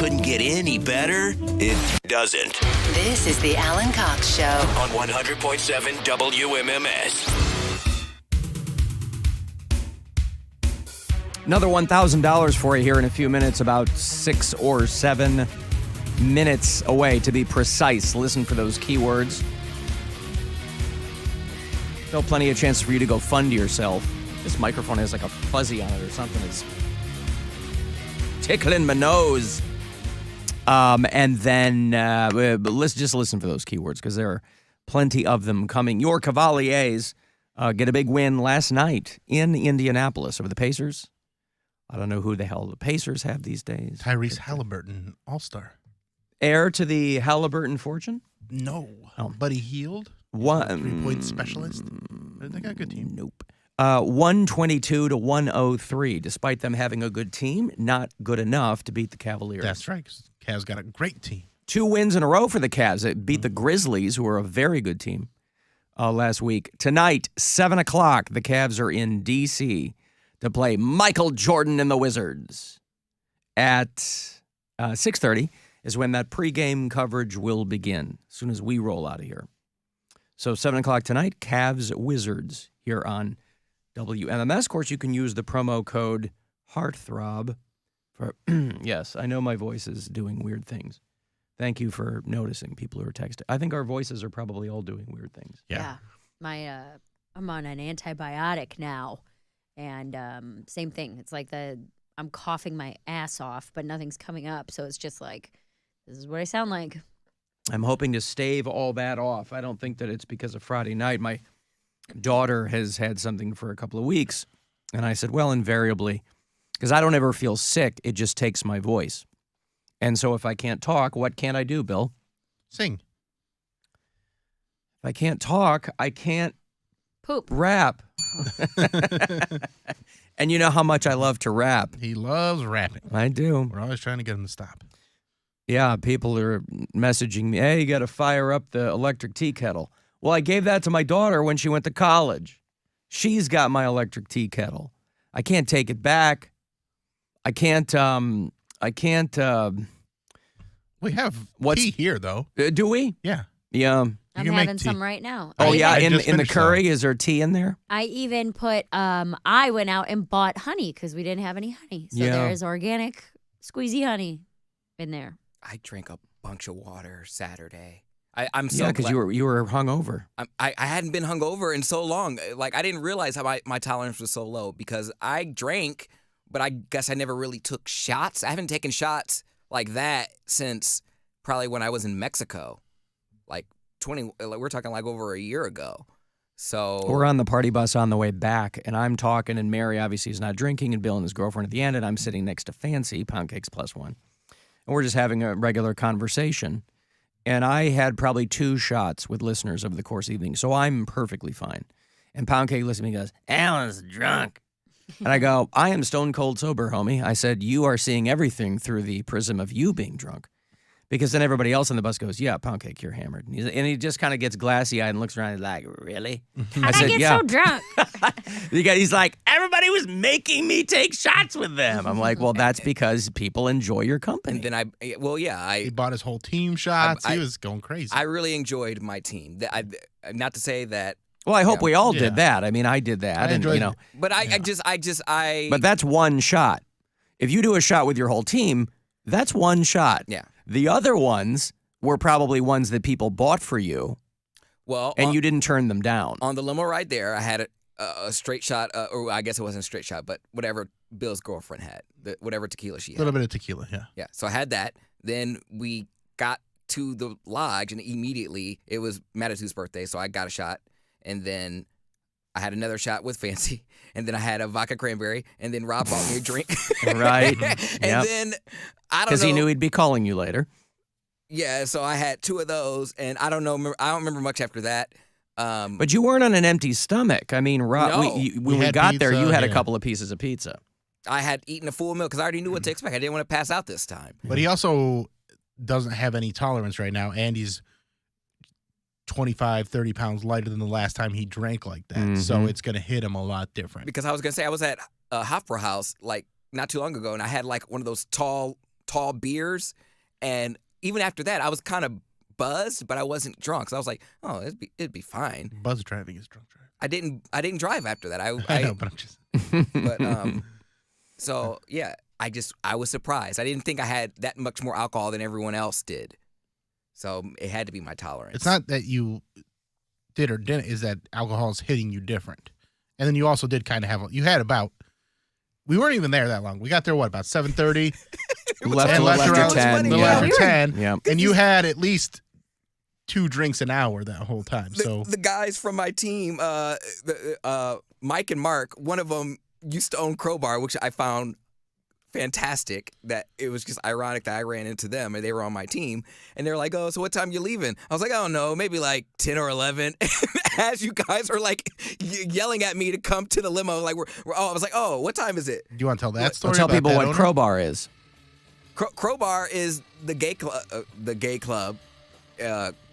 couldn't get any better? It doesn't. This is the Alan Cox Show On 100.7 WMMS. Another $1,000 for you here in a few minutes, about 6 or 7 minutes away to be precise. Listen for those keywords. Still plenty of chances for you to go fund yourself. This microphone has like a fuzzy on it or something. It's tickling my nose. And then let's just listen for those keywords because there are plenty of them coming. Your Cavaliers get a big win last night in Indianapolis over the Pacers. I don't know who the hell the Pacers have these days. Tyrese Halliburton, all-star. Heir to the Halliburton fortune? No. Oh. Buddy Hield, One three-point specialist. They got a good team. Nope. 122 to 103. Despite them having a good team, not good enough to beat the Cavaliers. That's right, 'cause Cavs got a great team. 2 wins in a row for the Cavs. They beat the Grizzlies, who are a very good team, last week. Tonight, 7 o'clock, the Cavs are in D.C. to play Michael Jordan and the Wizards. At 6:30 is when that pregame coverage will begin, as soon as we roll out of here. So 7 o'clock tonight, Cavs-Wizards here on WMMS. Of course, you can use the promo code HEARTTHROB for, yes, I know my voice is doing weird things. Thank you for noticing, people who are texting. I think our voices are probably all doing weird things. Yeah. I'm on an antibiotic now. And same thing. It's like I'm coughing my ass off, but nothing's coming up. So it's just like, this is what I sound like. I'm hoping to stave all that off. I don't think that it's because of Friday night. My daughter has had something for a couple of weeks. And I said, well, invariably, because I don't ever feel sick. It just takes my voice. And so if I can't talk, what can I do, Bill? Sing. If I can't talk, I can't Poop. rap. And you know how much I love to rap. He loves rapping. I do. We're always trying to get him to stop. Yeah, people are messaging me, hey, you got to fire up the electric tea kettle. Well, I gave that to my daughter when she went to college. She's got my electric tea kettle. I can't take it back. I can't. We have tea here, though. Do we? Yeah. Yeah. I'm can make having tea. some right now. Oh, yeah, I in just the finished curry, some. is there tea in there? I even put, I went out and bought honey because we didn't have any honey. So Yeah. there's organic squeezy honey in there. I drank a bunch of water Saturday. I'm so Yeah, because glad. you were hungover. I hadn't been hungover in so long. Like, I didn't realize how my tolerance was so low because I drank, but I guess I never really took shots. I haven't taken shots like that since probably when I was in Mexico. Like, we're talking like over a year ago. So We're on the party bus on the way back, and I'm talking, and Mary obviously is not drinking, and Bill and his girlfriend at the end, and I'm sitting next to Fancy, Pound Cakes +1. And we're just having a regular conversation. And I had probably 2 shots with listeners over the course of the evening, so I'm perfectly fine. And Pound Cake listens to me and goes, Alan's drunk. And I go, I am stone cold sober, homie. I said, you are seeing everything through the prism of you being drunk. Because then everybody else on the bus goes, yeah, Pound Cake, you're hammered. And he just kind of gets glassy-eyed and looks around and like, really? How'd I get so drunk? He's like, everybody was making me take shots with them. I'm like, well, that's because people enjoy your company. and then He bought his whole team shots. He was going crazy. I really enjoyed my team. Not to say that, Well, I hope we all Yeah. did that. I mean, I did that. I and enjoyed you know, it. but I But that's one shot. If you do a shot with your whole team, that's one shot. Yeah. The other ones were probably ones that people bought for you, well, and you didn't turn them down. on the limo ride there, I had a straight shot, or I guess it wasn't a straight shot, but whatever Bill's girlfriend had, whatever tequila she A had. little bit of tequila, yeah. Yeah, so I had that. Then we got to the lodge, and immediately it was Matitu's birthday, so I got a shot. And then I had another shot with Fancy, and then I had a vodka cranberry, and then Rob bought me a drink. Right. And Yep. then, I don't know. Because he knew he'd be calling you later. Yeah, so I had 2 of those, and I don't remember much after that. But you weren't on an empty stomach. I mean, Rob, No. when We we had got there, pizza, you had a yeah. couple of pieces of pizza. I had eaten a full meal because I already knew what to expect. I didn't want to pass out this time. But he also doesn't have any tolerance right now. Andy's 25, 30 pounds lighter than the last time he drank like that. So Mhm. it's going to hit him a lot different. Because I was going to say, I was at Hofbrauhaus like not too long ago, and I had like one of those tall tall beers, and even after that, I was kind of buzzed, but I wasn't drunk. So I was like, oh, it'd be fine. Buzz driving is drunk driving. I didn't drive after that. I know, but I'm just. But so yeah, I was surprised. I didn't think I had that much more alcohol than everyone else did. So it had to be my tolerance. It's not that you did or didn't, is that alcohol is hitting you different. And then you also did kind of have, you had about, we weren't even there that long. We got there, what, about 7:30? Left around after 10. little Yeah. after 10. Yeah. And you had at least 2 drinks an hour that whole time. So The guys from my team, Mike and Mark, one of them used to own Crowbar, which I found fantastic. That it was just ironic that I ran into them and they were on my team. And they're like, oh, so what time you leaving? I was like, I don't know, maybe like 10 or 11. As you guys are like yelling at me to come to the limo, like I was like, oh, what time is it? do you want to tell that story? Well, tell about people that what owner? Crowbar is. Crowbar is the gay club.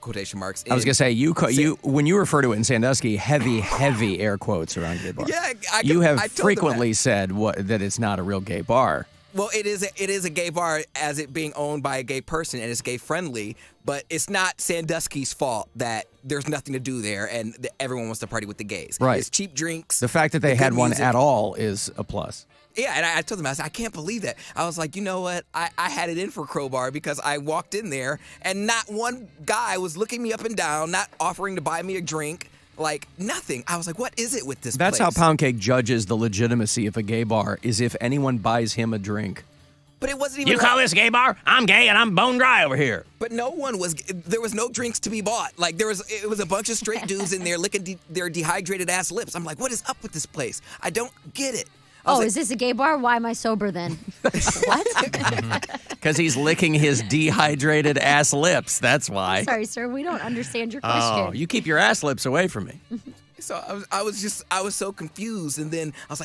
Quotation marks. I was gonna say you when you refer to it in Sandusky, heavy air quotes around gay bar. Yeah, you have I told them frequently said that it's not a real gay bar. Well, it is a gay bar as it being owned by a gay person, and it's gay friendly, but it's not Sandusky's fault that there's nothing to do there and that everyone wants to party with the gays. Right. It's cheap drinks. The fact that they good had one music. at all is a plus. Yeah, and I told them, I said, I can't believe that. I was like, you know what? I had it in for Crowbar because I walked in there and not one guy was looking me up and down, not offering to buy me a drink. Like, nothing. I was like, what is it with this That's place? how Pound Cake judges the legitimacy of a gay bar, is if anyone buys him a drink. But it wasn't even like, this a gay bar? I'm gay and I'm bone dry over here. but no one was, there was no drinks to be bought. Like, it was a bunch of straight dudes in there licking their dehydrated ass lips. I'm like, what is up with this place? I don't get it. I was Oh, like, is this a gay bar? Why am I sober then? What? Because he's licking his dehydrated ass lips. That's why. Sorry, sir. We don't understand your question. Oh, you keep your ass lips away from me. So I was so confused, and then I was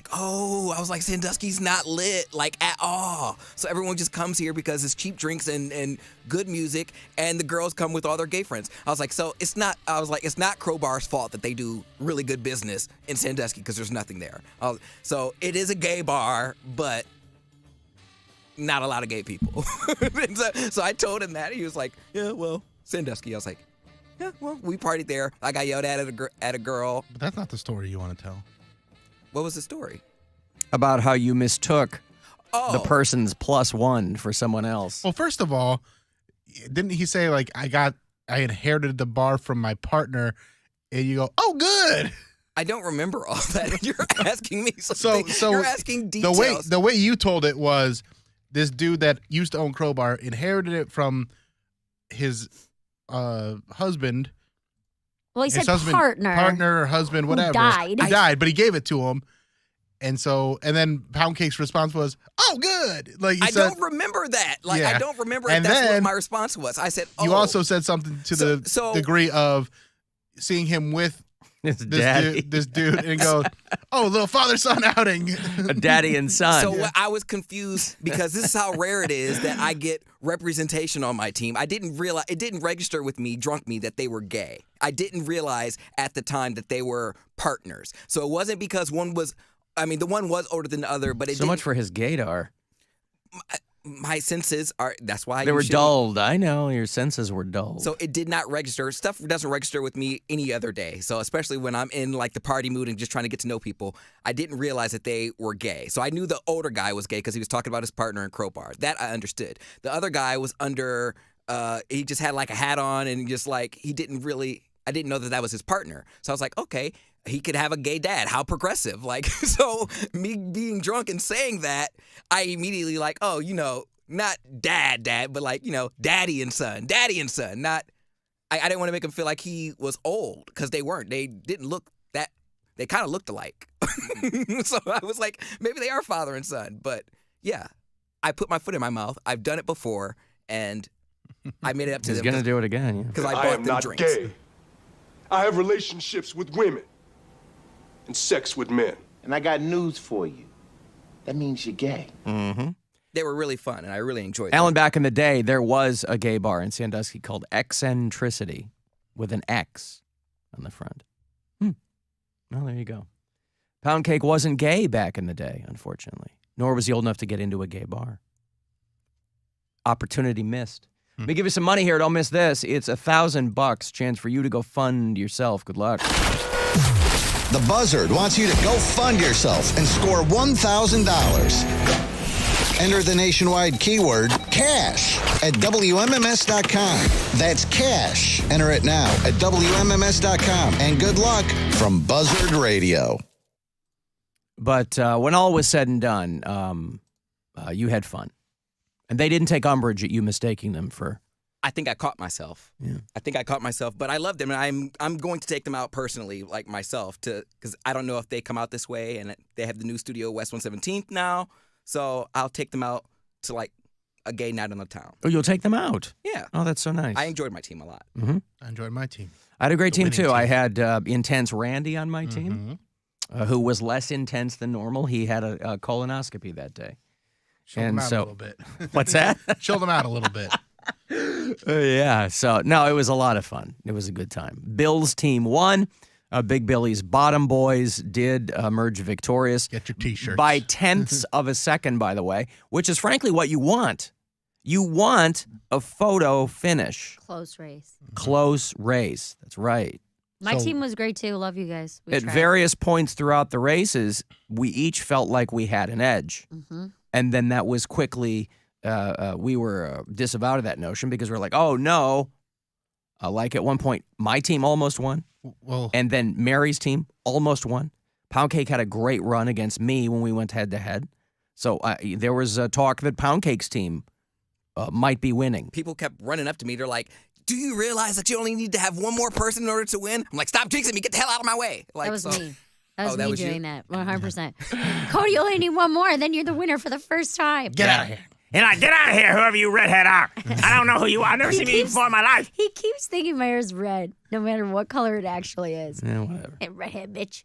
like, Sandusky's not lit like at all. So everyone just comes here because it's cheap drinks and good music, and the girls come with all their gay friends. I was like, it's not Crowbar's fault that they do really good business in Sandusky because there's nothing there. So it is a gay bar, but not a lot of gay people. so I told him that. He was like, yeah, well, Sandusky. I was like, yeah, well, we partied there. I got yelled at a girl. But that's not the story you want to tell. What was the story? About how you mistook Oh, the person's +1 for someone else. Well, first of all, didn't he say, like, I inherited the bar from my partner, and you go, oh, good. I don't remember all that. You're asking me something. So you're asking details. The way you told it was this dude that used to own Crowbar inherited it from his husband. Well, he his said husband, partner or husband, who whatever. died. He died, but he gave it to him. And then Pound Cake's response was, oh, good. Like I don't remember that. Like, Yeah. I don't remember And if that's what then my response was. I said, oh. You also said something to the So- degree of seeing him with It's this dude and go, oh, little father-son outing. A daddy and son. So I was confused because this is how rare it is that I get representation on my team. I didn't realize, it didn't register with me, drunk me, that they were gay. I didn't realize at the time that they were partners. So it wasn't because the one was older than the other, but it so didn't, much for his gaydar. my senses are, that's why They you were shouldn't- dulled. I know. Your senses were dulled. So it did not register. Stuff doesn't register with me any other day. So especially when I'm in like the party mood and just trying to get to know people, I didn't realize that they were gay. So I knew the older guy was gay because he was talking about his partner in Crowbar. That I understood. The other guy was under, he just had like a hat on and just like, I didn't know that was his partner. So I was like, okay, he could have a gay dad. How progressive. Like, so me being drunk and saying that, I immediately like, oh, not dad, but like, daddy and son. Not, I didn't want to make him feel like he was old because they weren't. They didn't look that, they kind of looked alike. So I was like, maybe they are father and son. But yeah, I put my foot in my mouth. I've done it before and I made it up to He's them. going to do it again. Yeah. Because I I bought am them not drinks. gay. I have relationships with women and sex with men. And I got news for you. That means you're gay. Mm-hmm. They were really fun and I really enjoyed them. Alan, back in the day, there was a gay bar in Sandusky called Eccentricity with an X on the front. Well, there you go. Pound Cake wasn't gay back in the day, unfortunately, nor was he old enough to get into a gay bar. Opportunity missed. Let me give you some money here. Don't miss this. It's $1,000. Chance for you to go fund yourself. Good luck. The Buzzard wants you to go fund yourself and score $1,000. Enter the nationwide keyword cash at WMMS.com. That's cash. Enter it now at WMMS.com. And good luck from Buzzard Radio. But when all was said and done, you had fun. And they didn't take umbrage at you mistaking them for... I think I caught myself. Yeah. I think I caught myself, but I love them, and I'm going to take them out personally, like myself, because I don't know if they come out this way, and they have the new studio West 117th now, so I'll take them out to like a gay night on the town. Oh, you'll take them out? Yeah. Oh, that's so nice. I enjoyed my team a lot. Mm-hmm. I enjoyed my team. I had a great The team, winning too. team. I had Intense Randy on my team, who was less intense than normal. He had a colonoscopy that day. Chilled them out a little bit. What's that? Chilled them out a little bit. Yeah. So, no, it was a lot of fun. It was a good time. Bill's team won. Big Billy's Bottom Boys did emerge victorious. Get your T-shirts. By tenths of a second, by the way, which is frankly what you want. You want a photo finish. Close race. Close race. That's right. My So- team was great too. Love you guys. We At tried. various points throughout the races, we each felt like we had an edge. Mm-hmm. And then that was quickly, we were disavowed of that notion because we're like, oh, no. Like at one point, my team almost won. Well, And then Mary's team almost won. Pound Cake had a great run against me when we went head-to-head. So there was talk that Pound Cake's team might be winning. People kept running up to me. They're like, do you realize that you only need to have one more person in order to win? I'm like, stop jinxing me. Get the hell out of my way. Like, That was so- me. That was Oh, that me was you? doing that. 100%. Cody, you only need one more, and then you're the winner for the first time. get out of here. And I get out of here, whoever you redhead are. I don't know who you are. I've never seen you before in my life. He keeps thinking my hair's red, no matter what color it actually is. Yeah, whatever. Hey, redhead bitch.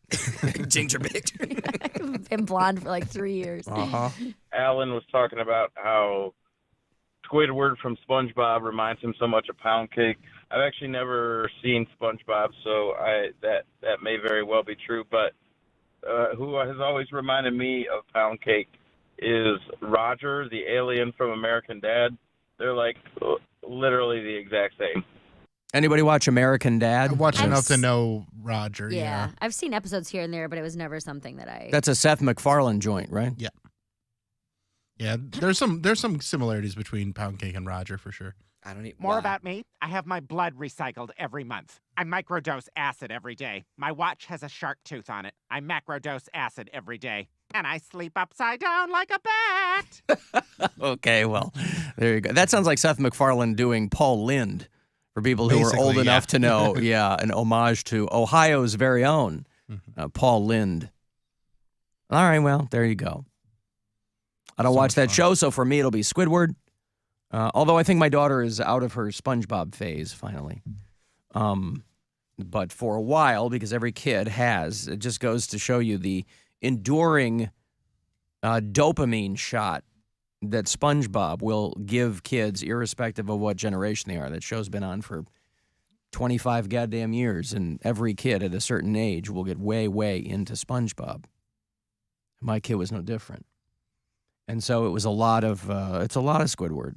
Ginger bitch. I've been blonde for like 3 years. Uh-huh. Alan was talking about how Squidward from SpongeBob reminds him so much of Pound Cake. I've actually never seen SpongeBob, so that may very well be true. But who has always reminded me of Pound Cake is Roger, the alien from American Dad. They're like literally the exact same. Anybody watch American Dad? I watched I've enough to s- know Roger. Yeah. I've seen episodes here and there, but it was never something that I... That's a Seth MacFarlane joint, right? Yeah, there's some similarities between Pound Cake and Roger for sure. I don't need More why? about me. I have my blood recycled every month. I microdose acid every day. My watch has a shark tooth on it. I macrodose acid every day. And I sleep upside down like a bat. Okay, well, there you go. That sounds like Seth MacFarlane doing Paul Lynde for people who are Basically, old yeah. enough to know. Yeah, an homage to Ohio's very own Paul Lynde. All right, well, there you go. I don't So watch much that fun. show, so for me it'll be Squidward. Although I think my daughter is out of her SpongeBob phase finally. But for a while, because every kid has, it just goes to show you the enduring dopamine shot that SpongeBob will give kids, irrespective of what generation they are. That show's been on for 25 goddamn years, and every kid at a certain age will get way, way into SpongeBob. My kid was no different. And so it was it's a lot of Squidward.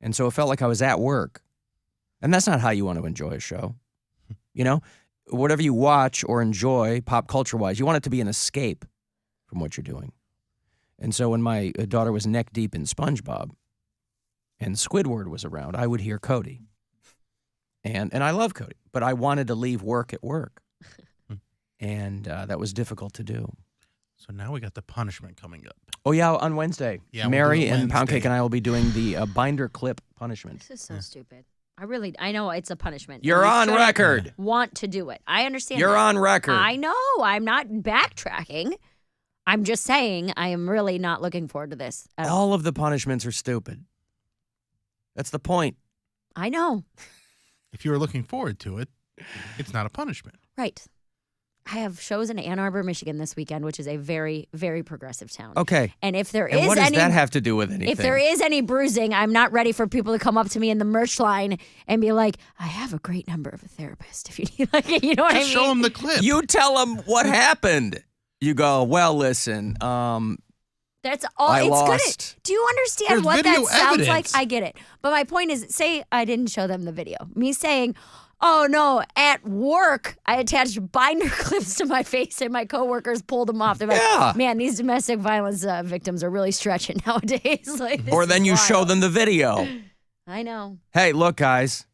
And so it felt like I was at work. And that's not how you want to enjoy a show. You know, whatever you watch or enjoy pop culture-wise, you want it to be an escape from what you're doing. And so when my daughter was neck deep in SpongeBob and Squidward was around, I would hear Cody. And I love Cody, but I wanted to leave work at work. And that was difficult to do. So now we got the punishment coming up. Oh, yeah, on Wednesday. Yeah, we'll Mary do it and Pound Cake Wednesday. and I will be doing the binder clip punishment. This is so stupid. I know it's a punishment. and You're you on shouldn't record. Want to do it. I understand You're that. on record. I know. I'm not backtracking. I'm just saying I am really not looking forward to this at all. All of the punishments are stupid. That's the point. I know. If you were looking forward to it, it's not a punishment. Right. I have shows in Ann Arbor, Michigan this weekend, which is a very, very progressive town. Okay. And if there And is what does any that have to do with anything? if there is any bruising, I'm not ready for people to come up to me in the merch line and be like, I have a great number of a therapist if you need, like, you know what I mean? Just show them the clip. You tell them what happened. You go, well, listen, That's all. I It's lost. good. Do you understand There's what that video sounds like? evidence. I get it. But my point is, say I didn't show them the video. Me saying, oh no, at work, I attached binder clips to my face and my coworkers pulled them off. They're like, Yeah. man, these domestic violence victims are really stretching nowadays. Like, this Or then is you show wild. them the video. I know. Hey, look, guys.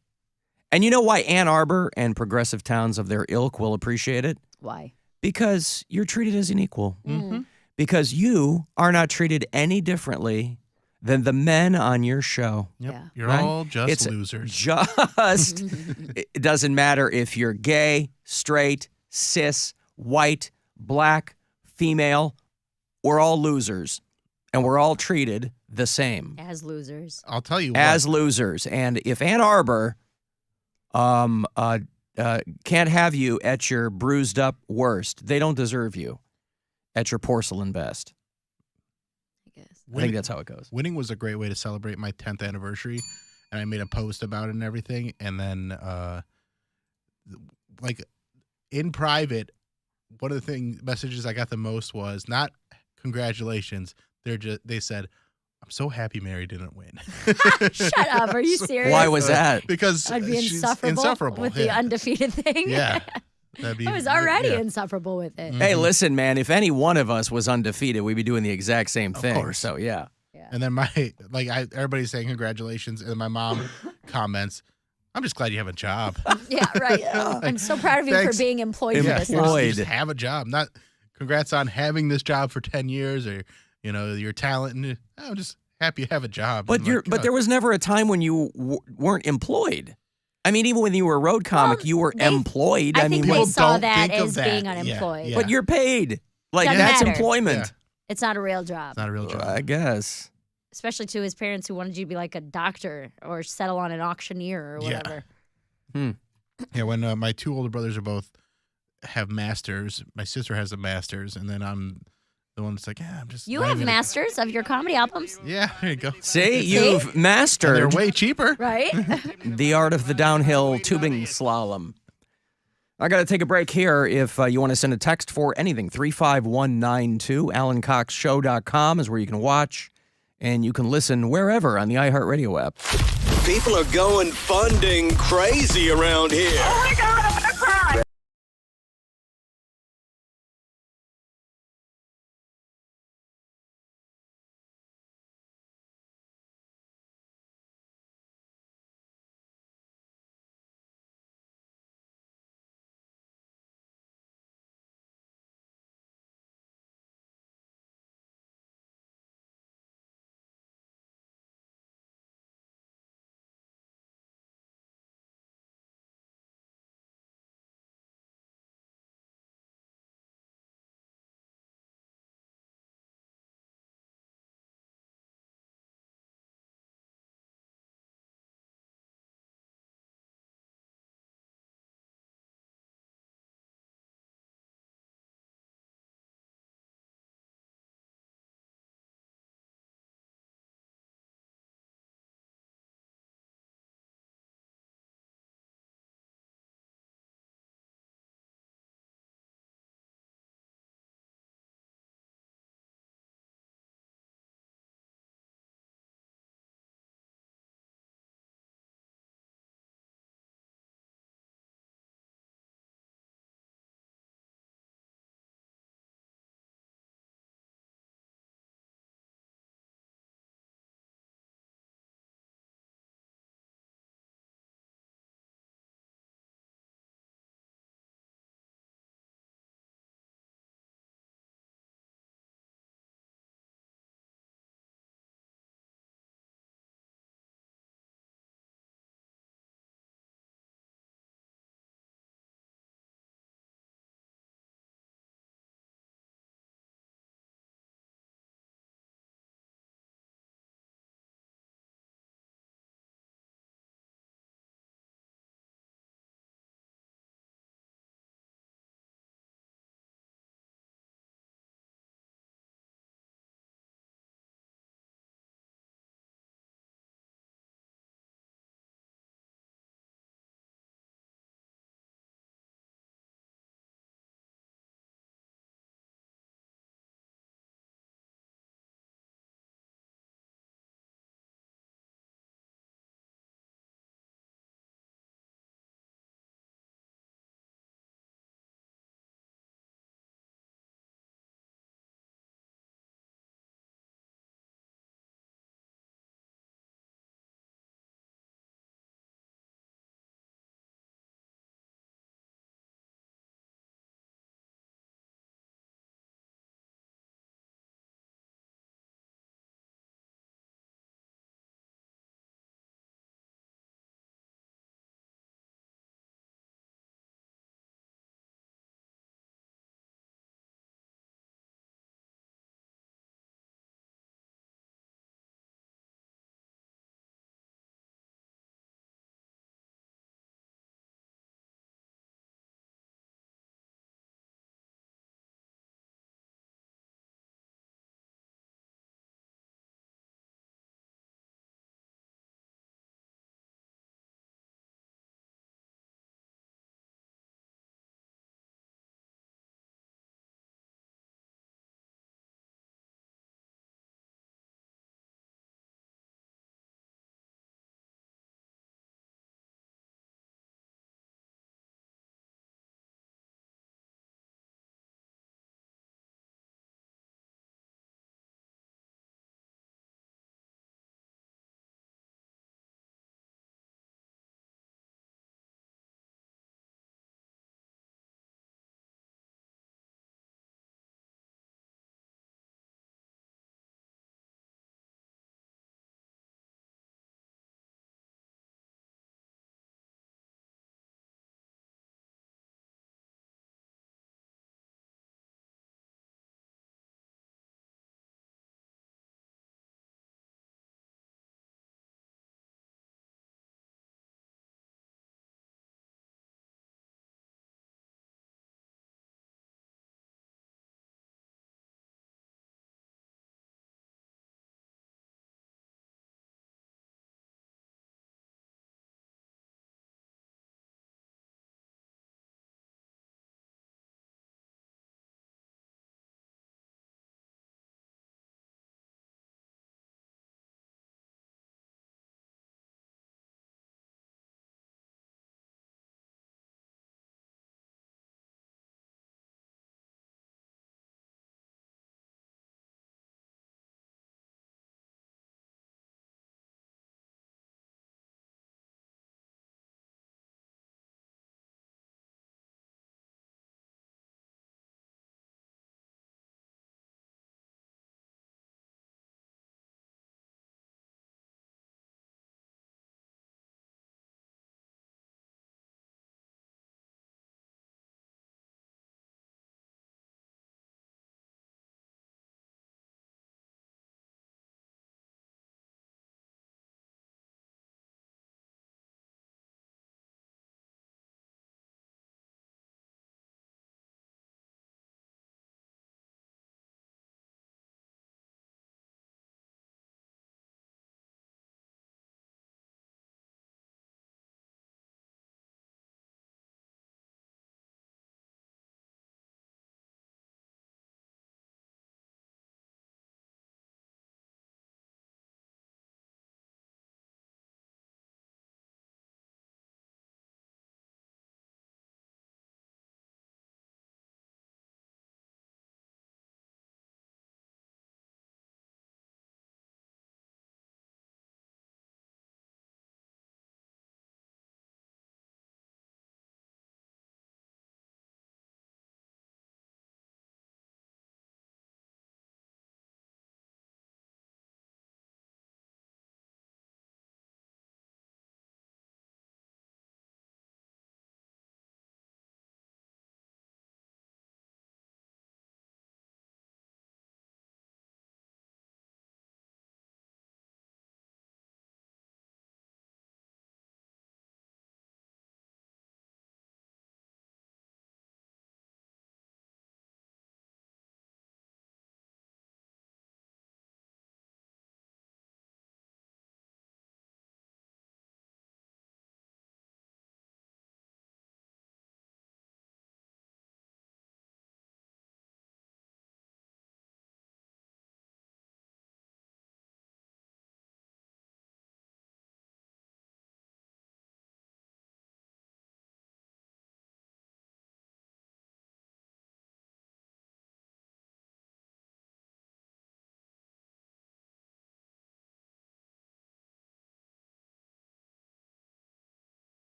And you know why Ann Arbor and progressive towns of their ilk will appreciate it? Why? Because you're treated as an equal. Mm-hmm. Because you are not treated any differently than the men on your show. Yep. Yeah. You're Right? all just It's losers. Just, it doesn't matter if you're gay, straight, cis, white, black, female. We're all losers. And we're all treated the same As losers. I'll tell you as what. losers. And if Ann Arbor can't have you at your bruised up worst, they don't deserve you at your porcelain best. I guess. I think that's how it goes. Winning was a great way to celebrate my 10th anniversary, and I made a post about it and everything. And then, like in private, one of the messages I got the most was not congratulations. They said, "I'm so happy Mary didn't win." Shut up. Are you serious? Why was that? Because I'd be she's insufferable with the yeah. undefeated thing. Yeah. That'd be, I was already yeah. insufferable with it. Hey, listen, man, if any one of us was undefeated, we'd be doing the exact same thing. course. So, yeah. And then everybody's saying congratulations, and then my mom comments, "I'm just glad you have a job." Yeah, right. I'm so proud of you Thanks. for being employed for this long. Employed. You just have a job. Not congrats on having this job for 10 years or your talent. And I'm just happy you have a job. But I'm like, but there was never a time when you weren't employed. I mean, even when you were a road comic, Well, you were they- employed. I think they people saw don't that think of as that. being Yeah, unemployed. yeah. But you're paid. Like, Doesn't that's matter. employment. Yeah. It's not a real job, It's not a real job. I guess. especially to his parents who wanted you to be like a doctor or settle on an auctioneer or Yeah. whatever. Yeah, when my two older brothers have masters, my sister has a master's, and then I'm the one that's like, I'm just. You not have even- masters of your comedy albums, Yeah, there you go. See, you've And they're mastered way cheaper. right? the art of the downhill tubing slalom. I got to take a break here. If you want to send a text for anything, 35192, AlanCoxShow.com is where you can watch, and you can listen wherever on the iHeartRadio app. People are going funding crazy around here. Oh my God, I'm gonna cry.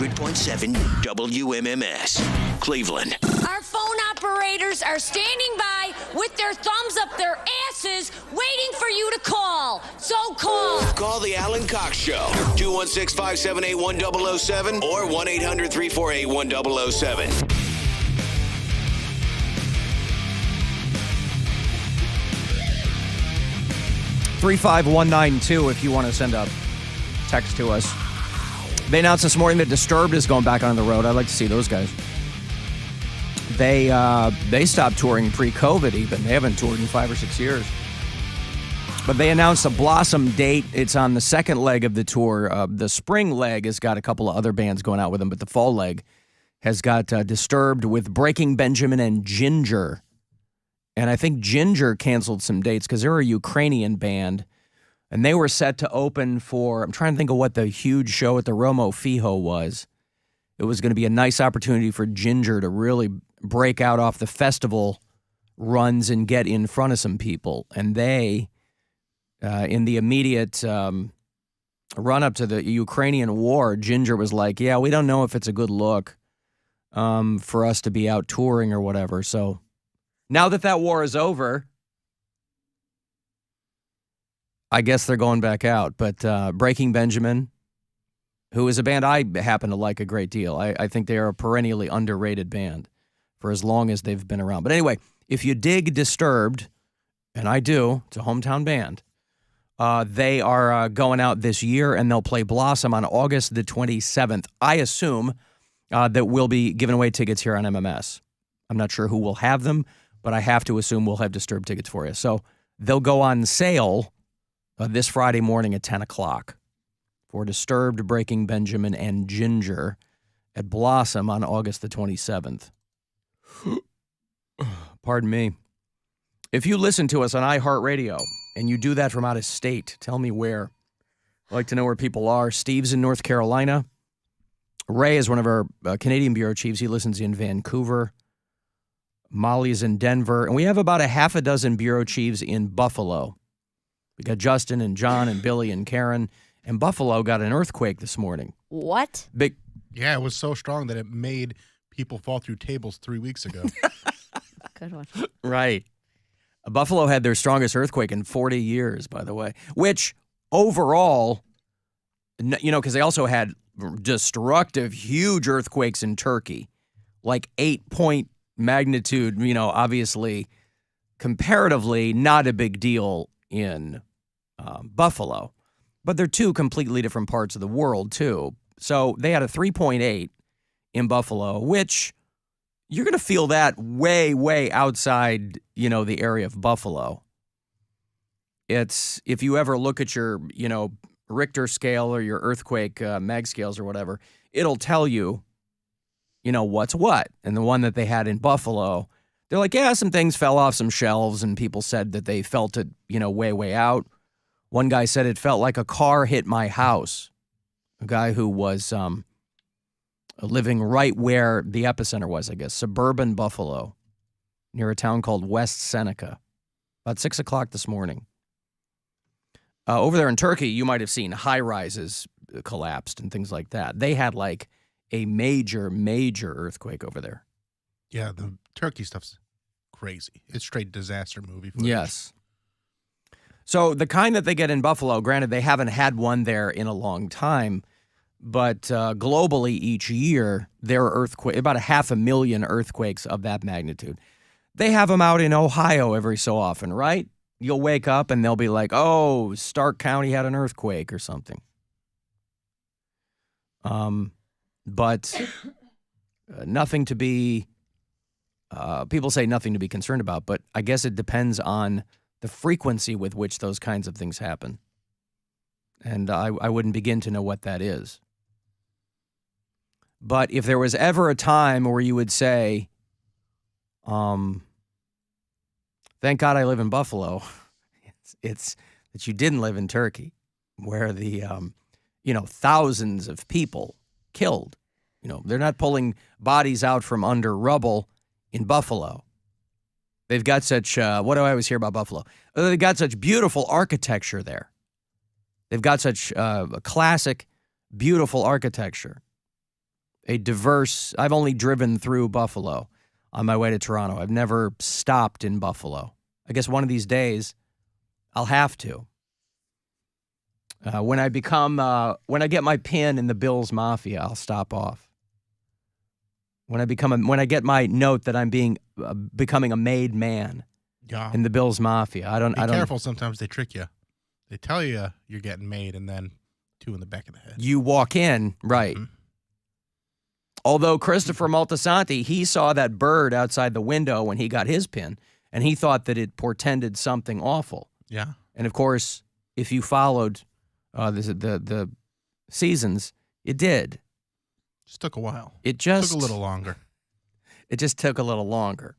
100.7 WMMS, Cleveland. Our phone operators are standing by with their thumbs up their asses, waiting for you to call. So call. Call the Alan Cox Show, 216-578-1007 or 1-800-348-1007. 35192 if you want to send a text to us. They announced this morning that Disturbed is going back on the road. I'd like to see those guys. They stopped touring pre-COVID even. They haven't toured in 5 or 6 years. But they announced a Blossom date. It's on the second leg of the tour. The spring leg has got a couple of other bands going out with them, but the fall leg has got Disturbed with Breaking Benjamin and Ginger. And I think Ginger canceled some dates because they're a Ukrainian band. And they were set to open for, I'm trying to think of what the huge show at the Romo Fijo was. It was going to be a nice opportunity for Ginger to really break out off the festival runs and get in front of some people. And they, in the immediate run-up to the Ukrainian war, Ginger was like, yeah, we don't know if it's a good look for us to be out touring or whatever. So now that war is over, I guess they're going back out. But Breaking Benjamin, who is a band I happen to like a great deal. I think they are a perennially underrated band for as long as they've been around. But anyway, if you dig Disturbed, and I do, it's a hometown band, they are going out this year, and they'll play Blossom on August the 27th. I assume that we'll be giving away tickets here on MMS. I'm not sure who will have them, but I have to assume we'll have Disturbed tickets for you. So they'll go on sale this Friday morning at 10 o'clock for Disturbed, Breaking Benjamin, and Ginger at Blossom on August the 27th. Pardon me. If you listen to us on iHeartRadio and you do that from out of state, tell me where. I'd like to know where people are. Steve's in North Carolina. Ray is one of our Canadian bureau chiefs. He listens in Vancouver. Molly's in Denver. And we have about a half a dozen bureau chiefs in Buffalo. We got Justin and John and Billy and Karen. And Buffalo got an earthquake this morning. What? Big. Yeah, it was so strong that it made people fall through tables 3 weeks ago. Good one. Right. Buffalo had their strongest earthquake in 40 years, by the way, which overall, because they also had destructive, huge earthquakes in Turkey, like 8-point magnitude, obviously, comparatively not a big deal in Buffalo. But they're two completely different parts of the world, too. So they had a 3.8 in Buffalo, which you're going to feel that way, way outside, the area of Buffalo. It's, if you ever look at your, Richter scale or your earthquake mag scales or whatever, it'll tell you, what's what. And the one that they had in Buffalo, they're like, yeah, some things fell off some shelves and people said that they felt it, way, way out. One guy said it felt like a car hit my house. A guy who was living right where the epicenter was, I guess, suburban Buffalo, near a town called West Seneca, about 6 o'clock this morning. Over there in Turkey, you might have seen high-rises collapsed and things like that. They had like a major, major earthquake over there. Yeah, the Turkey stuff's crazy. It's straight disaster movie footage. Yes. So the kind that they get in Buffalo, granted, they haven't had one there in a long time, but globally each year, there are about 500,000 earthquakes of that magnitude. They have them out in Ohio every so often, right? You'll wake up and they'll be like, oh, Stark County had an earthquake or something. But nothing to be, people say nothing to be concerned about, but I guess it depends on the frequency with which those kinds of things happen. And I wouldn't begin to know what that is. But if there was ever a time where you would say, thank God I live in Buffalo, it's that you didn't live in Turkey, where the, thousands of people killed. They're not pulling bodies out from under rubble in Buffalo. They've got such, what do I always hear about Buffalo? They've got such beautiful architecture there. They've got such a classic, beautiful architecture. I've only driven through Buffalo on my way to Toronto. I've never stopped in Buffalo. I guess one of these days I'll have to. When I get my pin in the Bills Mafia, I'll stop off. When I get my note that I'm becoming a made man in the Bills Mafia, I don't. Be careful. Sometimes they trick you. They tell you you're getting made, and then 2 in the back of the head. You walk in, right? Mm-hmm. Although Christopher Moltisanti, he saw that bird outside the window when he got his pin, and he thought that it portended something awful. Yeah. And of course, if you followed the seasons, it did. Just took a while. It just took a little longer. It just took a little longer.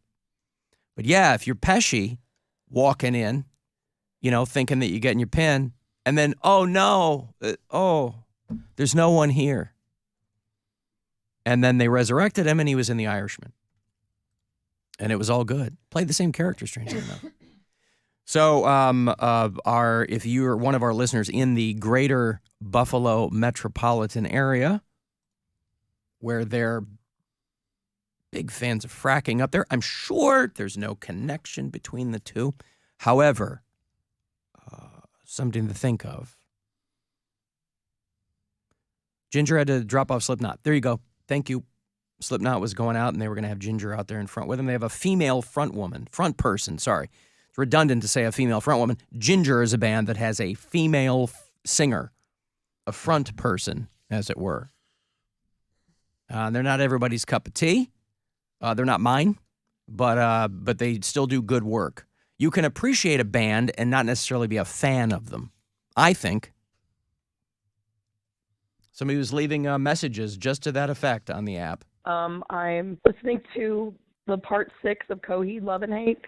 But yeah, if you're Pesci walking in, thinking that you're getting your pin, and then, oh no, there's no one here. And then they resurrected him, and he was in The Irishman. And it was all good. Played the same character, strangely enough. So if you're one of our listeners in the greater Buffalo metropolitan area, where they're big fans of fracking up there, I'm sure there's no connection between the two. However, something to think of. Ginger had to drop off Slipknot. There you go. Thank you. Slipknot was going out, and they were going to have Ginger out there in front with them. They have a female front person. Sorry. It's redundant to say a female front woman. Ginger is a band that has a female singer, a front person, as it were. They're not everybody's cup of tea. They're not mine, but they still do good work. You can appreciate a band and not necessarily be a fan of them, I think. Somebody was leaving messages just to that effect on the app. I'm listening to the part 6 of Coheed Love and Hate.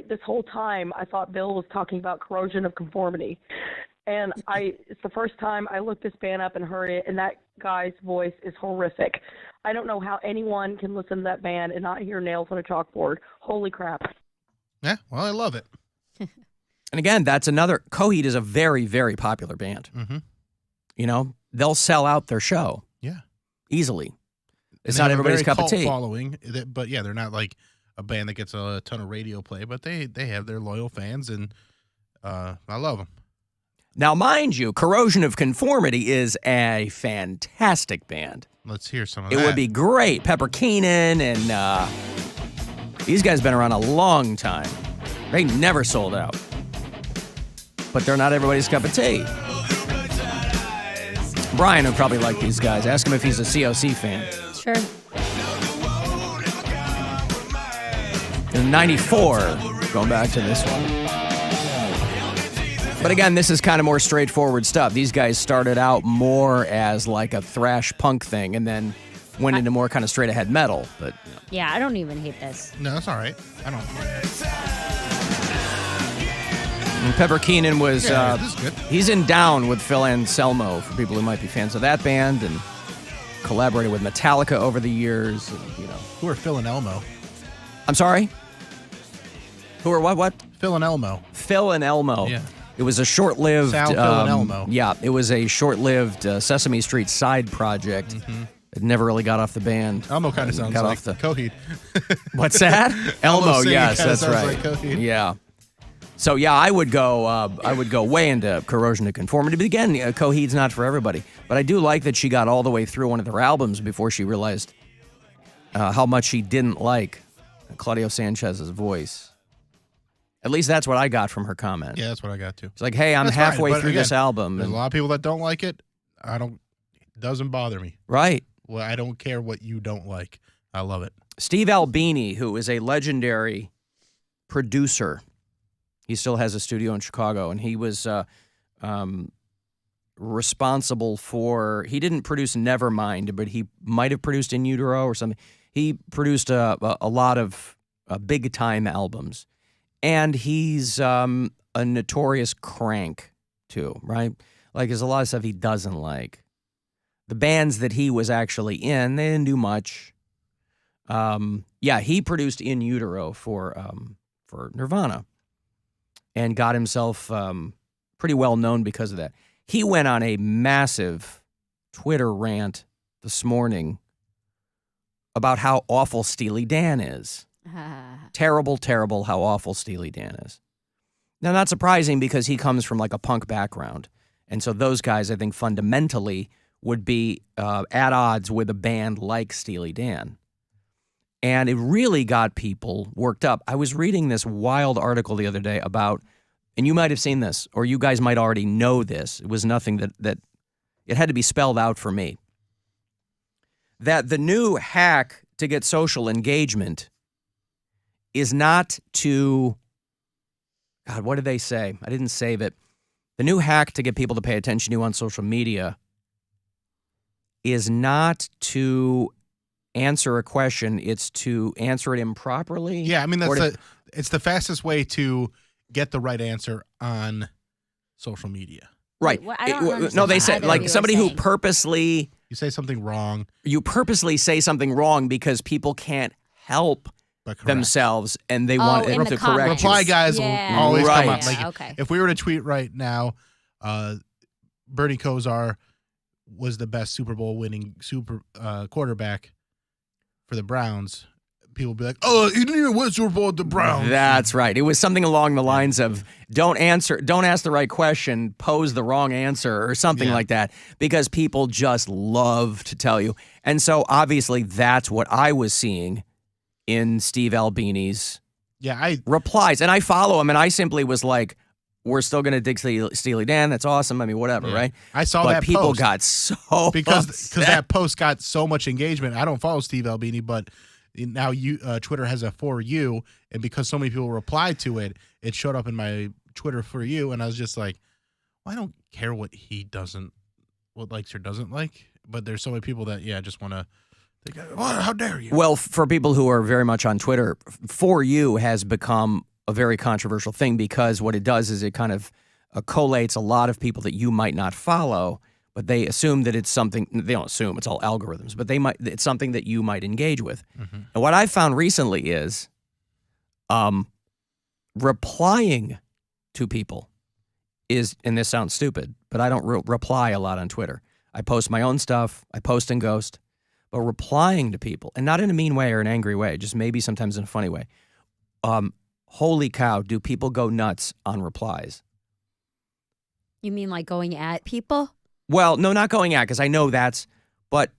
This whole time I thought Bill was talking about corrosion of conformity. And it's the first time I looked this band up and heard it, and that guy's voice is horrific. I don't know how anyone can listen to that band and not hear nails on a chalkboard. Holy crap. Yeah, well, I love it. And again, that's another, Coheed is a very, very popular band. Mm-hmm. They'll sell out their show. Yeah. Easy. It's not everybody's cup of tea. Following, but yeah, they're not like a band that gets a ton of radio play, but they have their loyal fans, and I love them. Now, mind you, Corrosion of Conformity is a fantastic band. Let's hear some of that. It would be great. Pepper Keenan and these guys have been around a long time. They never sold out. But they're not everybody's cup of tea. Brian would probably like these guys. Ask him if he's a COC fan. Sure. In 94, going back to this one. But again, this is kind of more straightforward stuff. These guys started out more as like a thrash punk thing and then went into more kind of straight ahead metal. But yeah, I don't even hate this. No, that's all right. I don't. And Pepper Keenan was, this is good. He's in Down with Phil Anselmo, for people who might be fans of that band, and collaborated with Metallica over the years. And, Who are Phil and Elmo? I'm sorry? Who are what? Phil and Elmo. Phil and Elmo. Yeah. It was a short-lived... Sal, Phil, and Elmo. Yeah, it was a short-lived Sesame Street side project. Mm-hmm. It never really got off the band. Elmo kind of sounds like Coheed. What's that? Elmo, yes, that's right. Like yeah. So yeah, I would go way into Corrosion of Conformity. But again, Coheed's not for everybody. But I do like that she got all the way through one of their albums before she realized how much she didn't like Claudio Sanchez's voice. At least that's what I got from her comment. Yeah, that's what I got too. It's like, hey, I'm that's halfway fine, through this album. There's a lot of people that don't like it. It doesn't bother me. Right. Well, I don't care what you don't like. I love it. Steve Albini, who is a legendary producer, he still has a studio in Chicago, and he was responsible for, he didn't produce Nevermind, but he might have produced In Utero or something. He produced a lot of big-time albums. And he's a notorious crank, too, right? Like, there's a lot of stuff he doesn't like. The bands that he was actually in, they didn't do much. Yeah, he produced In Utero for Nirvana and got himself pretty well known because of that. He went on a massive Twitter rant this morning about how awful Steely Dan is. Terrible, terrible how awful Steely Dan is. Now, not surprising because he comes from like a punk background. And so those guys, I think, fundamentally would be at odds with a band like Steely Dan. And it really got people worked up. I was reading this wild article the other day about, and you might have seen this, or you guys might already know this. It was nothing that it had to be spelled out for me. That the new hack to get social engagement is not to, God, what did they say? I didn't save it. The new hack to get people to pay attention to you on social media is not to answer a question, it's to answer it improperly. Yeah, I mean, it's the fastest way to get the right answer on social media. Right. Wait, I don't understand No, they said either like you were somebody who saying. purposely, You say something wrong. you purposely say something wrong because people can't help but correct. themselves and they want in it the to correct comments. you. Reply guys Yeah. will always come Right. up. Like, Okay. if we were to tweet right now, Bernie Kosar was the best Super Bowl winning quarterback for the Browns, people would be like, "Oh, he didn't even win Super Bowl with the Browns." That's right. It was something along the lines of don't ask the right question, pose the wrong answer or something like that, because people just love to tell you. And so obviously that's what I was seeing in Steve Albini's replies. And I follow him and I simply was like, we're still going to dig Steely Dan. That's awesome. I mean, whatever, right? I saw but that people post got so because upset. that post got so much engagement. I don't follow Steve Albini, but now Twitter has a For You, and because so many people replied to it, it showed up in my Twitter For You, and I was just like, well, I don't care what likes or doesn't like, but there's so many people that just want to. How dare you? Well, for people who are very much on Twitter, For You has become a very controversial thing because what it does is it kind of collates a lot of people that you might not follow, but they assume that it's something. They don't assume, it's all algorithms, but it's something that you might engage with. Mm-hmm. And what I've found recently is replying to people is, and this sounds stupid, but I don't reply a lot on Twitter. I post my own stuff, I post and ghost, but replying to people, and not in a mean way or an angry way, just maybe sometimes in a funny way. Holy cow, do people go nuts on replies? You mean like going at people? Well, no, not going at, because I know but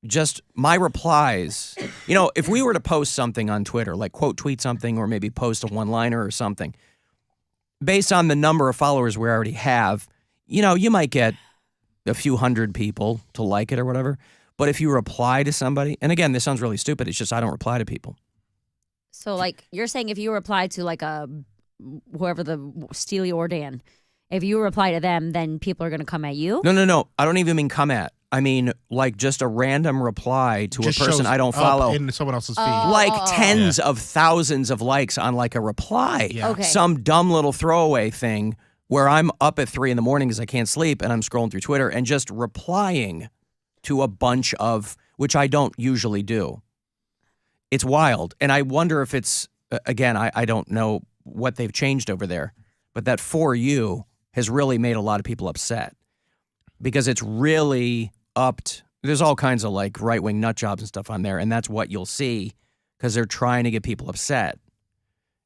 just my replies. You know, if we were to post something on Twitter, like quote tweet something or maybe post a one-liner or something, based on the number of followers we already have, you might get a few hundred people to like it or whatever. But if you reply to somebody, and again, this sounds really stupid, it's just I don't reply to people. So, like, you're saying if you reply to, like, whoever the Steely or Dan, if you reply to them, then people are going to come at you? No. I don't even mean come at. I mean, like, just a random reply to Just a person shows I don't up follow. in someone else's feed. Like tens of thousands of likes on, like, a reply. Yeah. Okay. Some dumb little throwaway thing where I'm up at 3 a.m. because I can't sleep and I'm scrolling through Twitter and just replying to a bunch of, which I don't usually do. It's wild. And I wonder if it's, again, I don't know what they've changed over there, but that For You has really made a lot of people upset because it's really upped. There's all kinds of like right-wing nut jobs and stuff on there, and that's what you'll see because they're trying to get people upset.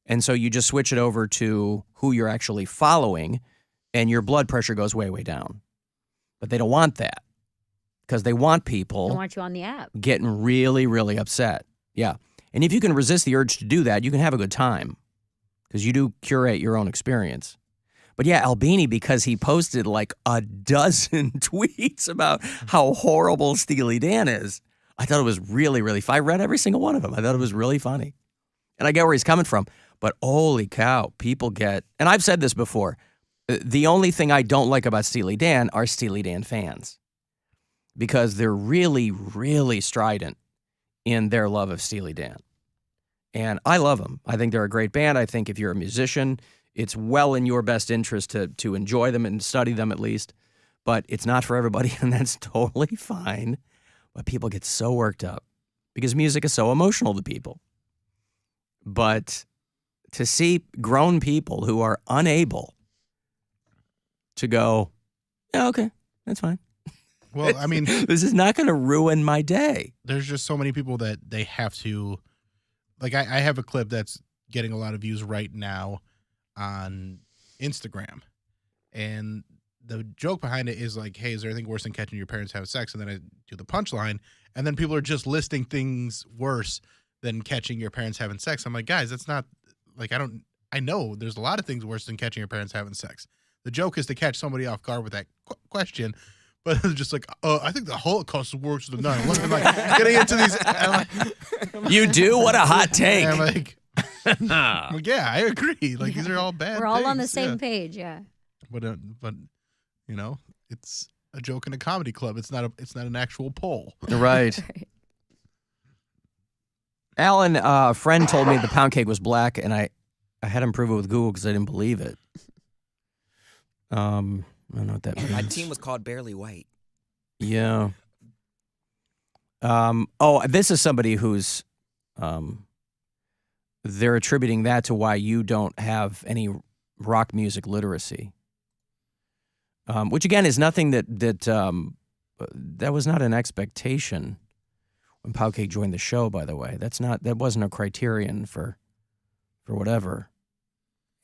And so you just switch it over to who you're actually following, and your blood pressure goes way, way down. But they don't want that because they want people They want you on the app. getting really, really upset. Yeah. And if you can resist the urge to do that, you can have a good time because you do curate your own experience. But yeah, Albini, because he posted like a dozen tweets about how horrible Steely Dan is, I thought it was really, really funny. I read every single one of them. I thought it was really funny. And I get where he's coming from. But holy cow, people get, and I've said this before, the only thing I don't like about Steely Dan are Steely Dan fans because they're really, really strident in their love of Steely Dan. And I love them. I think they're a great band. I think if you're a musician, it's well in your best interest to enjoy them and study them at least. But it's not for everybody, and that's totally fine. But people get so worked up because music is so emotional to people. But to see grown people who are unable to go, yeah, okay, that's fine. Well, I mean, this is not going to ruin my day. There's just so many people that they have to, like, I have a clip that's getting a lot of views right now on Instagram. And the joke behind it is like, hey, is there anything worse than catching your parents having sex? And then I do the punchline. And then people are just listing things worse than catching your parents having sex. I'm like, guys, that's not, like, I know there's a lot of things worse than catching your parents having sex. The joke is to catch somebody off guard with that question. But it's just like, I think the Holocaust is worse than 9/11. I'm like, getting into these. You do? What a hot take. I'm like, yeah, I agree. Like, these are all bad We're all on the things. same page, yeah. But you know, it's a joke in a comedy club. It's not an actual poll. Right. Alan, a friend told me the pound cake was black, and I had him prove it with Google because I didn't believe it. I don't know what that means. My team was called Barely White. Yeah. This is somebody who's they're attributing that to why you don't have any rock music literacy. Which again is nothing that was not an expectation when Pound Cake joined the show, by the way. That wasn't a criterion for whatever.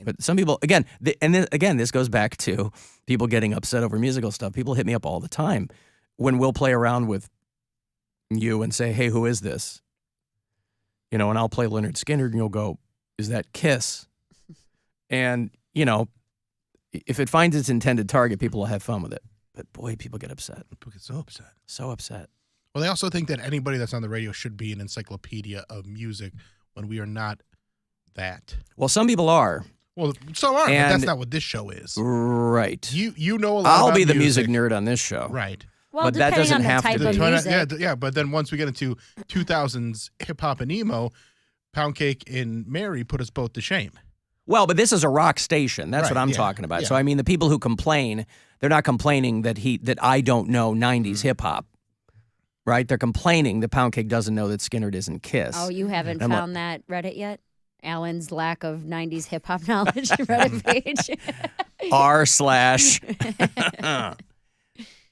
But some people, again, this goes back to people getting upset over musical stuff. People hit me up all the time when we'll play around with you and say, hey, who is this? You know, and I'll play Leonard Skinner and you'll go, is that Kiss? And, you know, if it finds its intended target, people will have fun with it. But boy, people get upset. People get so upset. So upset. Well, they also think that anybody that's on the radio should be an encyclopedia of music when we are not that. Well, some people are. Well, some are, but that's not what this show is. Right. You know a lot I'll about be the music nerd on this show. Right. Well, but that depending doesn't on the have type to of be. music. Yeah, but then once we get into 2000s hip-hop and emo, Pound Cake and Mary put us both to shame. Well, but this is a rock station. That's Right, what I'm yeah, talking about. yeah. So, I mean, the people who complain, they're not complaining that I don't know 90s hip-hop. Right? They're complaining that Pound Cake doesn't know that Skinner isn't Kiss. Oh, you haven't I'm found that Reddit yet? Alan's lack of 90s hip hop knowledge Reddit page. r/.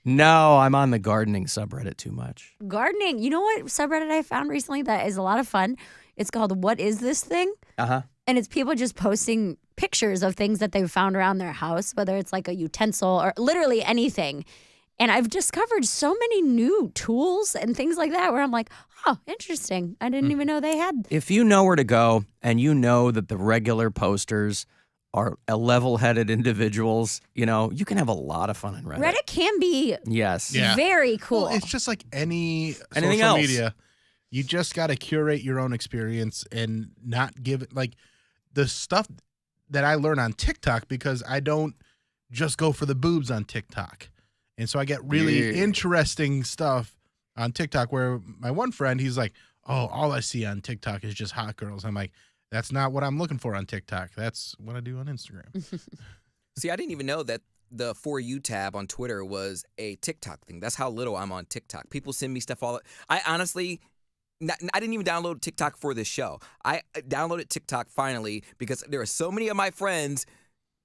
No, I'm on the gardening subreddit too much. Gardening. You know what subreddit I found recently that is a lot of fun? It's called What Is This Thing? Uh-huh. And it's people just posting pictures of things that they've found around their house, whether it's like a utensil or literally anything. And I've discovered so many new tools and things like that where I'm like, oh, interesting. I didn't even know they had. If you know where to go and you know that the regular posters are level-headed individuals, you know, you can have a lot of fun on Reddit. Reddit can be Yes. very cool. Well, it's just like any Anything social else. media. You just got to curate your own experience and not give it, like, the stuff that I learn on TikTok, because I don't just go for the boobs on TikTok. And so I get really interesting stuff on TikTok where my one friend, he's like, oh, all I see on TikTok is just hot girls. I'm like, that's not what I'm looking for on TikTok. That's what I do on Instagram. See, I didn't even know that the For You tab on Twitter was a TikTok thing. That's how little I'm on TikTok. People send me stuff I honestly, I didn't even download TikTok for this show. I downloaded TikTok finally because there are so many of my friends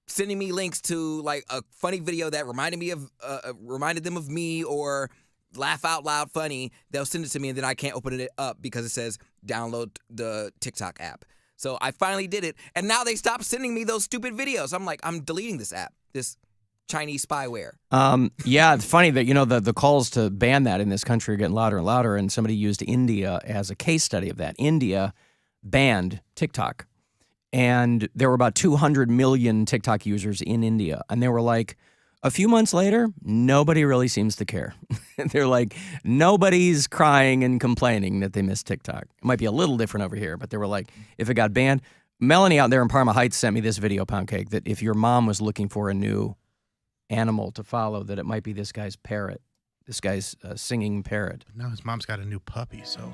sending me links to like a funny video that reminded them of me or laugh out loud funny. They'll send it to me and then I can't open it up because it says download the TikTok app. So I finally did it, and now they stopped sending me those stupid videos. I'm like, I'm deleting this app, this Chinese spyware. Yeah, it's funny that, you know, the calls to ban that in this country are getting louder and louder, and somebody used India as a case study of that. India banned TikTok, and there were about 200 million TikTok users in India, and they were like, a few months later, nobody really seems to care. They're like, nobody's crying and complaining that they miss TikTok. It might be a little different over here, but they were like, if it got banned. Melanie out there in Parma Heights sent me this video, Pound Cake, that if your mom was looking for a new animal to follow, that it might be this guy's parrot, this guy's singing parrot. Now his mom's got a new puppy, so.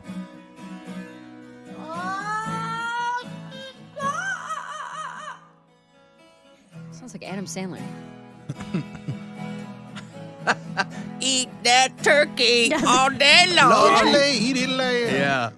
Sounds like Adam Sandler. Eat that turkey all day long. Lady land. Yeah.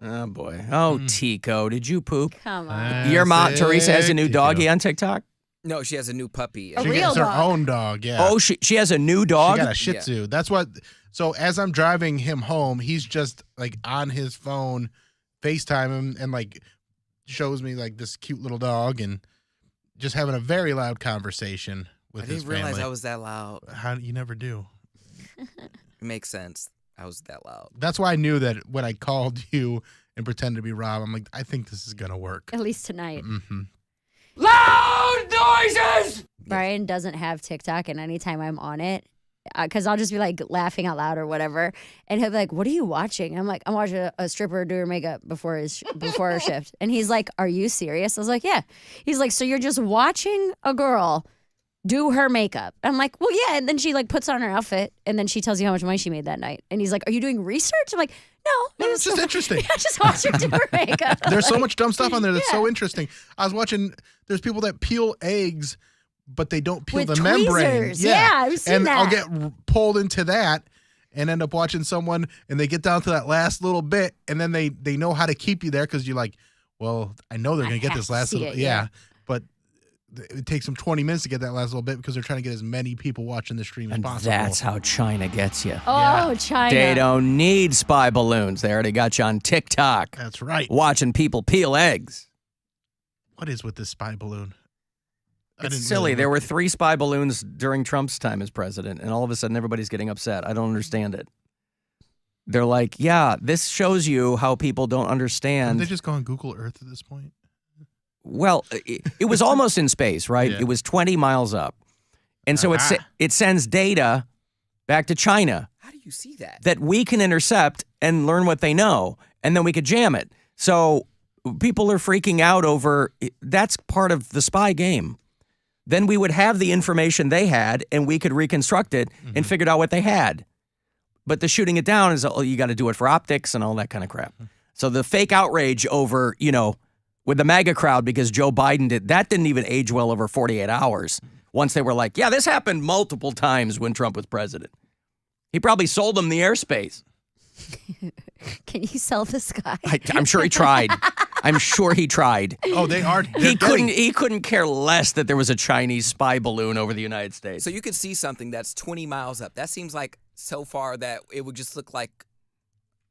Oh, boy. Oh, Tico, did you poop? Come on. Your mom, Teresa, has a new Tico. doggy on TikTok? No, she has a new puppy. She gets her own dog, yeah. Oh, she has a new dog? She got a Shih Tzu. That's what. So as I'm driving him home, he's just like on his phone, FaceTime him, and like shows me like this cute little dog, and just having a very loud conversation with his family. I didn't realize I was that loud. How you never do? It makes sense. I was that loud. That's why I knew that when I called you and pretended to be Rob, I'm like, I think this is gonna work. At least tonight. Mm-hmm. Loud noises! Brian doesn't have TikTok, and anytime I'm on it, because I'll just be like laughing out loud or whatever, and he'll be like, "What are you watching?" I'm like, "I'm watching a stripper do her makeup before her shift," and he's like, "Are you serious?" I was like, "Yeah." He's like, "So you're just watching a girl do her makeup?" I'm like, "Well, yeah." And then she like puts on her outfit, and then she tells you how much money she made that night. And he's like, "Are you doing research?" I'm like, "No, it's just interesting." I just watch her do her makeup. There's so much dumb stuff on there that's so interesting. I was watching. There's people that peel eggs, but they don't peel With the membrane. tweezers. Yeah, I've seen and that. I'll get pulled into that and end up watching someone, and they get down to that last little bit, and then they know how to keep you there because you're like, well, I know they're going to get this last little, yeah, but it takes them 20 minutes to get that last little bit because they're trying to get as many people watching the stream as possible. That's how China gets you. Oh, China. They don't need spy balloons. They already got you on TikTok. That's right. Watching people peel eggs. What is with this spy balloon? It's silly. There were 3 spy balloons during Trump's time as president, and all of a sudden everybody's getting upset. I don't understand it. They're like, yeah, this shows you how people don't understand. Didn't they just go on Google Earth at this point? Well, it was almost in space, right? Yeah. It was 20 miles up. And so it sends data back to China How do you see that? that we can intercept and learn what they know, and then we could jam it. So people are freaking out over that's part of the spy game. Then we would have the information they had, and we could reconstruct it and figure out what they had. But the shooting it down is, you got to do it for optics and all that kind of crap. So the fake outrage over, with the MAGA crowd because Joe Biden that didn't even age well over 48 hours. Once they were like, yeah, this happened multiple times when Trump was president. He probably sold them the airspace. Can you sell this guy? I'm sure he tried. I'm sure he tried. Oh, they are. He couldn't care less that there was a Chinese spy balloon over the United States. So you could see something that's 20 miles up. That seems like so far that it would just look like,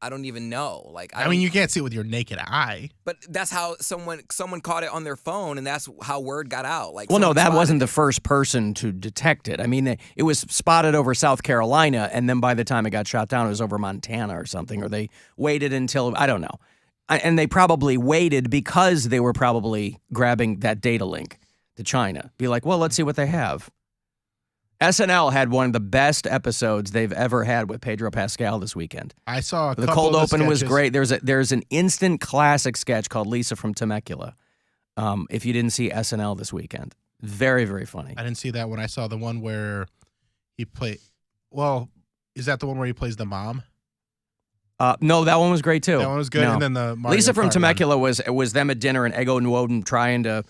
I don't even know. Like I mean, you can't see it with your naked eye. But that's how someone caught it on their phone, and that's how word got out. Like, well, no, that spotted wasn't the first person to detect it. I mean, it was spotted over South Carolina, and then by the time it got shot down, it was over Montana or something, or they waited until, I don't know. And they probably waited because they were probably grabbing that data link to China. Be like, well, let's see what they have. SNL had one of the best episodes they've ever had with Pedro Pascal this weekend. I saw a The couple cold of open was sketches. great. There's an instant classic sketch called Lisa from Temecula. If you didn't see SNL this weekend, very, very funny. I didn't see that one. I saw the one where he played. Well, is that the one where he plays the mom? No, that one was great too. That one was good. No. And then the Mario Lisa from Kart Temecula was them at dinner and Ego Nwodim trying to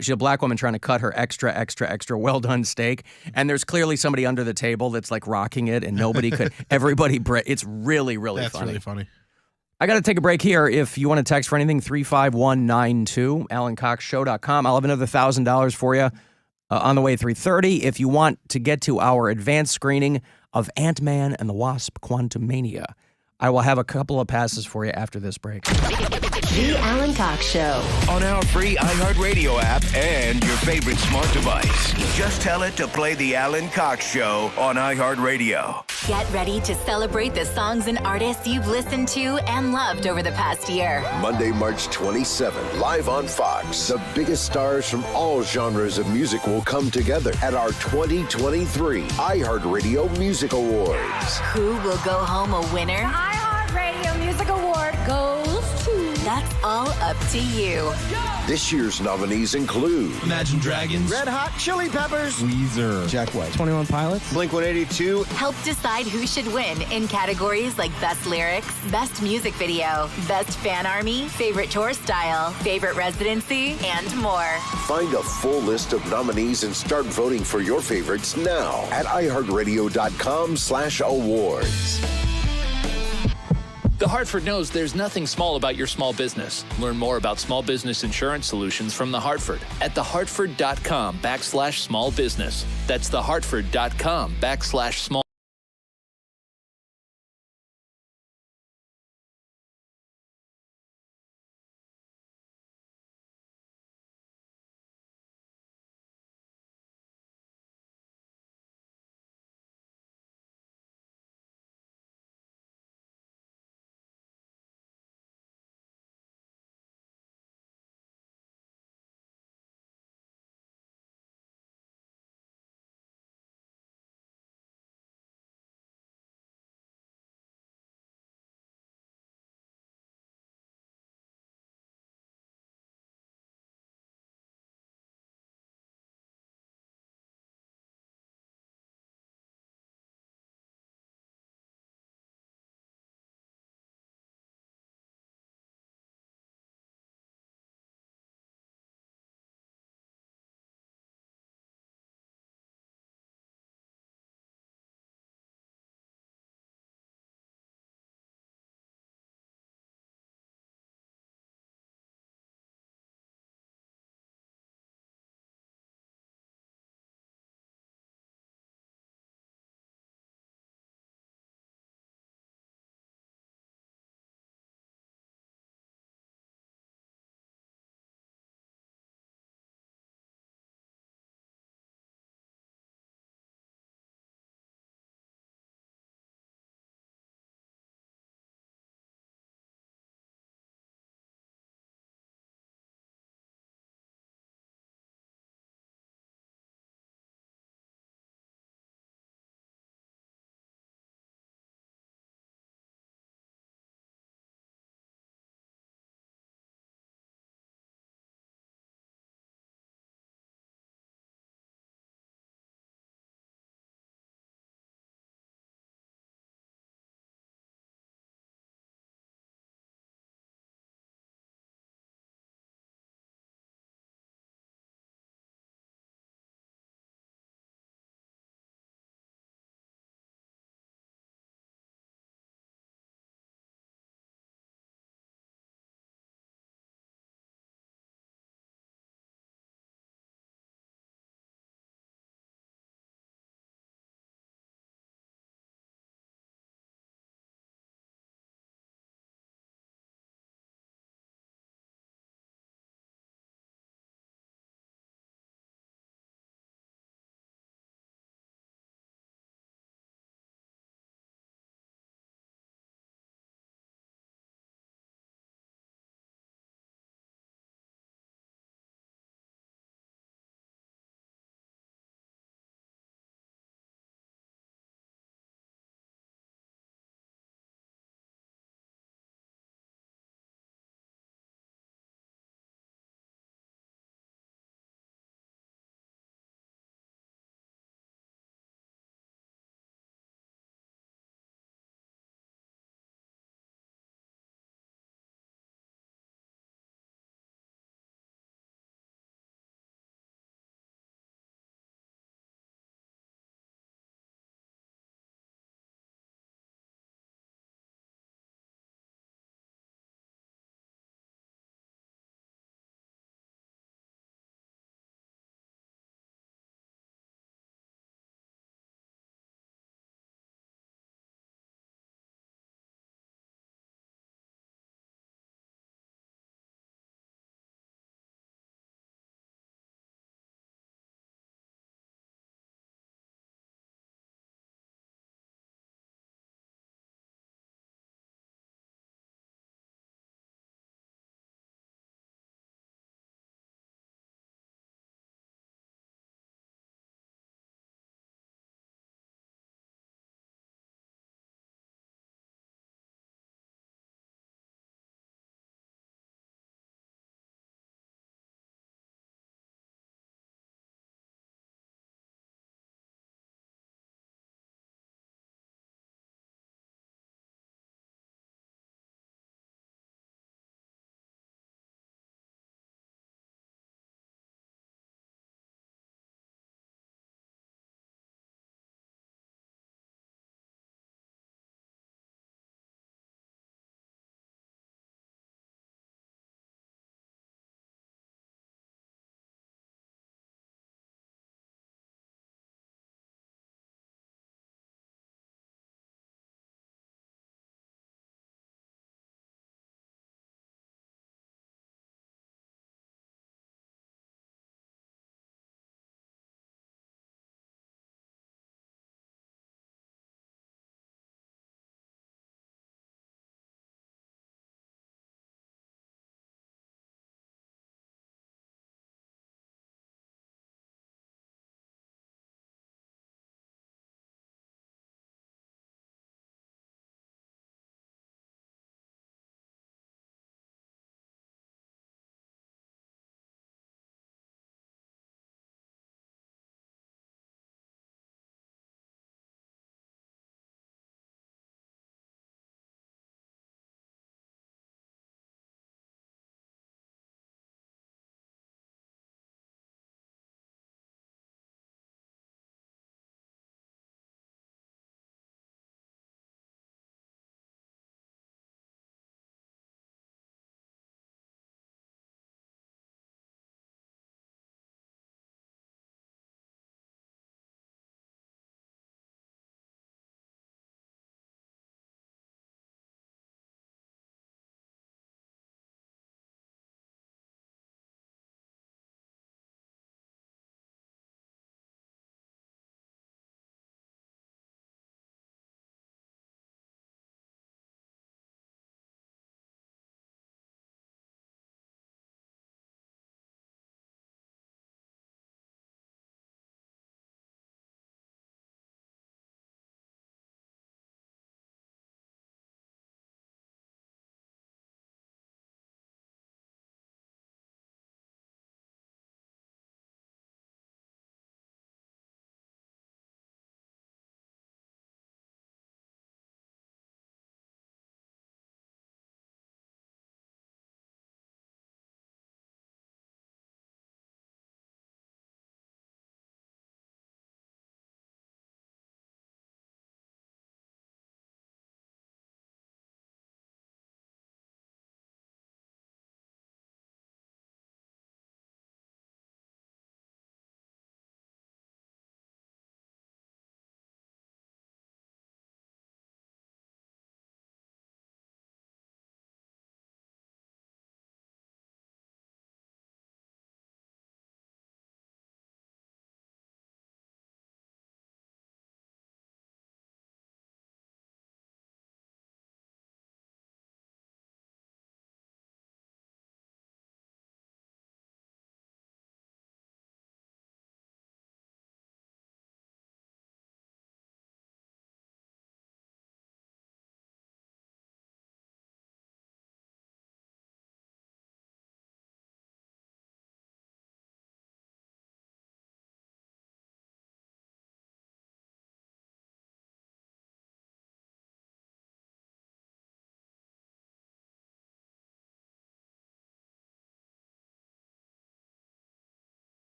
she's a black woman trying to cut her extra well done steak, and there's clearly somebody under the table that's like rocking it, and nobody could. It's really, really That's funny. really funny. I got to take a break here. If you want to text for anything, 35192, AlanCoxShow.com. I'll have another $1,000 for you on the way at 3:30. If you want to get to our advanced screening of Ant-Man and the Wasp: Quantumania, I will have a couple of passes for you after this break. The Alan Cox Show. On our free iHeartRadio app and your favorite smart device. Just tell it to play the Alan Cox Show on iHeartRadio. Get ready to celebrate the songs and artists you've listened to and loved over the past year. Monday, March 27th, live on Fox. The biggest stars from all genres of music will come together at our 2023 iHeartRadio Music Awards. Who will go home a winner? iHeartRadio Music Award goes to... That's all up to you. This year's nominees include Imagine Dragons, Red Hot Chili Peppers, Weezer, Jack White, 21 Pilots, Blink-182. Help decide who should win in categories like Best Lyrics, Best Music Video, Best Fan Army, Favorite Tour Style, Favorite Residency, and more. Find a full list of nominees and start voting for your favorites now at iHeartRadio.com/awards. The Hartford knows there's nothing small about your small business. Learn more about small business insurance solutions from The Hartford at thehartford.com/small business. That's thehartford.com/small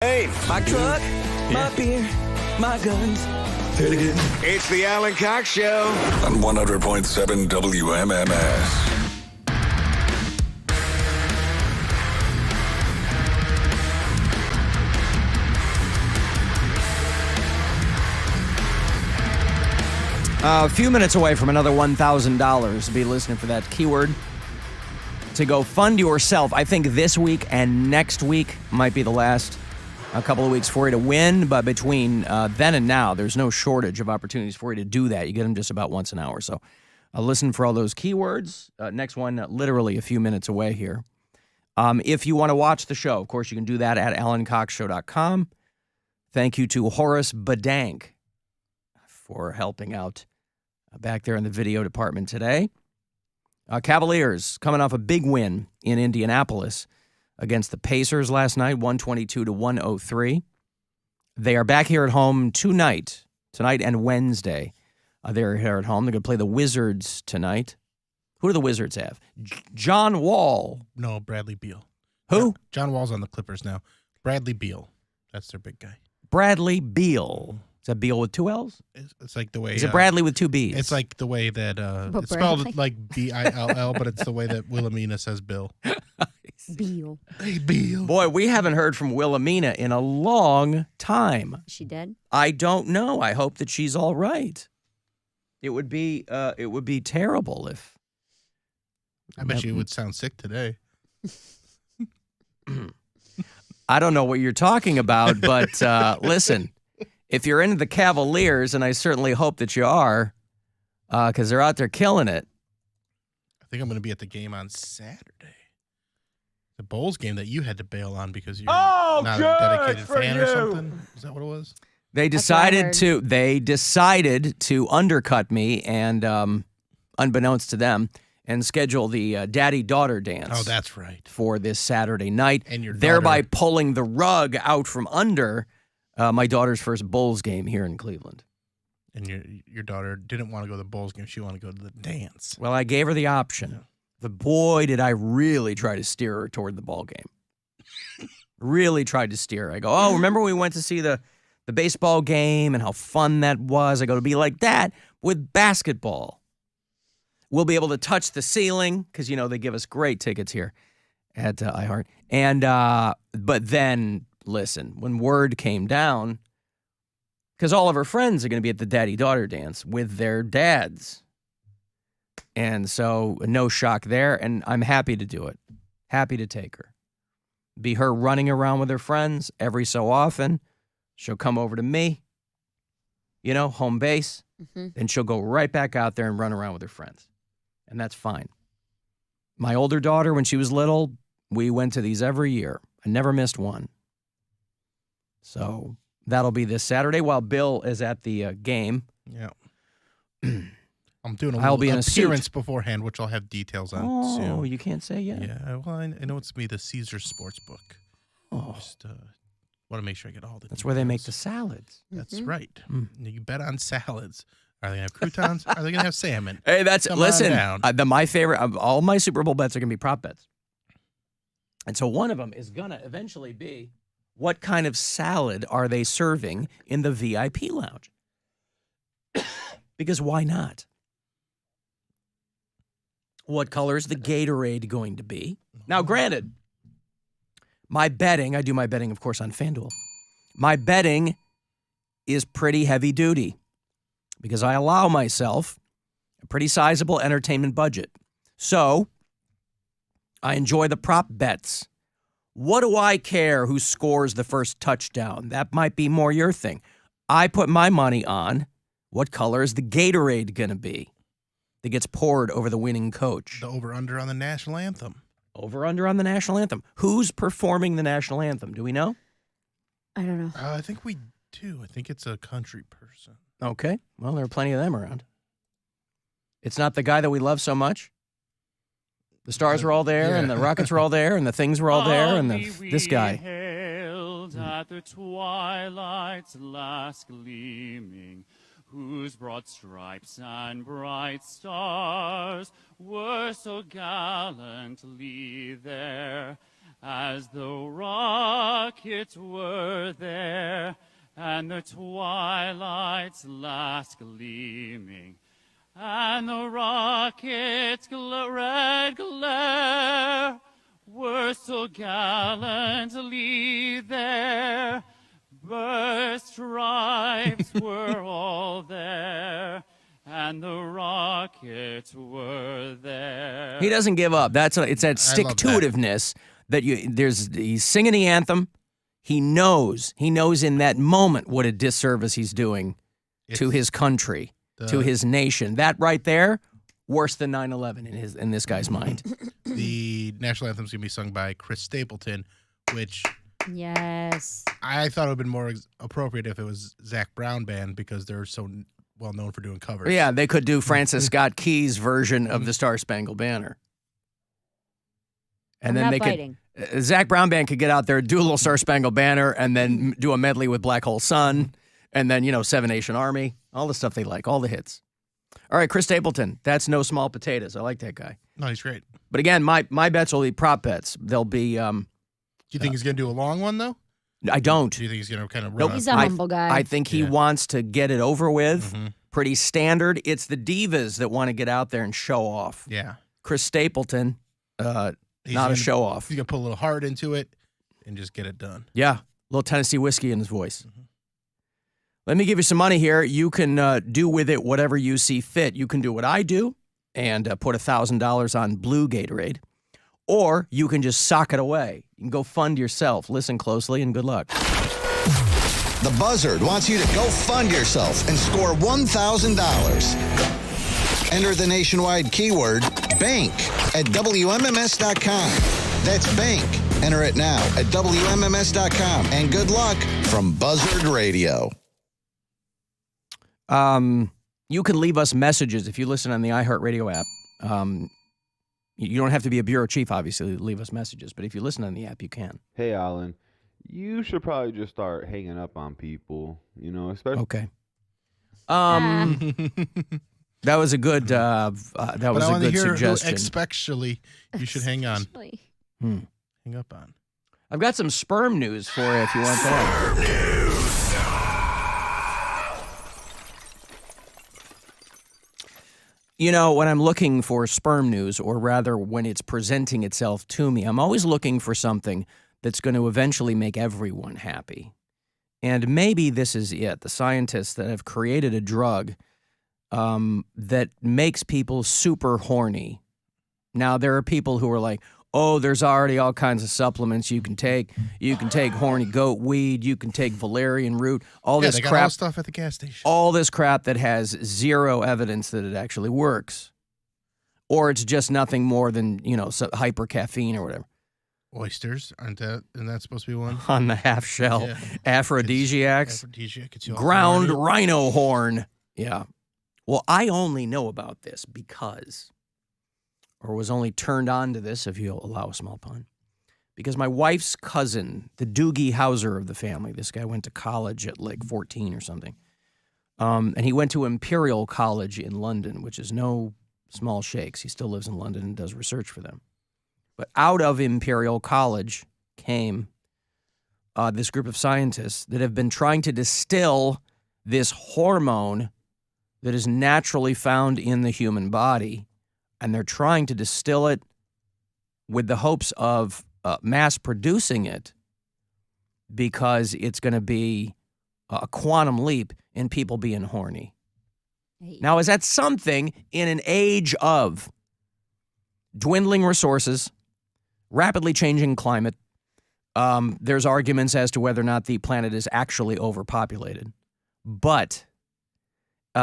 Hey, My truck, my beer, my guns. say it again. It's the Alan Cox Show. On 100.7 WMMS. A few minutes away from another $1,000. Be listening for that keyword to go fund yourself. I think this week and next week might be the last couple of weeks for you to win, but between then and now, there's no shortage of opportunities for you to do that. You get them just about once an hour. So listen for all those keywords. Next one, literally a few minutes away here. If you want to watch the show, of course, you can do that at alancoxshow.com. Thank you to Horace Bedank for helping out back there in the video department today. Cavaliers coming off a big win in Indianapolis against the Pacers last night, 122-103. They are back here at home tonight and Wednesday. They're here at home. They're going to play the Wizards tonight. Who do the Wizards have? John Wall. No, Bradley Beal. Who? John Wall's on the Clippers now. Bradley Beal. That's their big guy. Bradley Beal. Is that Beal with two L's? It's like the way... Is it Bradley with two B's? It's like the way that... it's spelled like B-I-L-L, but it's the way that Wilhelmina says Bill. Beal. Hey, Beal. Boy, we haven't heard from Wilhelmina in a long time. Is she dead? I don't know. I hope that she's all right. It would be terrible if... I bet you would sound sick today. I don't know what you're talking about, but listen, if you're into the Cavaliers, and I certainly hope that you are, because they're out there killing it. I think I'm going to be at the game on Saturday. The Bulls game that you had to bail on because you're not a dedicated fan or something. Is that what it was? They decided to undercut me and, unbeknownst to them, and schedule the daddy-daughter dance. Oh, that's right. For this Saturday night, and your thereby pulling the rug out from under my daughter's first Bulls game here in Cleveland. And your daughter didn't want to go to the Bulls game. She wanted to go to the dance. Well, I gave her the option. Yeah. But boy, did I really try to steer her toward the ball game. Really tried to steer her. I go, oh, remember when we went to see the baseball game and how fun that was? I go, to be like that with basketball. We'll be able to touch the ceiling because, they give us great tickets here at iHeart. And but then, listen, when word came down, because all of her friends are going to be at the daddy-daughter dance with their dads. And so no shock there, and I'm happy to do it. Happy to take her. Be her running around with her friends every so often. She'll come over to me, home base. Mm-hmm. Then she'll go right back out there and run around with her friends. And that's fine. My older daughter, when she was little, we went to these every year. I never missed one. So that'll be this Saturday while Bill is at the game. Yeah. I'm doing a little appearance beforehand, which I'll have details on soon. Oh, you can't say yet? Yeah, well, I know it's me, the Caesar Sportsbook. Oh. Just want to make sure I get all the That's where they make the salads. That's right. You bet on salads. Are they going to have croutons? Are they going to have salmon? Hey, my favorite of all my Super Bowl bets are going to be prop bets. And so one of them is going to eventually be, what kind of salad are they serving in the VIP lounge? Because why not? What color is the Gatorade going to be? Now, granted, I do my betting, of course, on FanDuel. My betting is pretty heavy duty because I allow myself a pretty sizable entertainment budget. So I enjoy the prop bets. What do I care who scores the first touchdown? That might be more your thing. I put my money on what color is the Gatorade going to be that gets poured over the winning coach. The over-under on the national anthem. Over-under on the national anthem. Who's performing the national anthem? Do we know? I don't know. I think we do. I think it's a country person. Okay. Well, there are plenty of them around. It's not the guy that we love so much. The stars were all there, and the rockets were all there, and the things were all there, and this guy. At the twilight's last gleaming, whose broad stripes and bright stars were so gallantly there, as though rockets were there, and the twilight's last gleaming, and the rocket's red glare were so gallantly there. Burst stripes were all there, and the rockets were there. He doesn't give up. It's that stick-to-itiveness that he's singing the anthem. He knows in that moment what a disservice he's doing to his country, to his nation. That right there, worse than 9/11 in this guy's mind. The national anthem's going to be sung by Chris Stapleton, which Yes. I thought it would have been more appropriate if it was Zach Brown Band because they're so well known for doing covers. Yeah, they could do Francis Scott Key's version of the Star Spangled Banner. And then they could Zach Brown Band could get out there, do a little Star Spangled Banner, and then do a medley with Black Hole Sun, and then, Seven Nation Army, all the stuff they like, all the hits. All right, Chris Stapleton, that's no small potatoes. I like that guy. No, he's great. But again, my bets will be prop bets. They'll be... do you think he's going to do a long one, though? I don't. Do you think he's going to kind of run? He's a humble guy. I think he wants to get it over with. Mm-hmm. Pretty standard. It's the divas that want to get out there and show off. Yeah. Chris Stapleton, not a show off. He's going to put a little heart into it and just get it done. Yeah. A little Tennessee whiskey in his voice. Mm-hmm. Let me give you some money here. You can do with it whatever you see fit. You can do what I do and put $1,000 on Blue Gatorade. Or you can just sock it away. You can go fund yourself. Listen closely and good luck. The Buzzard wants you to go fund yourself and score $1,000. Enter the nationwide keyword BANK at WMMS.com. That's BANK. Enter it now at WMMS.com. And good luck from Buzzard Radio. You can leave us messages if you listen on the iHeartRadio app. You don't have to be a bureau chief, obviously, to leave us messages. But if you listen on the app, you can. Hey, Alan, you should probably just start hanging up on people, especially... Okay. That was a good suggestion. Especially, you should hang on. Hang up on. I've got some sperm news for you if you want that. Sperm news. When I'm looking for sperm news, or rather when it's presenting itself to me, I'm always looking for something that's going to eventually make everyone happy. And maybe this is it. The scientists that have created a drug that makes people super horny. Now, there are people who are like, oh, there's already all kinds of supplements you can take. You can take horny goat weed. You can take valerian root. All this they got crap. all stuff at the gas station. All this crap that has zero evidence that it actually works, or it's just nothing more than hyper caffeine or whatever. Oysters isn't that supposed to be one on the half shell? Yeah. Aphrodisiacs. Aphrodisiac. Ground rhino horn. Yeah. Well, I only know about this because. Or was only turned on to this, if you'll allow a small pun, because my wife's cousin, the Doogie Howser of the family, this guy went to college at like 14 or something, and he went to Imperial College in London, which is no small shakes. He still lives in London and does research for them. But out of Imperial College came this group of scientists that have been trying to distill this hormone that is naturally found in the human body. And they're trying to distill it with the hopes of mass producing it because it's going to be a quantum leap in people being horny. Hey. Now, is that something in an age of dwindling resources, rapidly changing climate? There's arguments as to whether or not the planet is actually overpopulated. But...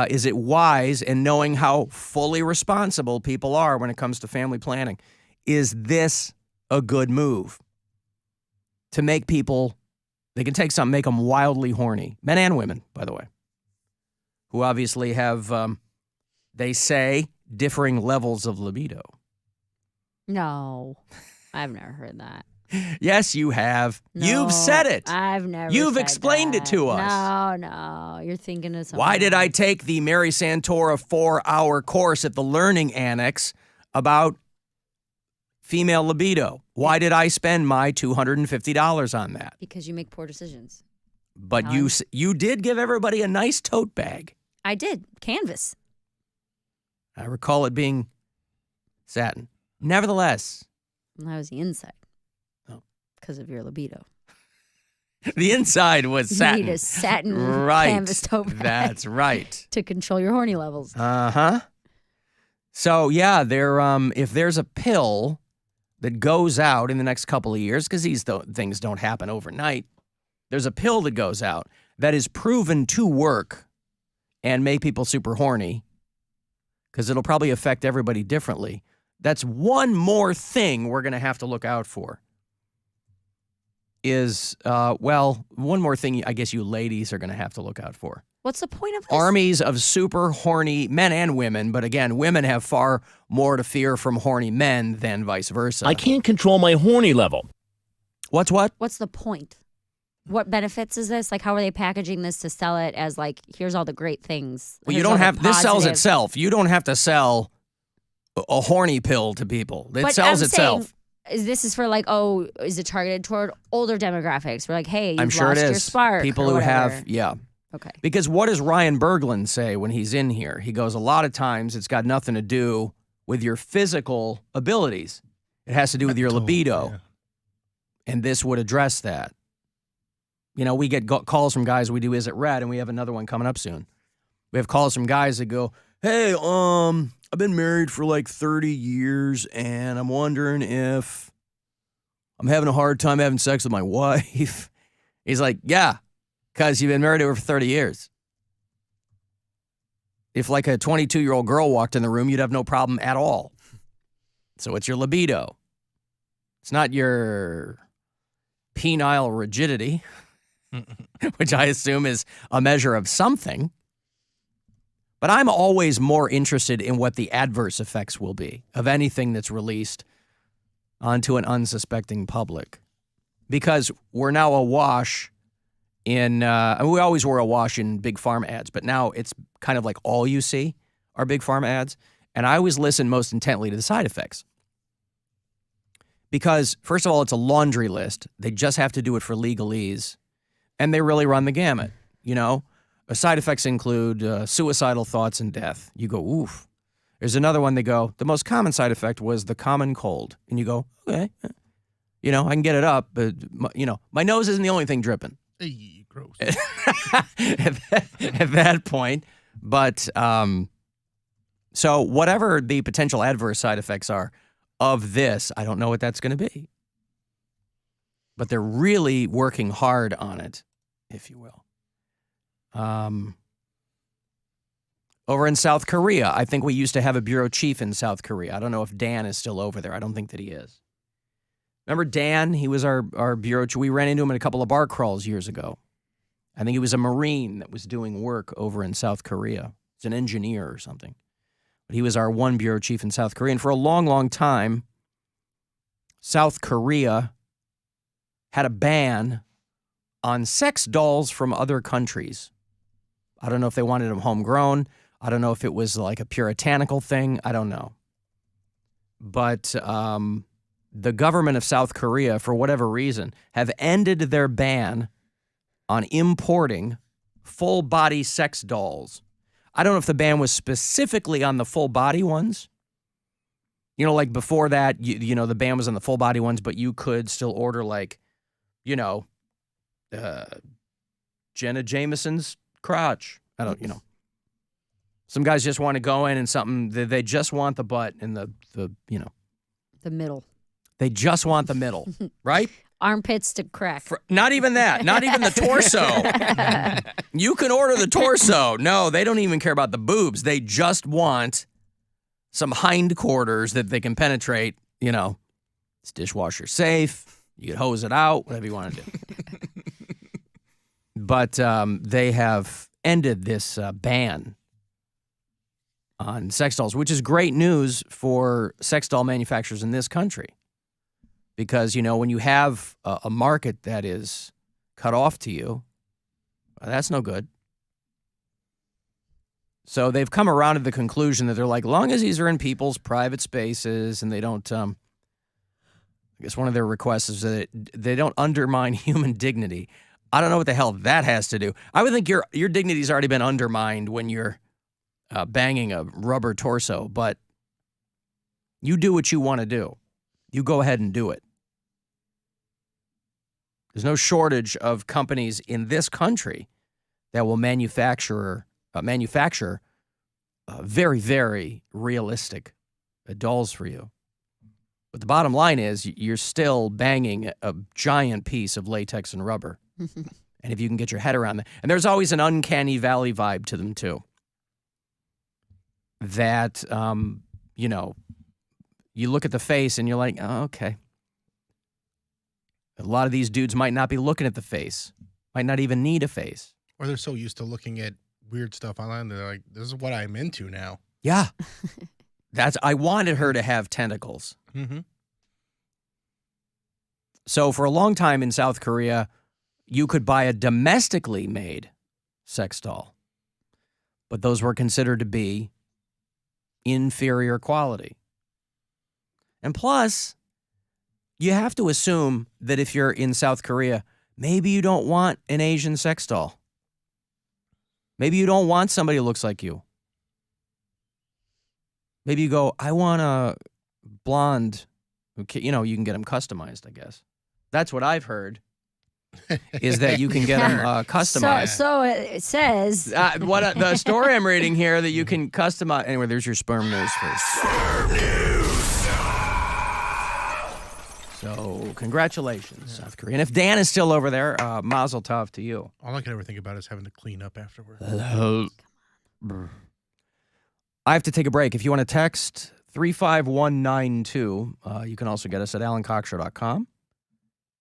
is it wise, and knowing how fully responsible people are when it comes to family planning, is this a good move to make people, they can take something, make them wildly horny, men and women, by the way, who obviously have, they say, differing levels of libido. No, I've never heard that. Yes, you have. No, you've said it. I've never You've said explained that. it to us. No. You're thinking of something. Why did I take the Mary Santora 4-hour course at the Learning Annex about female libido. Why did I spend my $250 on that? Because you make poor decisions. But you did give everybody a nice tote bag. I did. Canvas. I recall it being satin. Nevertheless. Well, that was the inside. Oh. Because of your libido. The inside was satin. You need a satin right. canvas tote bag. That's right. To control your horny levels. Uh-huh. So, yeah, if there's a pill that goes out in the next couple of years, because these things don't happen overnight, there's a pill that goes out that is proven to work and make people super horny, because it'll probably affect everybody differently. That's one more thing we're going to have to look out for. One more thing I guess you ladies are going to have to look out for. What's the point of this? Armies of super horny men and women, but again, women have far more to fear from horny men than vice versa. I can't control my horny level. What's what? What's the point? What benefits is this? Like, how are they packaging this to sell it as like, here's all the great things? Well, you don't have, this sells itself. You don't have to sell a horny pill to people. It sells itself. This is for like, is it targeted toward older demographics? We're like, hey, you've I'm sure lost it is. your spark. People who have, yeah. Okay. Because what does Ryan Berglund say when he's in here? He goes, a lot of times it's got nothing to do with your physical abilities. It has to do with your libido. Yeah. And this would address that. You know, we get calls from guys, we do Is It Red, and we have another one coming up soon. We have calls from guys that go, hey, I've been married for like 30 years, and I'm wondering if I'm having a hard time having sex with my wife. He's like, yeah, because you've been married to her for 30 years. If like a 22-year-old girl walked in the room, you'd have no problem at all. So it's your libido. It's not your penile rigidity, which I assume is a measure of something. But I'm always more interested in what the adverse effects will be of anything that's released onto an unsuspecting public. Because we're now awash in, we always were awash in big pharma ads, but now it's kind of like all you see are big pharma ads. And I always listen most intently to the side effects. Because, first of all, it's a laundry list. They just have to do it for legalese. And they really run the gamut, you know? Side effects include suicidal thoughts and death. You go, oof. There's another one they go, the most common side effect was the common cold. And you go, okay. You know, I can get it up, but, my nose isn't the only thing dripping. Hey, gross. at that point. But, so whatever the potential adverse side effects are of this, I don't know what that's going to be. But they're really working hard on it, if you will. Over in South Korea, I think we used to have a bureau chief in South Korea. I don't know if Dan is still over there. I don't think that he is. Remember Dan? He was our bureau chief. We ran into him in a couple of bar crawls years ago. I think he was a Marine that was doing work over in South Korea. He's an engineer or something. But he was our one bureau chief in South Korea. And for a long, long time, South Korea had a ban on sex dolls from other countries. I don't know if they wanted them homegrown. I don't know if it was like a puritanical thing. I don't know. But the government of South Korea, for whatever reason, have ended their ban on importing full-body sex dolls. I don't know if the ban was specifically on the full-body ones. You know, like before that, you know, the ban was on the full-body ones, but you could still order like, you know, Jenna Jameson's crotch. I don't, you know. Some guys just want to go in and something, they just want the butt and the you know. The middle. They just want the middle, right? Armpits to crack. Not even that. Not even the torso. You can order the torso. No, they don't even care about the boobs. They just want some hindquarters that they can penetrate. You know, it's dishwasher safe. You can hose it out, whatever you want to do. But they have ended this ban on sex dolls, which is great news for sex doll manufacturers in this country. Because, you know, when you have a market that is cut off to you, that's no good. So they've come around to the conclusion that they're like, long as these are in people's private spaces and they don't I guess one of their requests is that they don't undermine human dignity. I don't know what the hell that has to do. I would think your dignity's already been undermined when you're banging a rubber torso, but you do what you want to do. You go ahead and do it. There's no shortage of companies in this country that will manufacture very, very realistic dolls for you. But the bottom line is you're still banging a giant piece of latex and rubber. And if you can get your head around that. And there's always an uncanny valley vibe to them, too. That, you look at the face and you're like, oh, okay. A lot of these dudes might not be looking at the face, might not even need a face. Or they're so used to looking at weird stuff online, they're like, this is what I'm into now. Yeah. I wanted her to have tentacles. Mm-hmm. So for a long time in South Korea, you could buy a domestically made sex doll, but those were considered to be inferior quality. And plus, you have to assume that if you're in South Korea, maybe you don't want an Asian sex doll. Maybe you don't want somebody who looks like you. Maybe you go, I want a blonde. You can get them customized, I guess. That's what I've heard, is that you can get them customized. So it says. The story I'm reading here, that you can customize. Anyway, there's your sperm news first. Sperm news. So congratulations, South Korea. And if Dan is still over there, mazel tov to you. All I can ever think about is having to clean up afterwards. I have to take a break. If you want to text 35192, you can also get us at alancoxshow.com.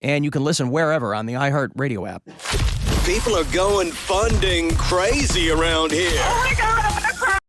And you can listen wherever on the iHeart Radio app. People are going funding crazy around here. Oh my God, I'm gonna cry.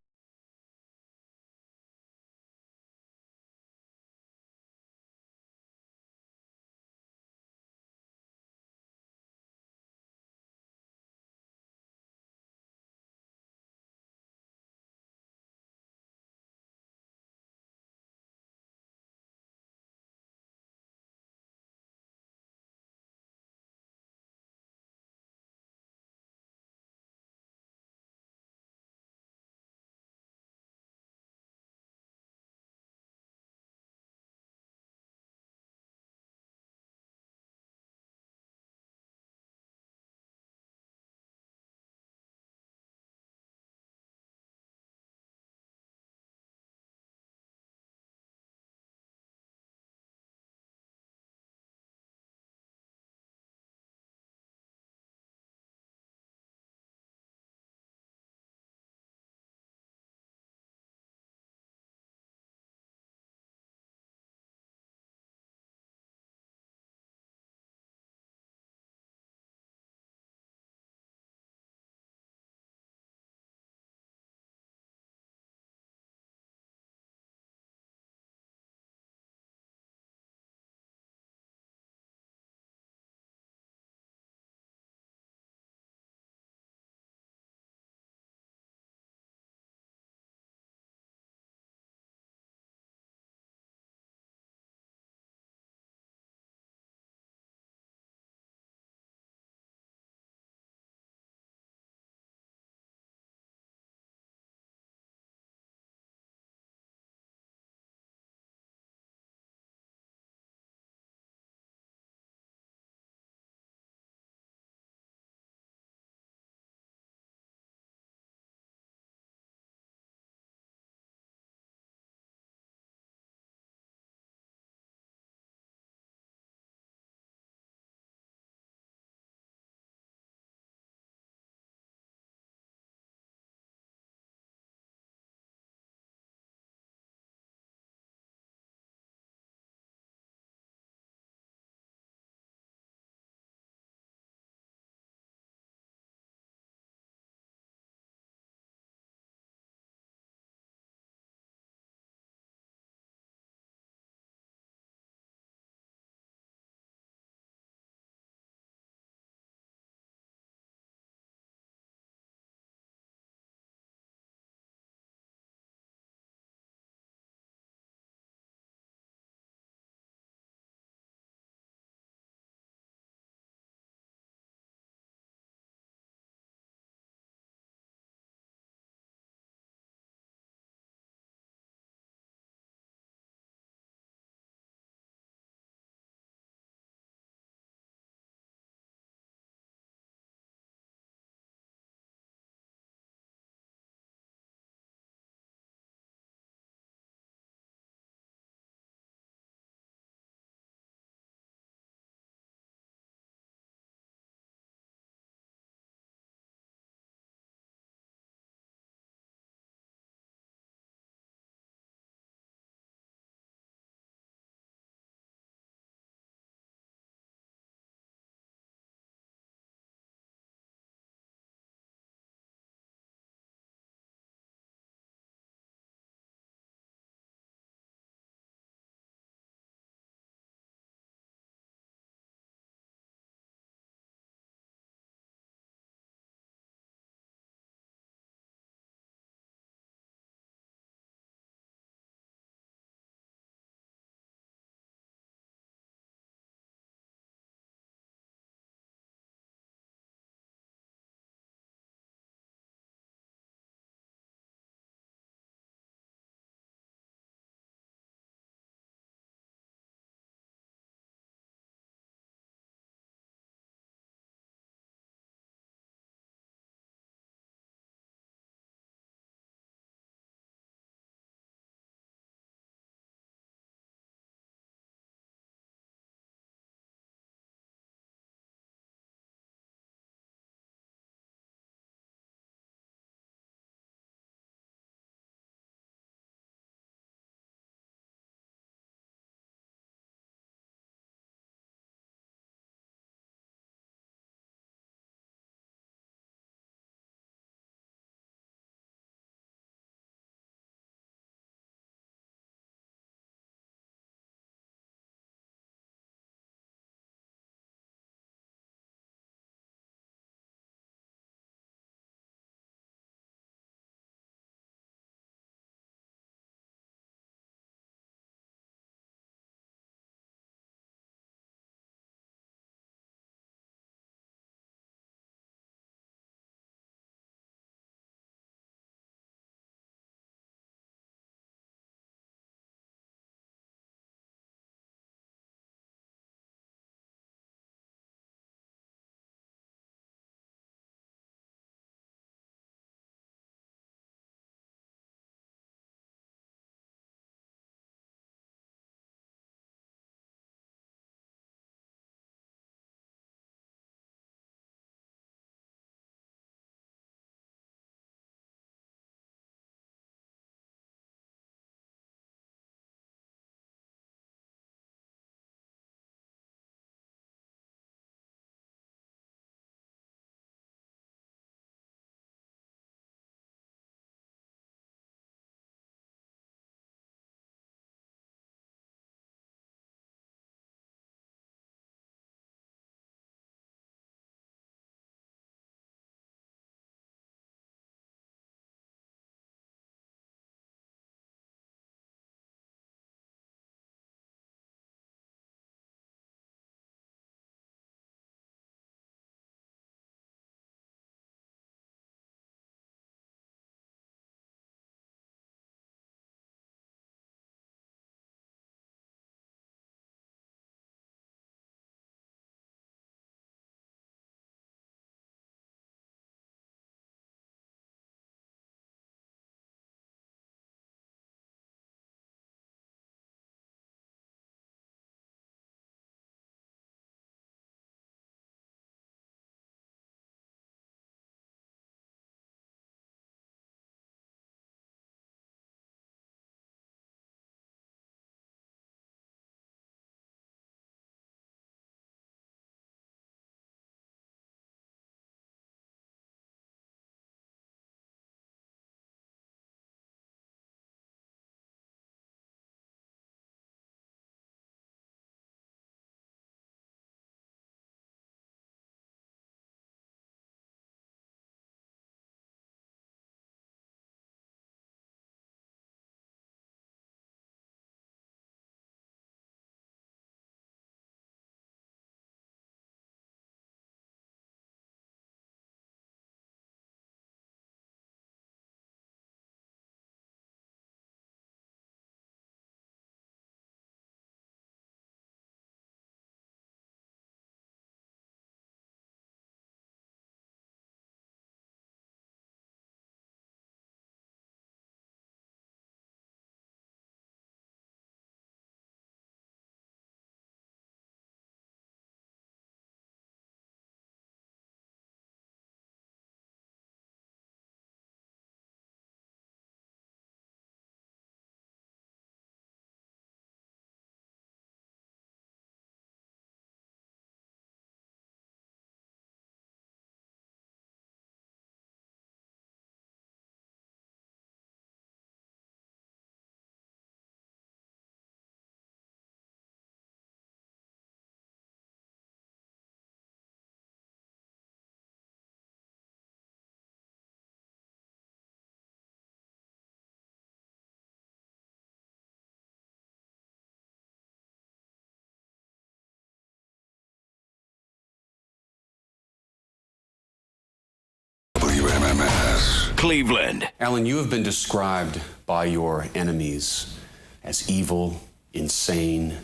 Cleveland. Alan, you have been described by your enemies as evil, insane,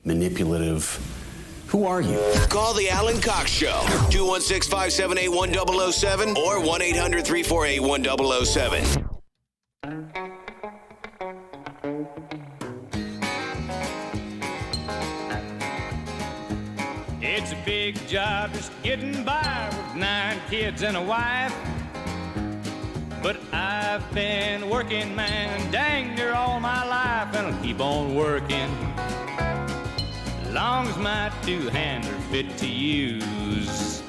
manipulative. Who are you? Call the Alan Cox Show. 216-578-1007 or 1-800-348-1007. It's a big job just getting by with 9 kids and a wife. But I've been working, man, dang near all my life, and I'll keep on working. Long as my 2 hands are fit to use.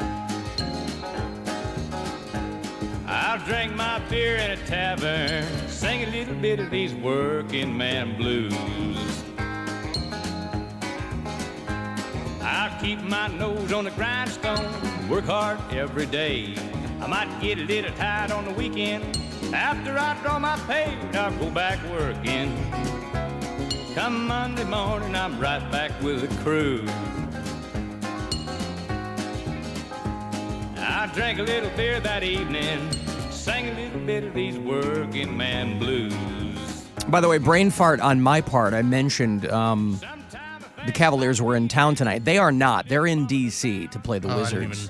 I'll drink my beer in a tavern, sing a little bit of these working man blues. I'll keep my nose on the grindstone, work hard every day. I might get a little tired on the weekend. After I draw my pay, I'll go back working. Come Monday morning, I'm right back with the crew. I drank a little beer that evening, sang a little bit of these working man blues. By the way, brain fart on my part. I mentioned the Cavaliers were in town tonight. They are not. They're in D.C. to play the Wizards.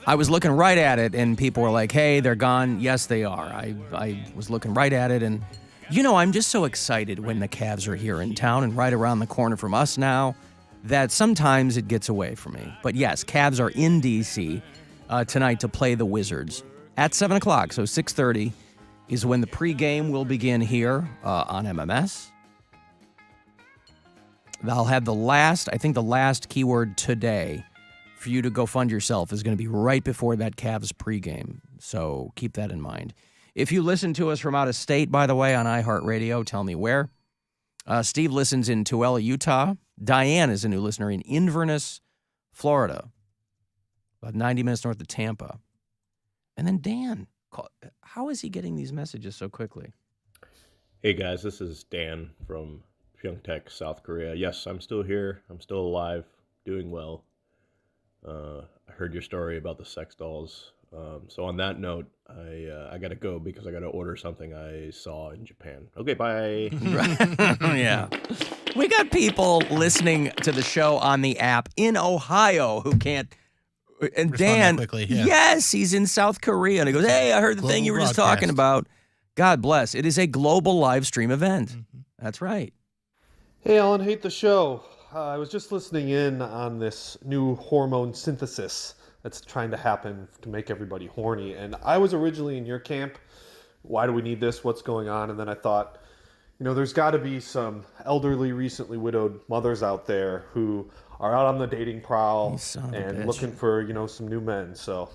I was looking right at it, and people were like, hey, they're gone. Yes, they are. I was looking right at it, and you know, I'm just so excited when the Cavs are here in town and right around the corner from us now that sometimes it gets away from me. But yes, Cavs are in D.C. Tonight to play the Wizards at 7 o'clock. So 6:30 is when the pregame will begin here on MMS. I'll have the last keyword today for you to go fund yourself is going to be right before that Cavs pregame. So keep that in mind. If you listen to us from out of state, by the way, on iHeartRadio, tell me where. Steve listens in Tooele, Utah. Diane is a new listener in Inverness, Florida, about 90 minutes north of Tampa. And then Dan, how is he getting these messages so quickly? Hey, guys, this is Dan from Pyeongtaek, South Korea. Yes, I'm still here. I'm still alive, doing well. I heard your story about the sex dolls. So on that note, I got to go because I got to order something I saw in Japan. Okay, bye. Yeah. We got people listening to the show on the app in Ohio who can't. And Respond Dan, that quickly, yeah. Yes, he's in South Korea. And he goes, hey, I heard the thing you were just talking about. God bless. It is a global live stream event. Mm-hmm. That's right. Hey, Alan, hate the show. I was just listening in on this new hormone synthesis that's trying to happen to make everybody horny. And I was originally in your camp. Why do we need this? What's going on? And then I thought, you know, there's got to be some elderly, recently widowed mothers out there who are out on the dating prowl and looking for, you know, some new men. So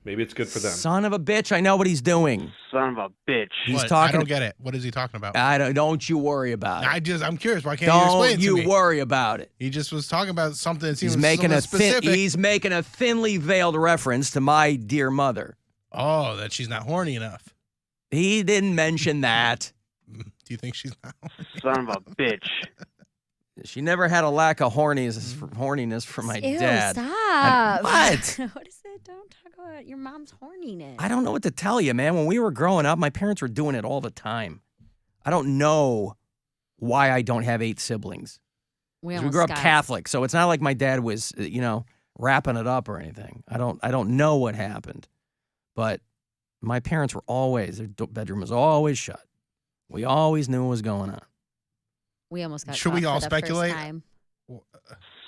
maybe it's good for them. Son of a bitch. I know what he's doing. Son of a bitch. He's What? talking. I don't get it. What is he talking about? Don't you worry about it. I'm curious. Why can't you explain it to me? Don't you worry about it. He just was talking about something that seems He's making specific. He's making a thinly veiled reference to my dear mother. Oh, that she's not horny enough. He didn't mention that. Do you think she's not horny? Son of a bitch. She never had a lack of horniness for my Ew, dad. stop. What? What is it? Don't talk about your mom's horniness. I don't know what to tell you, man. When we were growing up, my parents were doing it all the time. I don't know why I don't have 8 siblings. We grew up Catholic, so it's not like my dad was, wrapping it up or anything. I don't know what happened, but my parents were always, their bedroom was always shut. We always knew what was going on. We almost got. Should we all speculate? Time.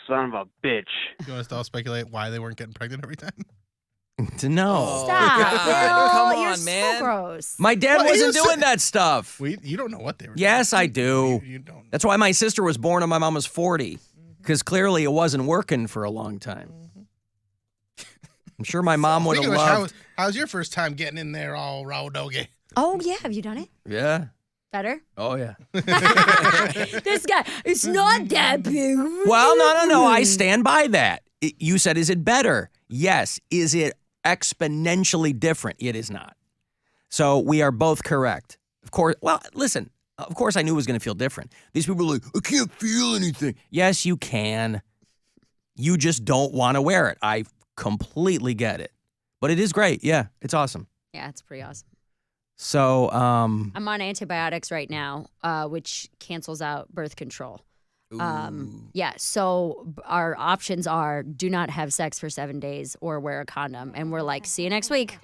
Son of a bitch. You want us to all speculate why they weren't getting pregnant every time? To know. Stop, Bill. Come You're on, so man. gross. My dad wasn't doing that stuff. You don't know what they were Yes, I do. You don't. That's why my sister was born and my mom was 40, because clearly it wasn't working for a long time. I'm sure my mom would have Speaking of loved. which, how's your first time getting in there all raw doggy? Oh yeah, have you done it? Yeah. Better? Oh, yeah. This guy, it's not that big. Well, no. I stand by that. You said, is it better? Yes. Is it exponentially different? It is not. So we are both correct. Of course. Well, listen. Of course, I knew it was going to feel different. These people are like, I can't feel anything. Yes, you can. You just don't want to wear it. I completely get it. But it is great. Yeah, it's awesome. Yeah, it's pretty awesome. So, I'm on antibiotics right now, which cancels out birth control. Yeah, so our options are do not have sex for 7 days or wear a condom. And we're like, see you next week.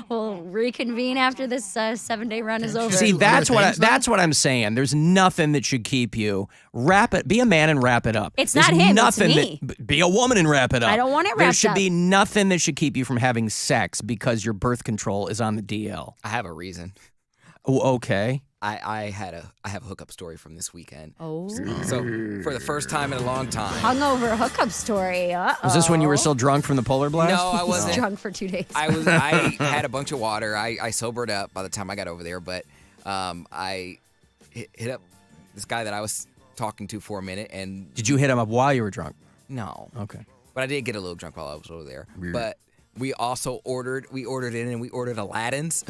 we'll reconvene after this 7-day run is over. see, that's what I'm saying. There's nothing that should keep you. Wrap it. Be a man and wrap it up. It's There's not him, it's nothing me. Be a woman and wrap it up. I don't want it There wrapped should up. be nothing that should keep you from having sex because your birth control is on the DL. I have a reason. Oh, okay. I have a hookup story from this weekend. Oh. So for the first time in a long time. Hungover hookup story. Was this when you were still drunk from the polar blast? No, I wasn't. Drunk for 2 days. I had a bunch of water. I sobered up by the time I got over there, but I hit up this guy that I was talking to for a minute. And did you hit him up while you were drunk? No. Okay. But I did get a little drunk while I was over there. Weird. But we also ordered Aladdin's.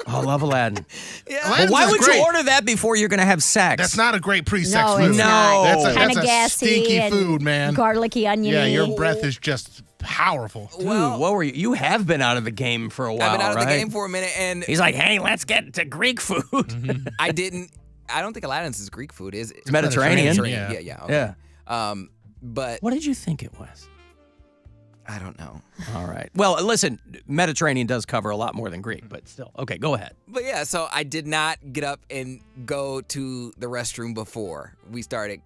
Oh, I love Aladdin. Yeah. Well, why would you order that before you're going to have sex? That's not a great pre-sex No, food. it's not. That's Kinda a gassy stinky and food, man. garlicky, oniony. Yeah, your breath is just powerful. Dude, what were you? You have been out of the game for a while, I've been out of right? the game for a minute, and He's like, hey, let's get to Greek food. I don't think Aladdin's is Greek food, is it? It's Mediterranean. Yeah. Okay. Yeah. But what did you think it was? I don't know. All right. Well, listen, Mediterranean does cover a lot more than Greek, but still. Okay, go ahead. But yeah, so I did not get up and go to the restroom before we started.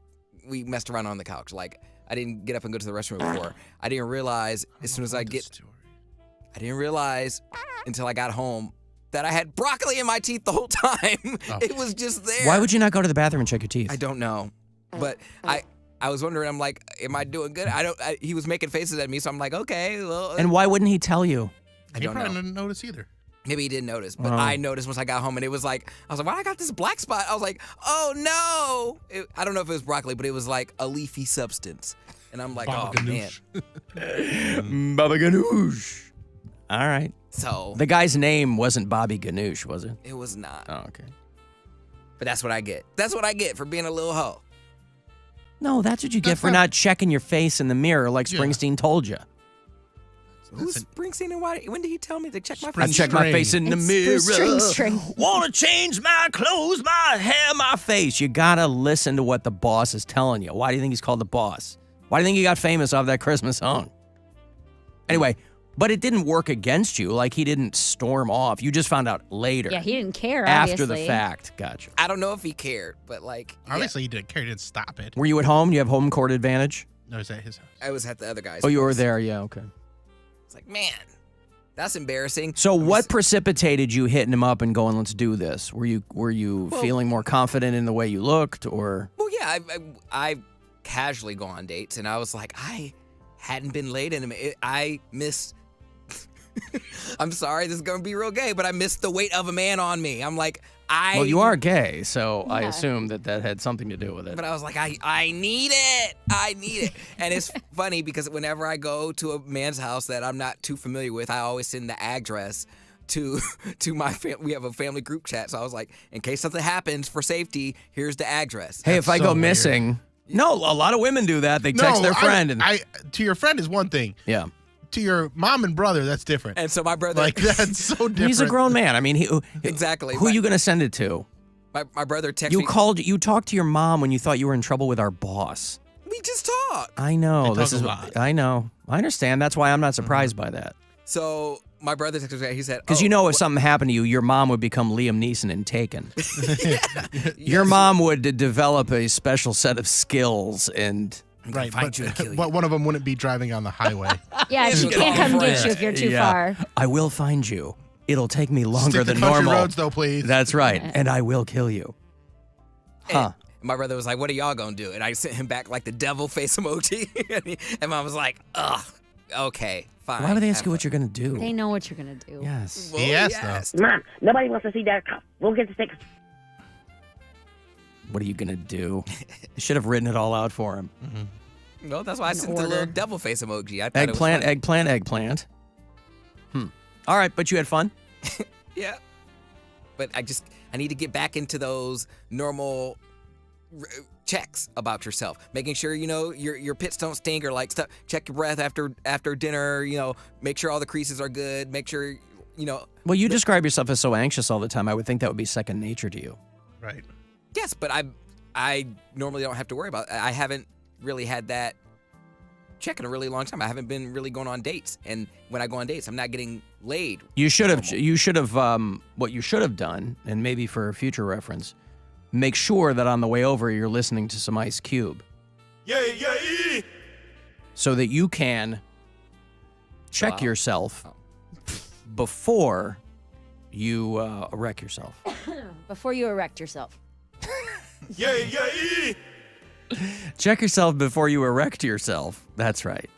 We messed around on the couch. Like, I didn't get up and go to the restroom before. I didn't realize I didn't realize until I got home that I had broccoli in my teeth the whole time. It was just there. Why would you not go to the bathroom and check your teeth? I don't know. But I was wondering, I'm like, am I doing good? He was making faces at me, so I'm like, okay. Well, And why wouldn't he tell you? I He don't probably know. didn't notice either. Maybe he didn't notice, but I noticed once I got home, and it was like, I was like, why I got this black spot? I was like, oh no. I don't know if it was broccoli, but it was like a leafy substance. And I'm like, Baba oh man. Baba Ganoush. All right. So The guy's name wasn't Bobby Ganoush, was it? it was not. Oh, okay. But that's what I get. That's what I get for being a little hoe. No, that's what you get for not checking your face in the mirror like Yeah. Springsteen told you. Who's Springsteen and why? When did he tell me to check my I face? check my face in the mirror. String. Want to change my clothes, my hair, my face. You got to listen to what the boss is telling you. Why do you think he's called the boss? Why do you think he got famous off that Christmas song? Anyway, but it didn't work against you. Like, he didn't storm off. You just found out later. Yeah, he didn't care, After obviously. the fact. Gotcha. I don't know if he cared, but like, Obviously, he didn't care. He didn't stop it. Were you at home? You have home court advantage? No, he's at his house. I was at the other guy's. Oh, you were place. there. Yeah, okay. It's like, man, that's embarrassing. So what precipitated you hitting him up and going, let's do this? Were you feeling more confident in the way you looked, or? Well, yeah, I casually go on dates, and I was like, I hadn't been laid in him. I missed. I'm sorry, this is gonna be real gay, but I missed the weight of a man on me. I'm like, Well, you are gay, so I assume that had something to do with it. But I was like, I need it. I need it. And it's funny because whenever I go to a man's house that I'm not too familiar with, I always send the address to my family. We have a family group chat. So I was like, in case something happens for safety, here's the address. Hey, if I go missing, no, a lot of women do that. They text their friend. To your friend is one thing. Yeah. To your mom and brother, that's different. And so my brother, like, that's so different. He's a grown man. I mean, exactly. Who are you going to send it to? My brother texted me. You talked to your mom when you thought you were in trouble with our boss. We just talked. I know. They talk a lot. I know. I understand. That's why I'm not surprised by that. So my brother texted me. He said, Because if something happened to you, your mom would become Liam Neeson in Taken. Your mom would develop a special set of skills and. Right, but one of them wouldn't be driving on the highway. Yeah, she can't come get you if you're too far. I will find you. It'll take me longer Stick to than country normal. roads, though, please. That's right, and I will kill you. Huh. And my brother was like, what are y'all gonna do? And I sent him back like the devil face emoji. And mom was like, ugh, okay, fine. Why would they ask you what you're going to do? They know what you're going to do. Yes. Well, yes. Mom, nobody wants to see that cop. We'll get the stickers. What are you going to do? You should have written it all out for him. No, that's why I sent the little devil face emoji. I thought Eggplant, it was funny. eggplant. All right, but you had fun? Yeah. But I need to get back into those normal checks about yourself, making sure your pits don't stink or like stuff. Check your breath after dinner. Make sure all the creases are good. Make sure Well, you describe yourself as so anxious all the time. I would think that would be second nature to you. Right. Yes, but I normally don't have to worry about it. I haven't really had that check in a really long time. I haven't been really going on dates. And when I go on dates, I'm not getting laid. You should have what you should have done, and maybe for future reference, make sure that on the way over you're listening to some Ice Cube. Yeah. So that you can check yourself before you wreck yourself. Before you erect yourself. Yeah. Check yourself before you erect yourself. That's right.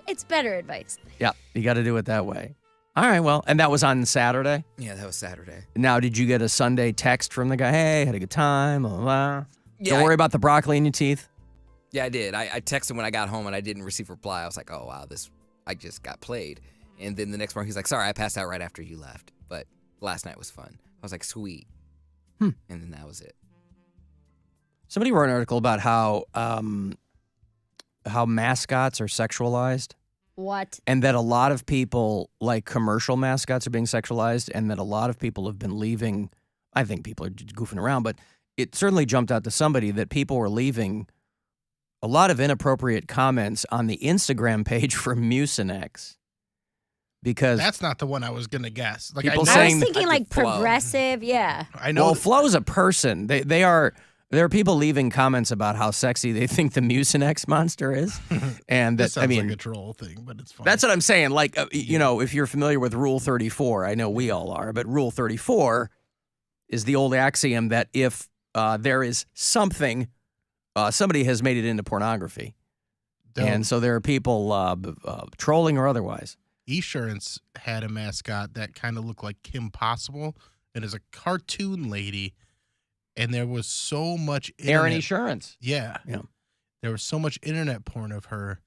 It's better advice. Yeah, you got to do it that way. All right, well, and that was on Saturday? Yeah, that was Saturday. Now, did you get a Sunday text from the guy? Hey, had a good time, blah, blah, blah. Yeah, Don't worry about the broccoli in your teeth. Yeah, I did. I texted him when I got home and I didn't receive a reply. I was like, oh, wow, I just got played. And then the next morning, he's like, sorry, I passed out right after you left. But last night was fun. I was like, sweet. And then that was it. Somebody wrote an article about how mascots are sexualized. What? And that a lot of people, like commercial mascots, are being sexualized, and that a lot of people have been leaving. I think people are just goofing around, but it certainly jumped out to somebody that people were leaving a lot of inappropriate comments on the Instagram page for Mucinex. Because that's not the one I was gonna guess. Like I was thinking like progressive, yeah. I know. Well, Flo's a person. There are people leaving comments about how sexy they think the Mucinex monster is, and that sounds like a troll thing, but it's fine. That's what I'm saying. Like, if you're familiar with Rule 34, I know we all are, but Rule 34 is the old axiom that if there is something, somebody has made it into pornography, and so there are people trolling or otherwise. Esurance had a mascot that kind of looked like Kim Possible. It is a cartoon lady, and there was so much Aaron Esurance. Yeah. There was so much internet porn of her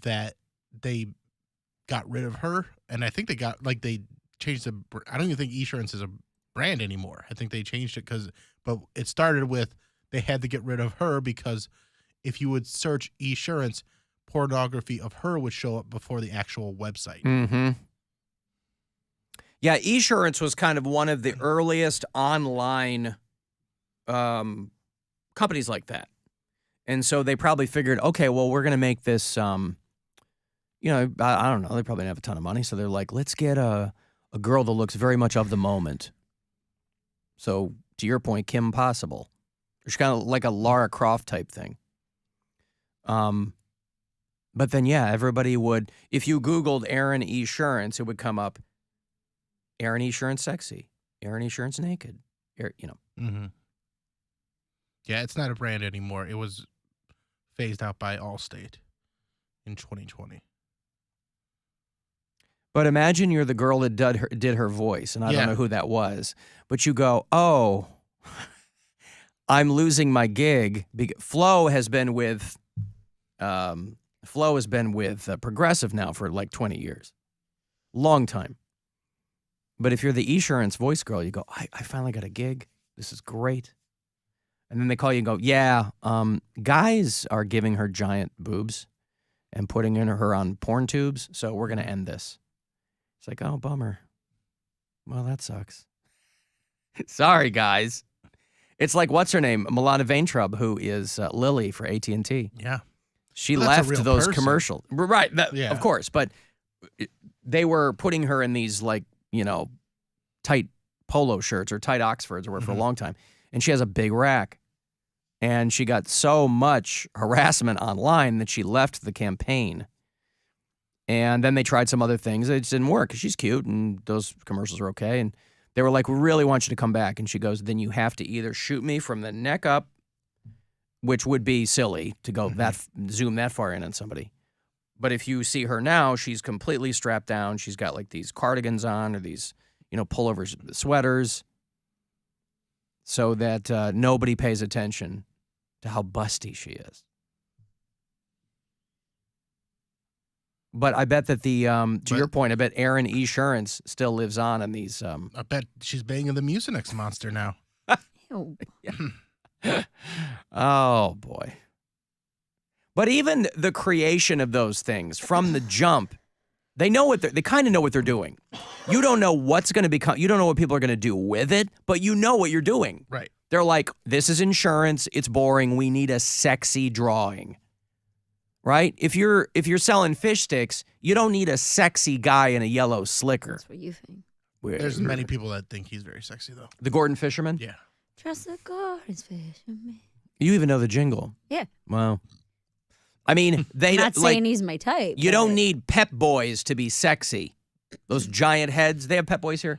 that they got rid of her, and I think they changed the. I don't even think Esurance is a brand anymore. I think they changed it but it started with they had to get rid of her because if you would search Esurance, pornography of her would show up before the actual website. Mm-hmm. Yeah, Esurance was kind of one of the earliest online companies like that. And so they probably figured, okay, well, we're going to make this, I don't know, they probably didn't have a ton of money. So they're like, let's get a girl that looks very much of the moment. So to your point, Kim Possible. She's kind of like a Lara Croft type thing. But then, yeah, everybody would, if you Googled Aaron Esurance, it would come up Aaron Esurance sexy, Aaron Esurance naked, Mm-hmm. Yeah, it's not a brand anymore. It was phased out by Allstate in 2020. But imagine you're the girl that did her voice, and I don't know who that was, but you go, oh, I'm losing my gig. Flo has been with Progressive now for like 20 years. Long time. But if you're the Esurance voice girl, you go, I finally got a gig. This is great. And then they call you and go, yeah, guys are giving her giant boobs and putting her on porn tubes, so we're going to end this. It's like, oh, bummer. Well, that sucks. Sorry, guys. It's like, what's her name? Milana Vaintrub, who is Lily for AT&T. Yeah. She Well, left that's a real those person. commercials. Right, of course. But they were putting her in these, tight polo shirts or tight Oxfords or for a long time. And she has a big rack. And she got so much harassment online that she left the campaign. And then they tried some other things. It just didn't work because she's cute and those commercials are okay. And they were like, we really want you to come back. And she goes, then you have to either shoot me from the neck up, which would be silly to go zoom that far in on somebody. But if you see her now, she's completely strapped down. She's got like these cardigans on or these, pullover sweaters so that nobody pays attention to how busty she is. But I bet that to your point, I bet Aaron Esurance still lives on in these. I bet she's banging the Mucinex monster now. Oh, boy. But even the creation of those things from the jump, They know they kind of know what they're doing. You don't know what's going to become. You don't know what people are going to do with it, but you know what you're doing. Right. They're like, this is insurance. It's boring. We need a sexy drawing. Right? If you're selling fish sticks, you don't need a sexy guy in a yellow slicker. That's what you think. There's many people that think he's very sexy, though. The Gordon Fisherman? Yeah. Trust the Gordon's fisherman. You even know the jingle. Yeah. Wow. I mean, they Not like, saying he's my type. you don't need Pep Boys to be sexy. Those giant heads. They have Pep Boys here?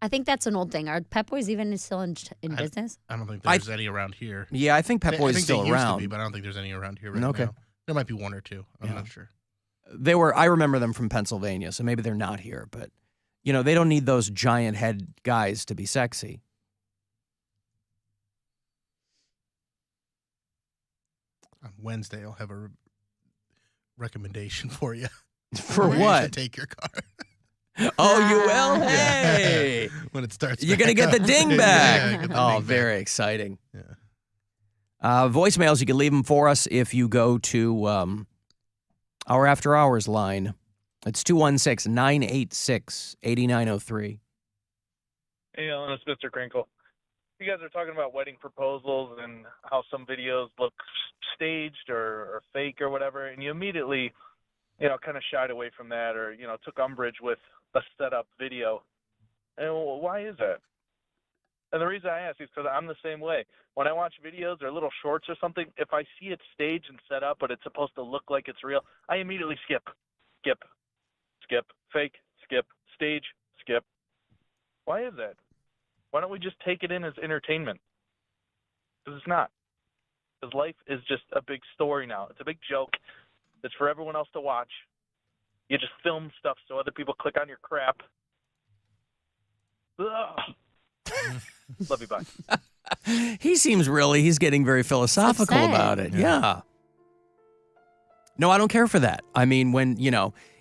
I think that's an old thing. Are Pep Boys even still in business? I don't think there's any around here. Yeah, I think Pep Boys is still they used around. to be, but I don't think there's any around here right Okay. now. There might be one or two. I'm not sure. I remember them from Pennsylvania, so maybe they're not here, but they don't need those giant head guys to be sexy. On Wednesday, I'll have a recommendation for you. For Where you what? should take your car. Oh, you will? Hey! When it starts You're going to get the ding Yeah, back. get the ding Very exciting. Yeah. Voicemails, you can leave them for us if you go to our After Hours line. It's 216-986-8903. Hey, Alan, it's Mr. Crinkle. You guys are talking about wedding proposals and how some videos look staged or fake or whatever, and you immediately, kind of shied away from that or, took umbrage with a set-up video. And why is that? And the reason I ask is because I'm the same way. When I watch videos or little shorts or something, if I see it staged and set up, but it's supposed to look like it's real, I immediately skip, fake, skip, stage, skip. Why is that? Why don't we just take it in as entertainment? Because it's not. Because life is just a big story now. It's a big joke. It's for everyone else to watch. You just film stuff so other people click on your crap. Ugh. Love you, bye. He's getting very philosophical about it. Yeah. No, I don't care for that. I mean, when,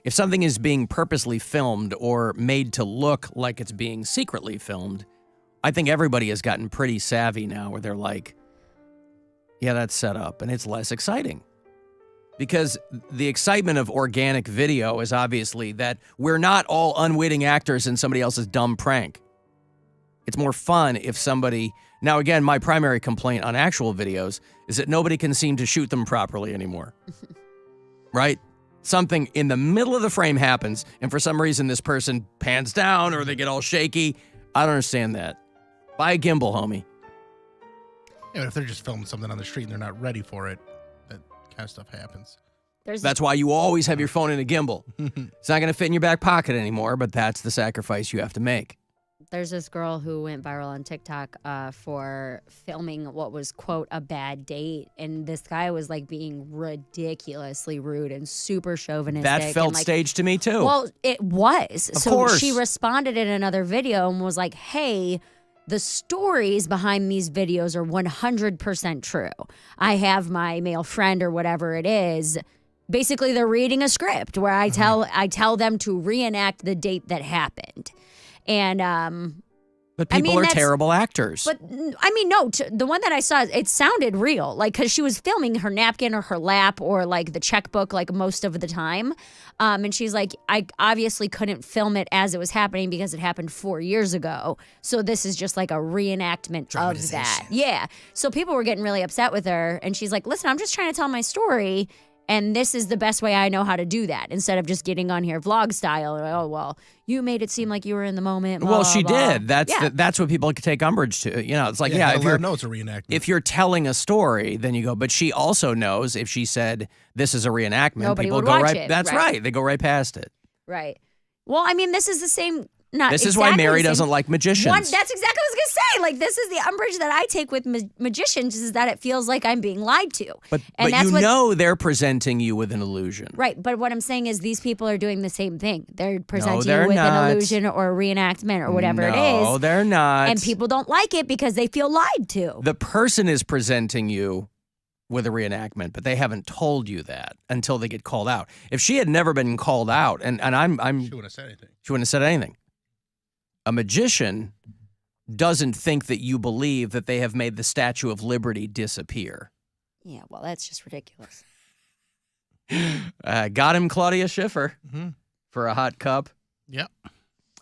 if something is being purposely filmed or made to look like it's being secretly filmed, I think everybody has gotten pretty savvy now where they're like, yeah, that's set up, and it's less exciting. Because the excitement of organic video is obviously that we're not all unwitting actors in somebody else's dumb prank. It's more fun if somebody... Now, again, my primary complaint on actual videos is that nobody can seem to shoot them properly anymore. Right? Something in the middle of the frame happens, and for some reason this person pans down or they get all shaky. I don't understand that. Buy a gimbal, homie. Yeah, if they're just filming something on the street and they're not ready for it, that kind of stuff happens. That's why you always have your phone in a gimbal. It's not going to fit in your back pocket anymore, but that's the sacrifice you have to make. There's this girl who went viral on TikTok for filming what was, quote, a bad date. And this guy was like being ridiculously rude and super chauvinistic. That felt staged to me too. Well, it was. Of course. She responded in another video and was like, hey, the stories behind these videos are 100% true. I have my male friend or whatever it is. Basically, they're reading a script where I tell them to reenact the date that happened. And but people are terrible actors. But I mean, no, the one that I saw, it sounded real, like because she was filming her napkin or her lap or like the checkbook, like most of the time. And she's like, I obviously couldn't film it as it was happening because it happened 4 years ago. So this is just like a reenactment of that. Yeah. So people were getting really upset with her, and she's like, listen, I'm just trying to tell my story. And this is the best way I know how to do that, instead of just getting on here vlog style. Oh, well, you made it seem like you were in the moment. Blah, well, she blah. did. That's what people take umbrage to. It's like, if you're know it's a reenactment. If you're telling a story, then you go. But she also knows if she said this is a reenactment, nobody people would go watch right. it, That's right. They go right past it. Right. Well, I mean, this is the same. This is why Mary doesn't like magicians. That's exactly what I was going to say. Like, this is the umbrage that I take with magicians, is that it feels like I'm being lied to. But that's they're presenting you with an illusion. Right. But what I'm saying is these people are doing the same thing. They're presenting they're you with not. an illusion or a reenactment or whatever it is. No, they're not. And people don't like it because they feel lied to. The person is presenting you with a reenactment, but they haven't told you that until they get called out. If she had never been called out, and I'm she wouldn't have said anything. She wouldn't have said anything. A magician doesn't think that you believe that they have made the Statue of Liberty disappear. Yeah, well, that's just ridiculous. Got him, Claudia Schiffer. Mm-hmm. for a hot cup. Yep.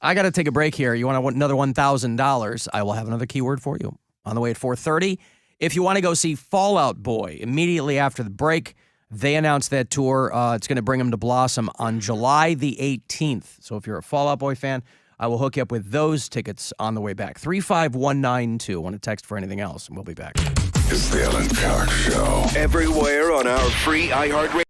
I got to take a break here. You want another $1,000? I will have another keyword for you on the way at 4:30. If you want to go see Fall Out Boy immediately after the break, they announced that tour. It's going to bring them to Blossom on July the 18th. So if you're a Fall Out Boy fan, I will hook you up with those tickets on the way back. 35192. Want to text for anything else, and we'll be back. It's the Alan Cox Show. Everywhere on our free iHeartRadio.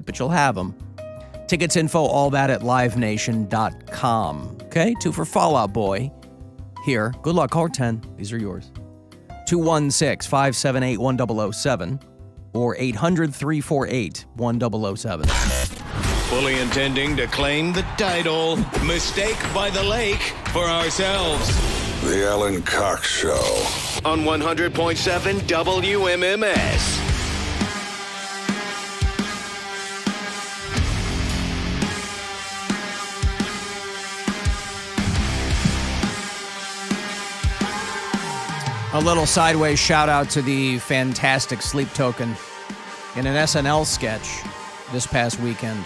but you'll have them. Tickets, info, all that at livenation.com. Okay, 2 for Fall Out Boy. Here, good luck, caller 10. These are yours. 216-578-1007 or 800-348-1007. Fully intending to claim the title, Mistake by the Lake, for ourselves. The Alan Cox Show. On 100.7 WMMS. A little sideways shout out to the fantastic Sleep Token in an SNL sketch this past weekend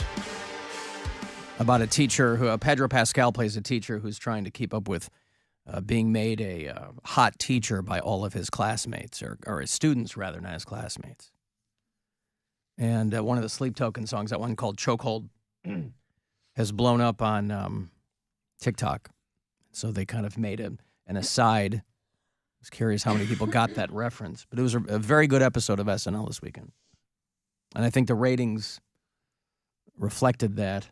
about a teacher who, Pedro Pascal plays a teacher who's trying to keep up with being made a hot teacher by all of his classmates, or his students rather, not his classmates. And one of the Sleep Token songs, that one called Chokehold, has blown up on TikTok. So they kind of made an aside. I was curious how many people got that reference. But it was a very good episode of SNL this weekend. And I think the ratings reflected that.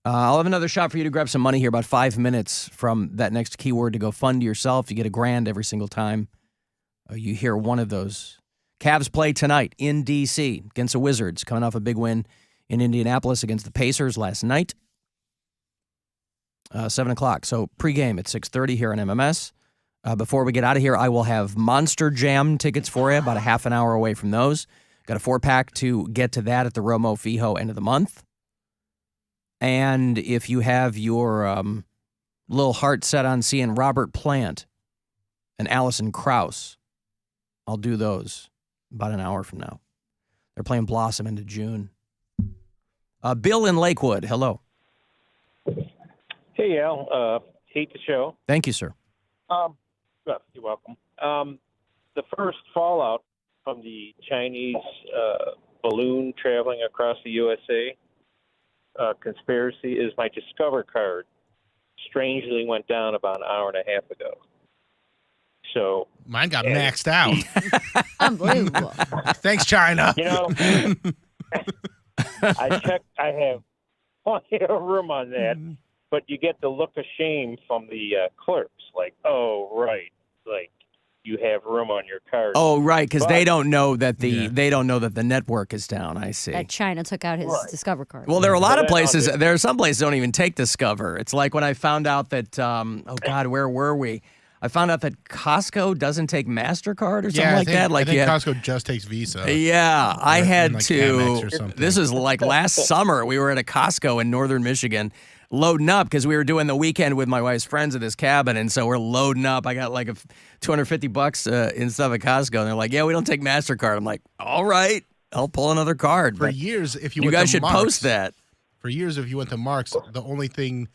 I'll have another shot for you to grab some money here, about 5 minutes from that next keyword to go fund yourself. You get $1,000 every single time you hear one of those. Cavs play tonight in D.C. against the Wizards, coming off a big win in Indianapolis against the Pacers last night. 7 o'clock. So pregame at 6:30 here on MMS. Before we get out of here, I will have Monster Jam tickets for you, about a half an hour away from those. Got a 4-pack to get to that at the Romo Fijo end of the month. And if you have your little heart set on seeing Robert Plant and Allison Krauss, I'll do those about an hour from now. They're playing Blossom into June. Bill in Lakewood, hello. Hey, Al. Hate the show. Thank you, sir. You're welcome. The first fallout from the Chinese balloon traveling across the USA conspiracy is my Discover card strangely went down about an hour and a half ago. So mine got maxed out. Unbelievable. Thanks, China. You know, I checked. I have plenty of room on that, but you get the look of shame from the clerks, like, "Oh, right, like you have room on your card." Oh, right, because they don't know that the network is down. I see. That China took out his Discover card. Well, there are a lot of places. There are some places that don't even take Discover. It's like when I found out that. Oh God, where were we? I found out that Costco doesn't take MasterCard or something like that. Like I think Costco just takes Visa. Yeah, I had like to. Amex or something. This was like last summer. We were at a Costco in northern Michigan, loading up because we were doing the weekend with my wife's friends at this cabin, and so we're loading up. I got like $250 in stuff at Costco, and they're like, "Yeah, we don't take MasterCard." I'm like, "All right, I'll pull another card." For years, if you you went guys to should Mark's, post that. For years, if you went to Mark's, the only thing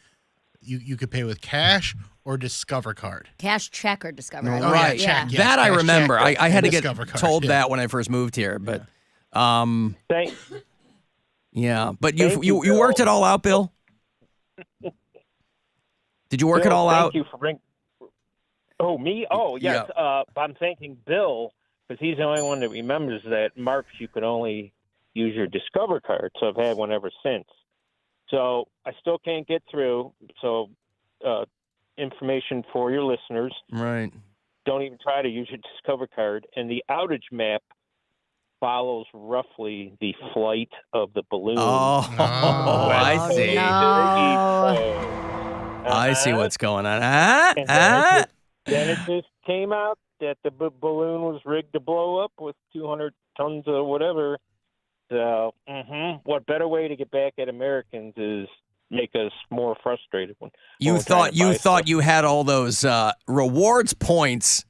you could pay with cash or Discover card. Cash, check, or Discover. Right. Yeah. Check, That I cash, remember. check, I had to get Discover card, told yeah. that when I first moved here, but Thanks. yeah. But Thank you, you worked Bill. it all out, Bill? Did you work it all out? Thank you for bringing. Oh, me? Oh, yes. I'm thanking Bill because he's the only one that remembers that March you could only use your Discover card. So I've had one ever since. So I still can't get through. So information for your listeners. Right. Don't even try to use your Discover card. And the outage map follows roughly the flight of the balloon. Oh, I see. I see what's going on. And then it just came out that the balloon was rigged to blow up with 200 tons of whatever. So, what better way to get back at Americans is make us more frustrated when You thought you had all those rewards points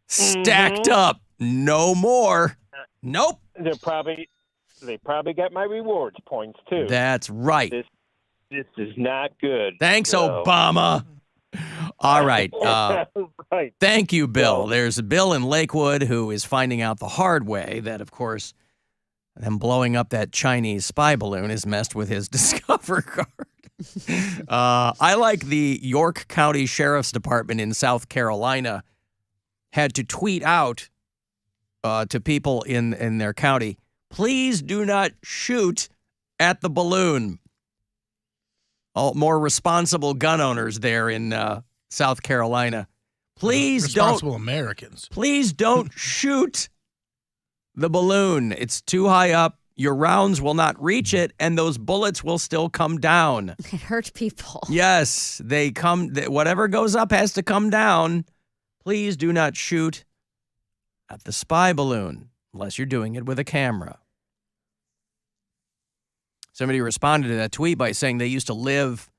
stacked up. No more. Nope. They probably got my rewards points too. That's right. This is not good. Thanks, Obama. All right. Right. Thank you, Bill. There's Bill in Lakewood who is finding out the hard way that, of course, them blowing up that Chinese spy balloon has messed with his Discover card. I like the York County Sheriff's Department in South Carolina had to tweet out to people in their county, please do not shoot at the balloon. All more responsible gun owners there in South Carolina. Please Responsible Americans. Please don't shoot the balloon. It's too high up. Your rounds will not reach it, and those bullets will still come down. It hurts people. Yes, they come. Whatever goes up has to come down. Please do not shoot at the spy balloon unless you're doing it with a camera. Somebody responded to that tweet by saying they used to live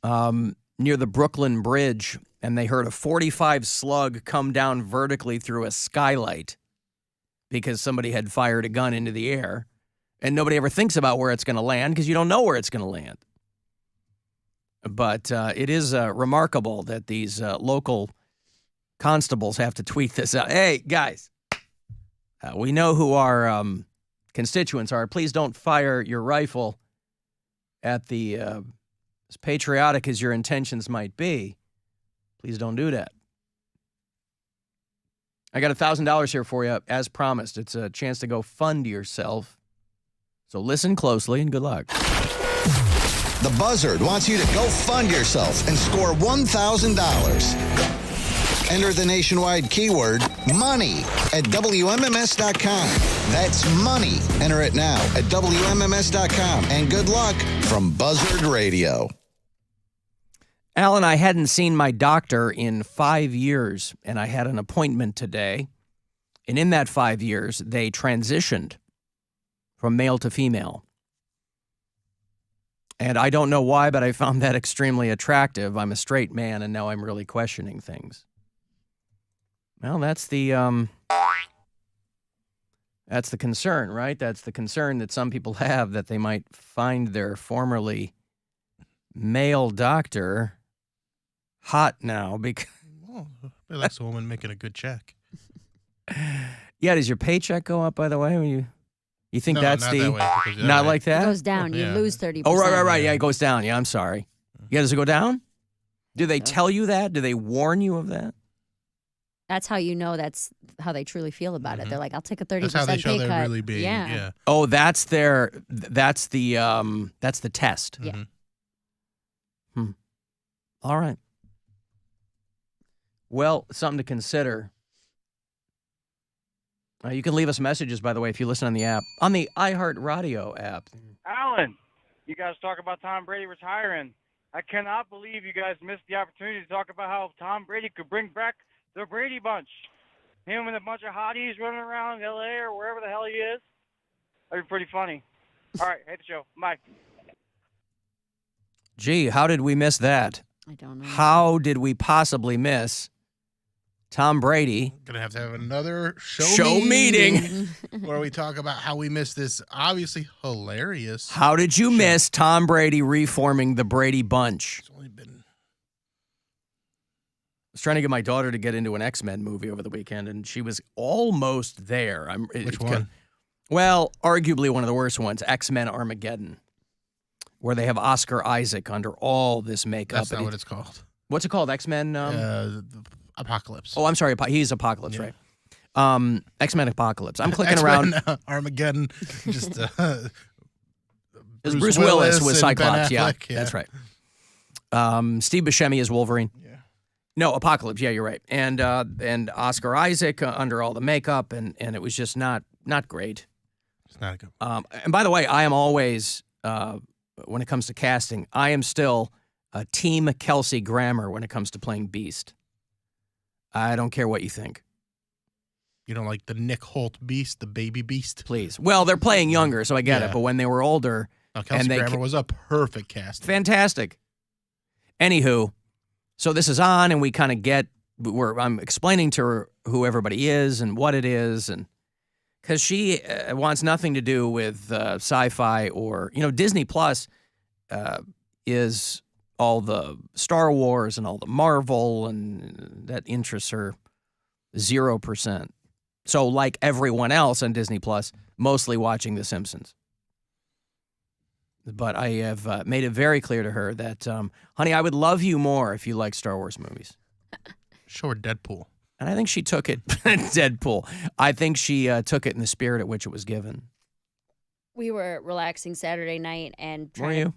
near the Brooklyn Bridge, and they heard a .45 slug come down vertically through a skylight because somebody had fired a gun into the air, and nobody ever thinks about where it's going to land because you don't know where it's going to land. But it is remarkable that these local constables have to tweet this out. Hey, guys, we know who our constituents are. Please don't fire your rifle at the, as patriotic as your intentions might be, please don't do that. I got $1,000 here for you, as promised. It's a chance to go fund yourself. So listen closely and good luck. The Buzzard wants you to go fund yourself and score $1,000. Enter the nationwide keyword money at WMMS.com. That's money. Enter it now at WMMS.com. And good luck from Buzzard Radio. Alan, I hadn't seen my doctor in 5 years, and I had an appointment today. And in that 5 years, they transitioned from male to female. And I don't know why, but I found that extremely attractive. I'm a straight man, and now I'm really questioning things. Well, that's the concern, right? That's the concern that some people have, that they might find their formerly male doctor hot now because That's a woman making a good check. Yeah, does your paycheck go up, by the way, when you think No, that's not the that way, because, not like that? It goes down. You lose 30%. Oh, right. Yeah, it goes down. Yeah, I'm sorry. Yeah, does it go down? Do they tell you that? Do they warn you of that? That's how you know that's how they truly feel about it. They're like, I'll take a 30% That's how they show pay they're cut. really being. Yeah. Oh, that's the test. Yeah. All right. Well, something to consider. You can leave us messages, by the way, if you listen on the app, on the iHeartRadio app. Alan, you guys talk about Tom Brady retiring. I cannot believe you guys missed the opportunity to talk about how Tom Brady could bring back the Brady Bunch. Him and a bunch of hotties running around L.A. or wherever the hell he is. That'd be pretty funny. All right, hate the show. Bye. Gee, how did we miss that? I don't know. How did we possibly miss Tom Brady? Gonna have to have another show meeting where we talk about how we missed this obviously hilarious. How did you miss Tom Brady reforming the Brady Bunch? It's only been. I was trying to get my daughter to get into an X-Men movie over the weekend, and she was almost there. Which one? Well, arguably one of the worst ones, X-Men Armageddon, where they have Oscar Isaac under all this makeup. That's not what it's called. What's it called? X-Men? Apocalypse. Oh, I'm sorry. He's Apocalypse, Yeah. right? X-Men Apocalypse. I'm clicking around. Armageddon. Just Bruce Willis was and Ben Cyclops. Yeah, Affleck, that's right. Steve Buscemi is Wolverine. Yeah. No, Apocalypse. Yeah, you're right. And Oscar Isaac under all the makeup, and it was just not great. It's not a good. And by the way, I am always when it comes to casting, I am still a Team Kelsey Grammer when it comes to playing Beast. I don't care what you think. You don't like the Nick Holt Beast, the baby Beast? Please. Well, they're playing younger, so I get it. But when they were older, Kelsey Grammer was a perfect cast. Fantastic. Anywho, so this is on, and we kind of get. I'm explaining to her who everybody is and what it is, and because she wants nothing to do with sci-fi or Disney Plus is all the Star Wars and all the Marvel, and that interests her 0%. So like everyone else on Disney Plus, mostly watching The Simpsons. But I have made it very clear to her that, honey, I would love you more if you like Star Wars movies. Show her Deadpool. And I think she took it, Deadpool. I think she took it in the spirit at which it was given. We were relaxing Saturday night and Were you?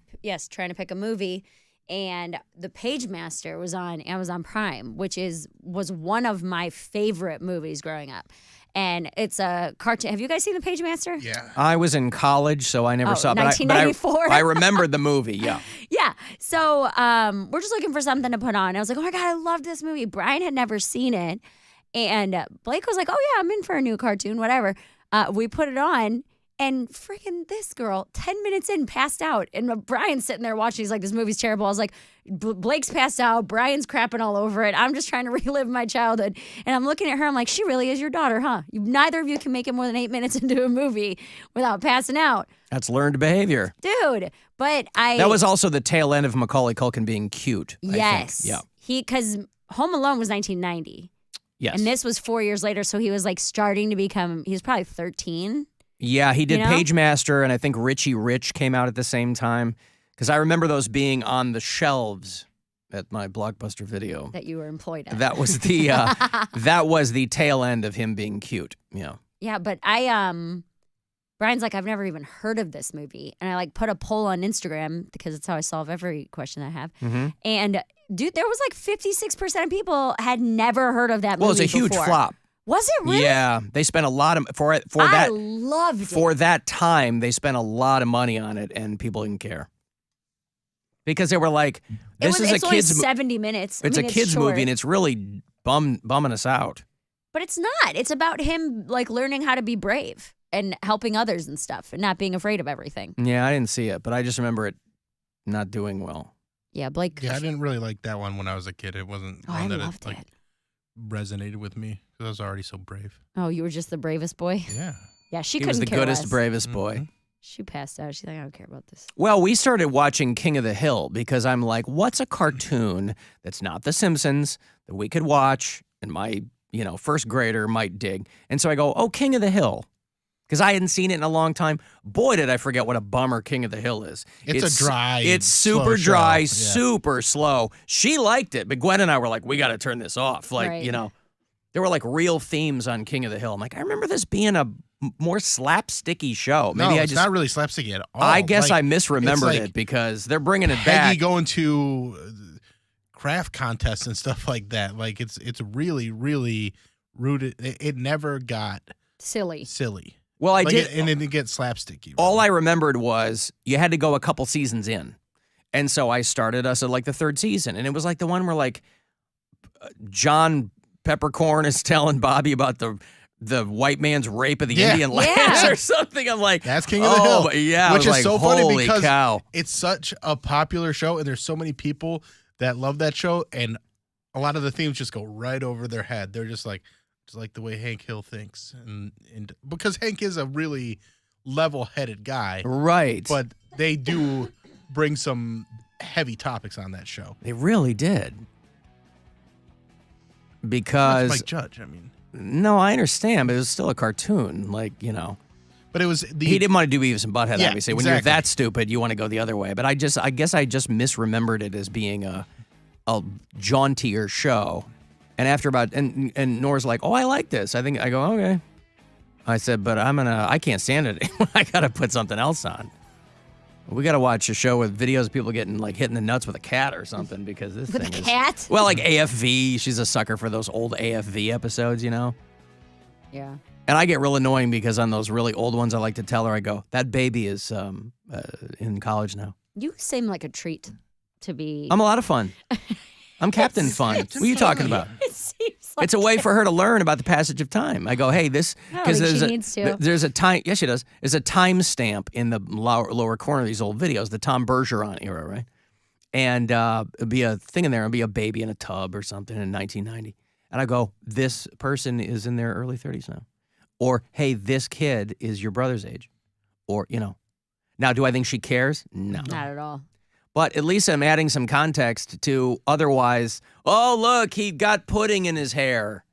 trying to pick a movie. And The Pagemaster was on Amazon Prime, which was one of my favorite movies growing up. And it's a cartoon. Have you guys seen The Pagemaster? Yeah. I was in college, so I never saw it. 1994. I remembered the movie, yeah. Yeah. So we're just looking for something to put on. I was like, oh my God, I love this movie. Brian had never seen it. And Blake was like, oh yeah, I'm in for a new cartoon, whatever. We put it on. And freaking this girl, 10 minutes in, passed out. And Brian's sitting there watching. He's like, this movie's terrible. I was like, Blake's passed out. Brian's crapping all over it. I'm just trying to relive my childhood. And I'm looking at her. I'm like, she really is your daughter, huh? Neither of you can make it more than 8 minutes into a movie without passing out. That's learned behavior. Dude. But That was also the tail end of Macaulay Culkin being cute. Yes. I think. Yeah. Because Home Alone was 1990. Yes. And this was 4 years later. So he was like starting to become, he was probably 13. Yeah, he did You know? Pagemaster, and I think Richie Rich came out at the same time. Because I remember those being on the shelves at my Blockbuster Video. That you were employed at. That was the tail end of him being cute. Yeah. Yeah, but Brian's like, I've never even heard of this movie. And I like put a poll on Instagram because it's how I solve every question I have. Mm-hmm. And dude, there was like 56% of people had never heard of that movie. Well, it was a huge before. flop. Was it really? Yeah, they spent a lot of I that loved it. for that time. They spent a lot of money on it, and people didn't care because they were like, "This is it's a only kids. 70 minutes. It's I mean, a kids short. movie, and it's really bumming us out." But it's not. It's about him like learning how to be brave and helping others and stuff, and not being afraid of everything. Yeah, I didn't see it, but I just remember it not doing well. Yeah, Blake. Yeah, I didn't really like that one when I was a kid. It wasn't one that loved it, like, resonated with me because I was already so brave. Oh, you were just the bravest boy? Yeah. Yeah, she He couldn't was the care goodest, less. bravest boy. She passed out. She's like, I don't care about this. Well, we started watching King of the Hill because I'm like, what's a cartoon that's not The Simpsons that we could watch and my, first grader might dig? And so I go, oh, King of the Hill. Because I hadn't seen it in a long time. Boy, did I forget what a bummer King of the Hill is. It's a dry, It's super slow show. dry, Yeah. super slow. She liked it, but Gwen and I were like, we got to turn this off. Like, Right. there were like real themes on King of the Hill. I'm like, I remember this being a more slapsticky show. Maybe No, I it's just not really slapsticky at all. I guess Like, I misremembered it's like it because they're bringing it Peggy back. going to craft contests and stuff like that. Like it's really, really rooted. It never got silly. Well, I Like, did. and then it gets slapsticky. All I remembered was you had to go a couple seasons in. And so I started us at like the third season. And it was like the one where like John Peppercorn is telling Bobby about the white man's rape of the Indian lands or something. I'm like, That's King of the Hill. Yeah. Which I was is like, so funny holy because cow. it's such a popular show and there's so many people that love that show. And a lot of the themes just go right over their head. They're just like the way Hank Hill thinks. And because Hank is a really level-headed guy. Right. But they do bring some heavy topics on that show. They really did. Because That's Mike Judge, I mean. No, I understand, but it was still a cartoon. Like, But it was he didn't want to do Beavis and Butthead, Yeah, obviously. When you're exactly. that stupid, you want to go the other way. But I guess I just misremembered it as being a jauntier show. And after about and Nora's like, oh, I like this. I go, okay. I said, but I can't stand it anymore. I gotta put something else on. We gotta watch a show with videos of people getting like hit in the nuts with a cat or something because this With thing a is cat? well, like AFV. She's a sucker for those old AFV episodes, Yeah. And I get real annoying because on those really old ones, I like to tell her, I go, that baby is in college now. You seem like a treat to be. I'm a lot of fun. I'm Captain Fun. What are you talking about? It seems like It's a way for her to learn about the passage of time. I go, hey, this I don't think she needs to. there's a time. Yes, she does. There's a time stamp in the lower corner of these old videos, the Tom Bergeron era, right? And it'd be a thing in there. It'd be a baby in a tub or something in 1990. And I go, this person is in their early 30s now, or hey, this kid is your brother's age, or Now, do I think she cares? No, Not at all. But at least I'm adding some context to otherwise, oh, look, he got pudding in his hair.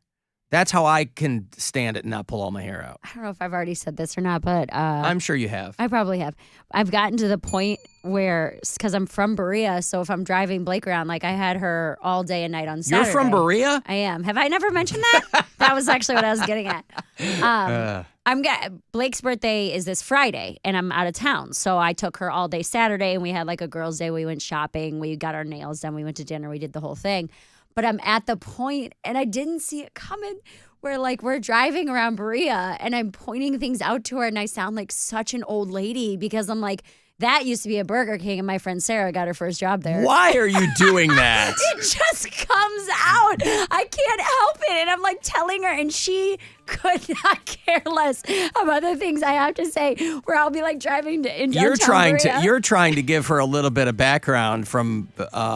That's how I can stand it and not pull all my hair out. I don't know if I've already said this or not, but I'm sure you have. I probably have. I've gotten to the point where, because I'm from Berea, so if I'm driving Blake around, like I had her all day and night on Saturday. You're from Berea? I am. Have I never mentioned that? That was actually what I was getting at. Blake's birthday is this Friday, and I'm out of town. So I took her all day Saturday, and we had like a girls' day. We went shopping. We got our nails done. We went to dinner. We did the whole thing. But I'm at the point, and I didn't see it coming, where like we're driving around Berea, and I'm pointing things out to her, and I sound like such an old lady because I'm like, that used to be a Burger King, and my friend Sarah got her first job there. Why are you doing that? It just comes out. I can't help it. And I'm like telling her, and she could not care less about the things I have to say, where I'll be like driving to in downtown Berea. You're trying to give her a little bit of background from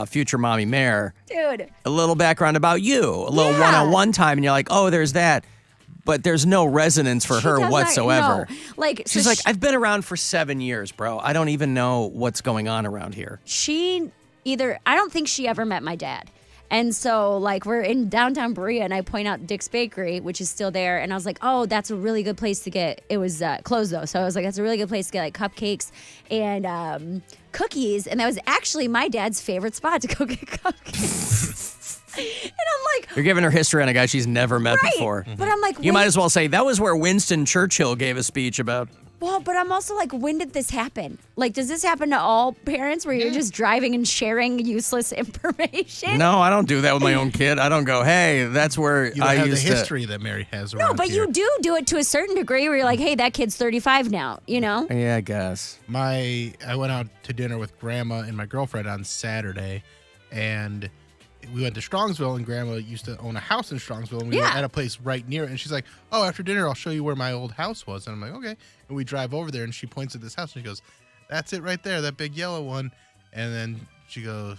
future mommy Mayor. Dude. A little background about you. A little one-on-one time, and you're like, oh, there's that. But there's no resonance for her whatsoever. No. Like, She's like, I've been around for 7 years, bro. I don't even know what's going on around here. I don't think she ever met my dad. And so, like, we're in downtown Berea, and I point out Dick's Bakery, which is still there. And I was like, oh, that's a really good place to get, it was closed, though. So I was like, that's a really good place to get, like, cupcakes and cookies. And that was actually my dad's favorite spot to go get cupcakes. And I'm like, you're giving her history on a guy she's never met before. But I'm like, you might as well say that was where Winston Churchill gave a speech about. Well, but I'm also like, when did this happen? Like, does this happen to all parents where you're just driving and sharing useless information? No, I don't do that with my own kid. I don't go, hey, that's where you I have used the history that Mary has around No, but here. you do it to a certain degree where you're like, hey, that kid's 35 now, you know? Yeah, I guess. I went out to dinner with Grandma and my girlfriend on Saturday, and we went to Strongsville, and Grandma used to own a house in Strongsville, and we were at a place right near it, and she's like, oh, after dinner, I'll show you where my old house was. And I'm like, okay. And we drive over there, and she points at this house, and she goes, that's it right there, that big yellow one. And then she goes,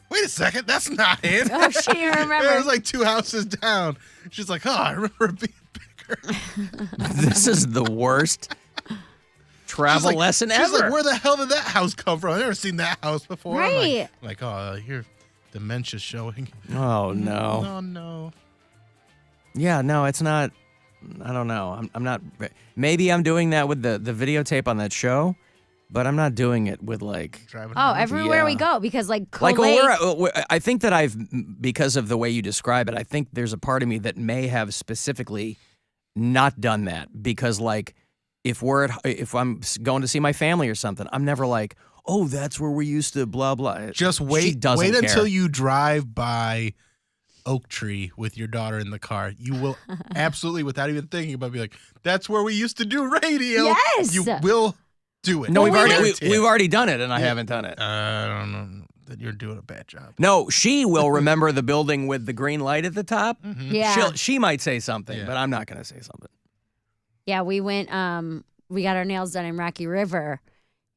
wait a second, that's not it. Oh, she remembers. It was like 2 houses down. She's like, oh, I remember it being bigger. This is the worst travel lesson ever. She's like, where the hell did that house come from? I've never seen that house before. Right. I'm like, oh, here. Dementia showing. Oh, no. Oh, no. Yeah, no, it's not. I don't know. I'm not. Maybe I'm doing that with the videotape on that show, but I'm not doing it with like. Everywhere we go, because like I think that because of the way you describe it, I think there's a part of me that may have specifically not done that, because like if I'm going to see my family or something, I'm never like, oh, that's where we used to blah, blah. Just wait until you drive by Oak Tree with your daughter in the car. You will absolutely, without even thinking about it, be like, that's where we used to do radio. Yes. You will do it. No, we've already done it, and I haven't done it. I don't know that you're doing a bad job. No, she will remember the building with the green light at the top. Mm-hmm. Yeah. She might say something, but I'm not going to say something. Yeah, we went, we got our nails done in Rocky River,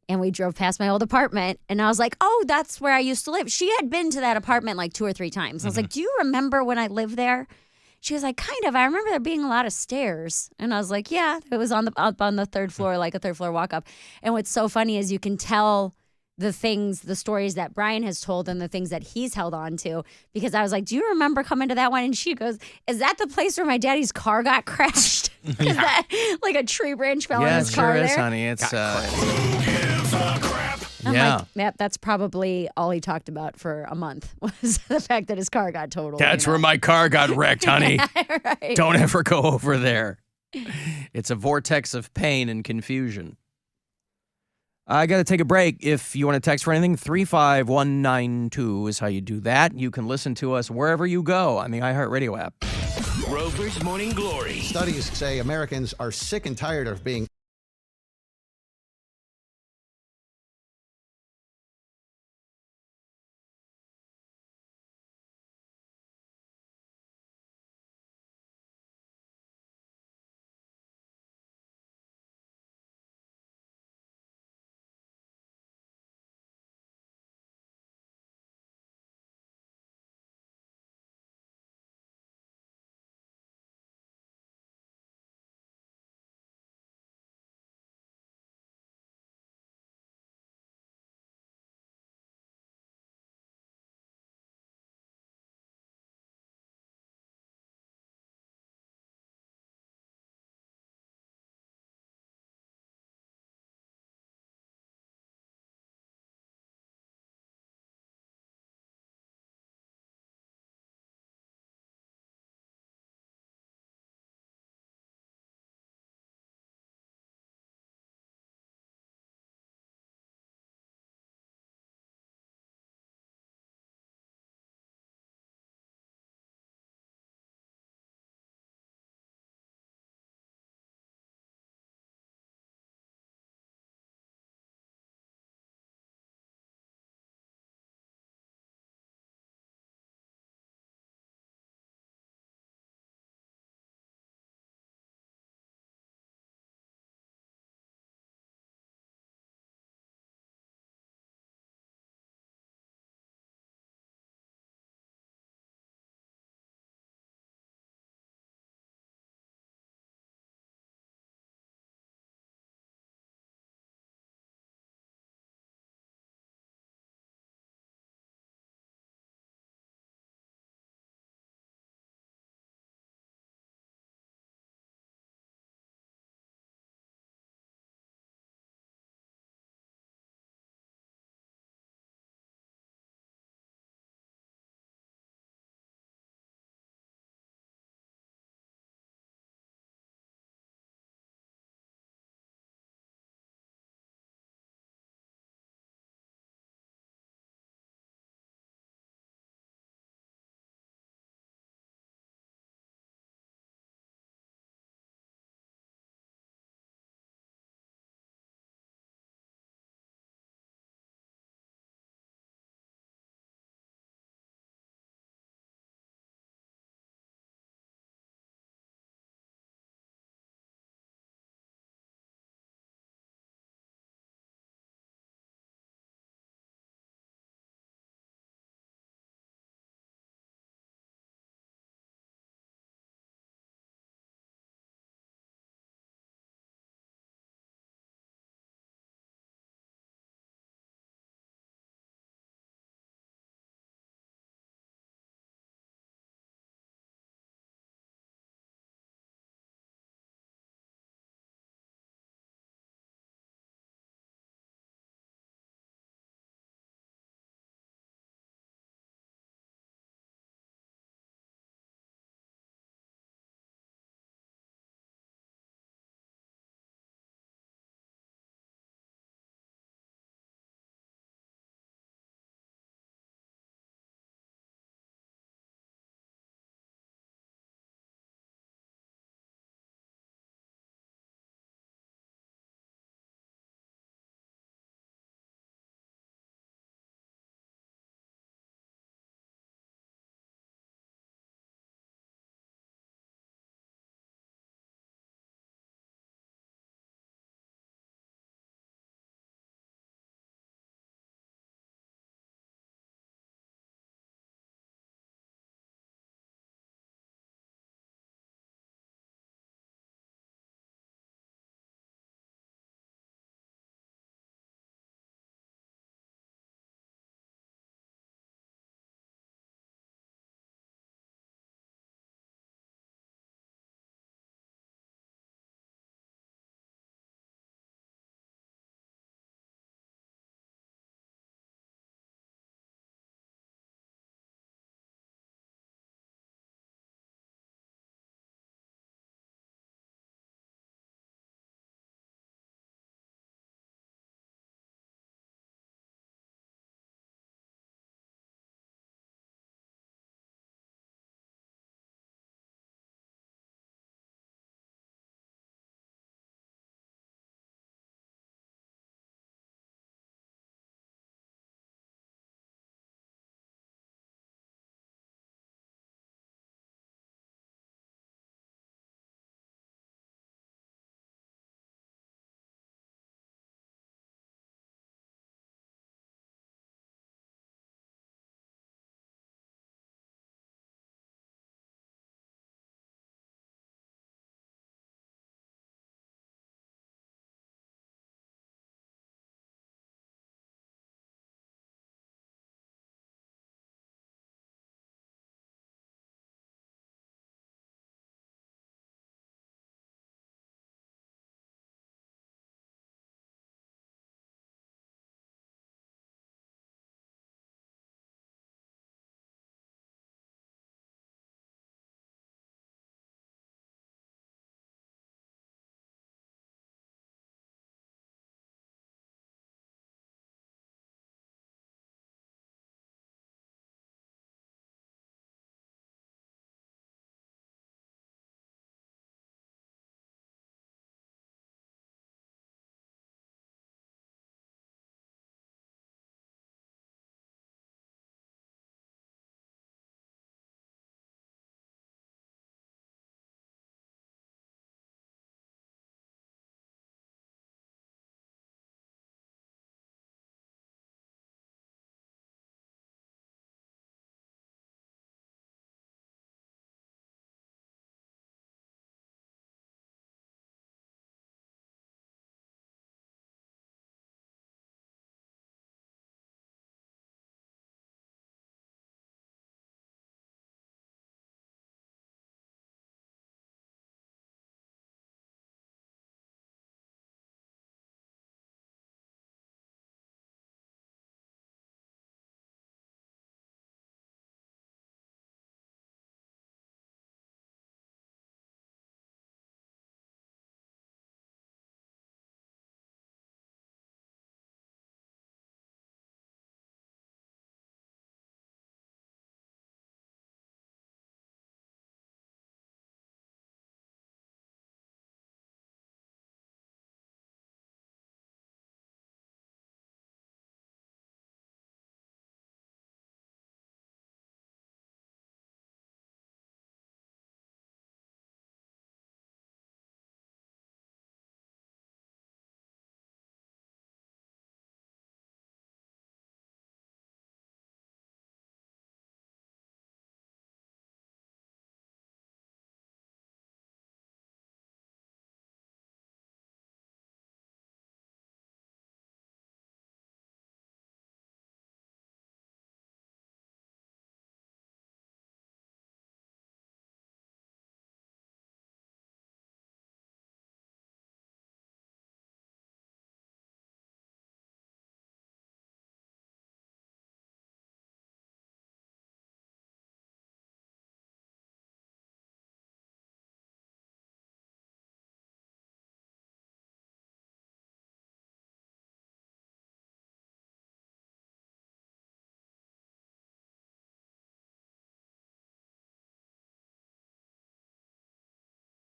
and we drove past my old apartment, and I was like, oh, that's where I used to live. She had been to that apartment like 2 or 3 times. I was like, do you remember when I lived there? She was like, kind of. I remember there being a lot of stairs. And I was like, yeah, it was up on the 3rd floor, like a 3rd floor walk up. And what's so funny is you can tell the stories that Brian has told and the things that he's held on to, because I was like, do you remember coming to that one? And she goes, is that the place where my daddy's car got crashed? Is that like a tree branch fell in his car there? Yeah, it sure is, honey. It's I'm like, yep, that's probably all he talked about for a month, was the fact that his car got totaled. That's where my car got wrecked, honey. Right. Don't ever go over there. It's a vortex of pain and confusion. I got to take a break. If you want to text for anything, 35192 is how you do that. You can listen to us wherever you go on the iHeartRadio app. Rover's Morning Glory. Studies say Americans are sick and tired of being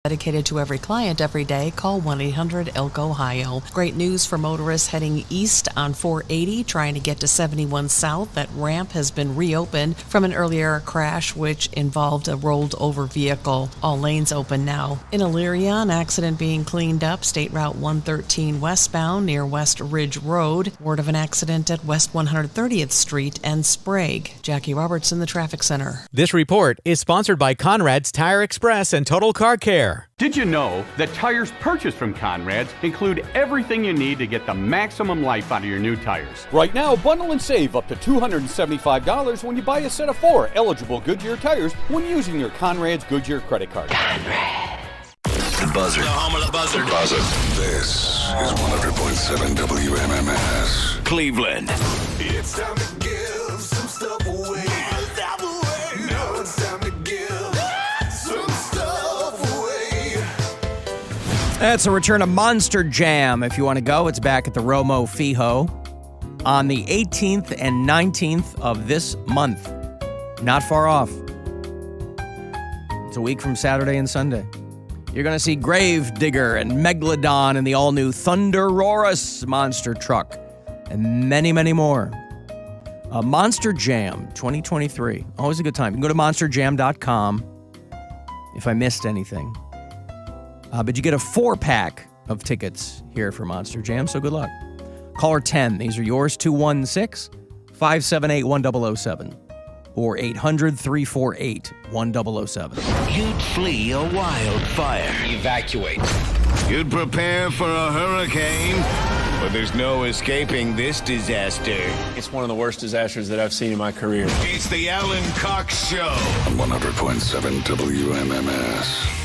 Dedicated to every client every day, call 1-800-ELK-OHIO. Great news for motorists heading east on 480 trying to get to 71 South. That ramp has been reopened from an earlier crash which involved a rolled over vehicle. All lanes open now. In Elyria, an accident being cleaned up. State Route 113 westbound near West Ridge Road. Word of an accident at West 130th Street and Sprague. Jackie Roberts in the traffic center. This report is sponsored by Conrad's Tire Express and Total Car Care. Did you know that tires purchased from Conrad's include everything you need to get the maximum life out of your new tires? Right now, bundle and save up to $275 when you buy a set of 4 eligible Goodyear tires when using your Conrad's Goodyear credit card. The Buzzard. The home of the Buzzard. This is 100.7 WMMS. Cleveland. It's time to give some stuff away. No, it's time to give some stuff away. That's a return of Monster Jam. If you want to go, it's back at the Romo Fijo on the 18th and 19th of this month. Not far off. It's a week from Saturday and Sunday. You're going to see Gravedigger and Megalodon in the all-new Thunderosaurus monster truck and many, many more. Monster Jam 2023. Always a good time. You can go to monsterjam.com if I missed anything. But you get a 4-pack of tickets here for Monster Jam, so good luck. Caller 10. These are yours, 216-578-1007 or 800-348-1007. You'd flee a wildfire. Evacuate. You'd prepare for a hurricane, but there's no escaping this disaster. It's one of the worst disasters that I've seen in my career. It's the Alan Cox Show. On 100.7 WMMS.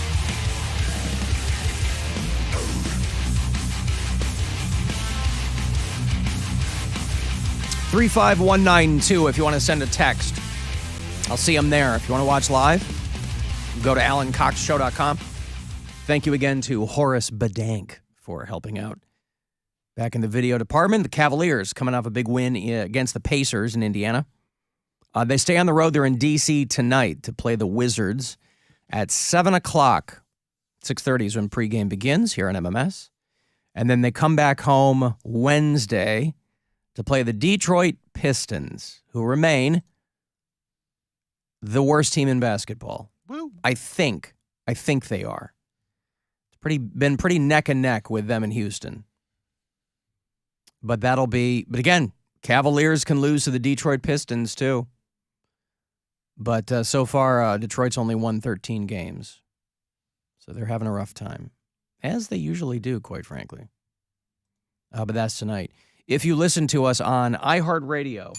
35192 if you want to send a text. I'll see them there. If you want to watch live, go to alancoxshow.com. Thank you again to Horace Bedank for helping out. Back in the video department, the Cavaliers coming off a big win against the Pacers in Indiana. They stay on the road. They're in D.C. tonight to play the Wizards at 7 o'clock. 6:30 is when pregame begins here on MMS. And then they come back home Wednesday to play the Detroit Pistons, who remain the worst team in basketball. Woo. I think they are. It's been pretty neck and neck with them in Houston. But again, Cavaliers can lose to the Detroit Pistons too. But so far, Detroit's only won 13 games. So they're having a rough time, as they usually do, quite frankly. But that's tonight. If you listen to us on iHeartRadio,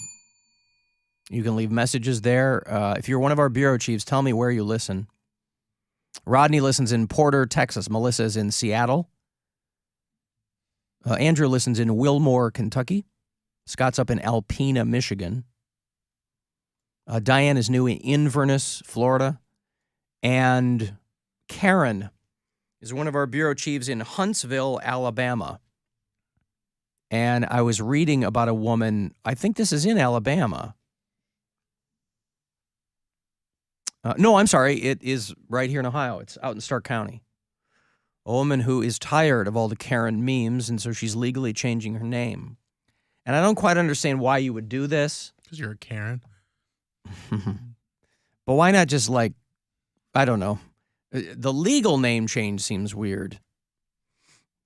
you can leave messages there. If you're one of our bureau chiefs, tell me where you listen. Rodney listens in Porter, Texas. Melissa is in Seattle. Andrew listens in Wilmore, Kentucky. Scott's up in Alpena, Michigan. Diane is new in Inverness, Florida. And Karen is one of our bureau chiefs in Huntsville, Alabama. And I was reading about a woman, I think this is in Alabama. No, I'm sorry. It is right here in Ohio. It's out in Stark County. A woman who is tired of all the Karen memes, and so she's legally changing her name. And I don't quite understand why you would do this. Because you're a Karen. But why not just I don't know. The legal name change seems weird.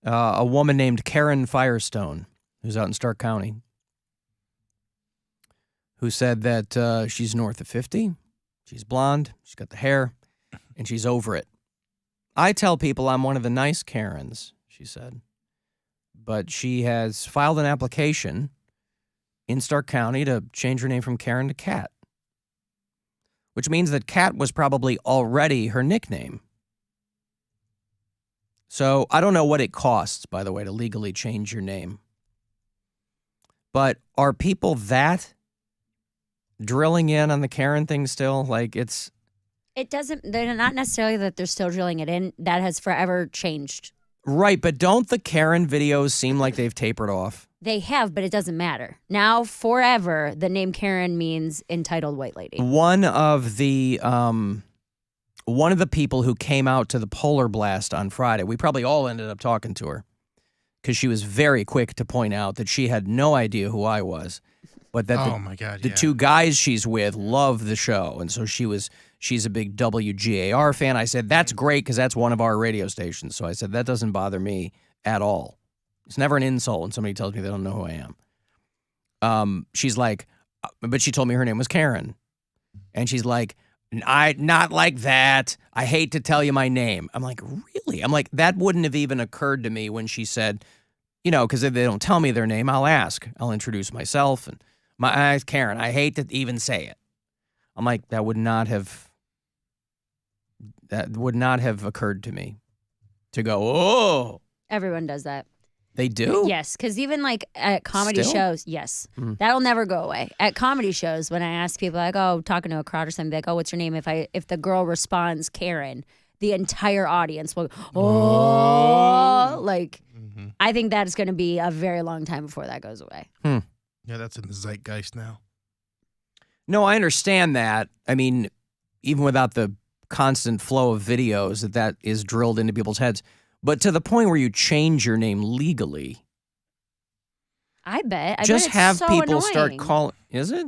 A woman named Karen Firestone, who's out in Stark County, who said that she's north of 50, she's blonde, she's got the hair, and she's over it. I tell people I'm one of the nice Karens, she said. But she has filed an application in Stark County to change her name from Karen to Kat, which means that Kat was probably already her nickname. So I don't know what it costs, by the way, to legally change your name. But are people that drilling in on the Karen thing still? They're not necessarily that they're still drilling it in. That has forever changed. Right, but don't the Karen videos seem like they've tapered off? They have, but it doesn't matter. Now, forever, the name Karen means entitled white lady. One of the one of the people who came out to the Polar Blast on Friday, we probably all ended up talking to her because she was very quick to point out that she had no idea who I was, but that the two guys she's with love the show. And so she's a big WGAR fan. I said, that's great because that's one of our radio stations. So I said, that doesn't bother me at all. It's never an insult when somebody tells me they don't know who I am. She's like, but she told me her name was Karen. And she's like, not like that. I hate to tell you my name. I'm like, really? I'm like, that wouldn't have even occurred to me when she said, because if they don't tell me their name, I'll ask. I'll introduce myself. And my Karen, I hate to even say it. I'm like, that would not have occurred to me to go, oh. Everyone does that. They do? Yes, because even like at comedy Still? shows, yes, that'll never go away. At comedy shows, when I ask people, like, oh, talking to a crowd or something, like, oh, what's your name? If the girl responds Karen, the entire audience will, like, I think that is going to be a very long time before that goes away. Yeah, that's in the zeitgeist now. No, I understand that. I mean, even without the constant flow of videos that is drilled into people's heads. But to the point where you change your name legally. I bet. Just it's have so people annoying. start calling. Is it?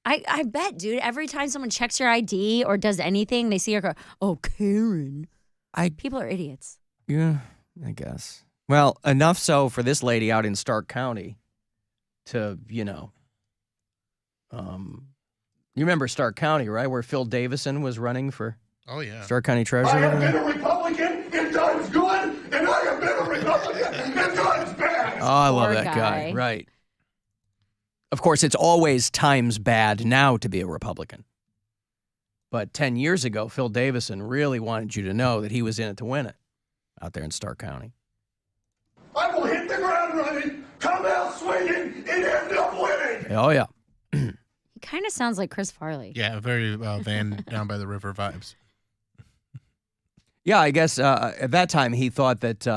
I bet, dude. Every time someone checks your ID or does anything, they see her go, oh, Karen. People are idiots. Yeah, I guess. Well, enough so for this lady out in Stark County to, you remember Stark County, right? Where Phil Davison was running for Stark County Treasurer. I have been a Republican in times good, and I have been a Republican in times bad. Oh, I love that guy. Right. Of course, it's always times bad now to be a Republican. But 10 years ago, Phil Davison really wanted you to know that he was in it to win it out there in Stark County. I will hit the ground running, come out swinging, and end up winning. Oh, yeah. He kind of sounds like Chris Farley. Yeah, very Van Down by the River vibes. Yeah, I guess at that time he thought that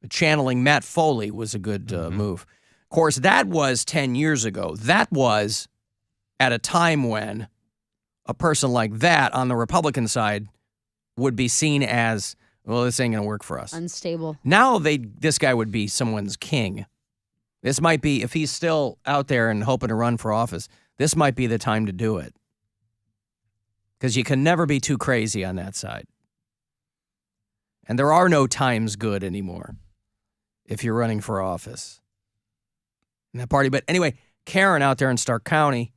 channeling Matt Foley was a good move. Of course, that was 10 years ago. That was at a time when a person like that on the Republican side would be seen as, well, this ain't going to work for us. Unstable. Now this guy would be someone's king. This might be, if he's still out there and hoping to run for office, this might be the time to do it. Because you can never be too crazy on that side. And there are no times good anymore if you're running for office in that party. But anyway, Karen out there in Stark County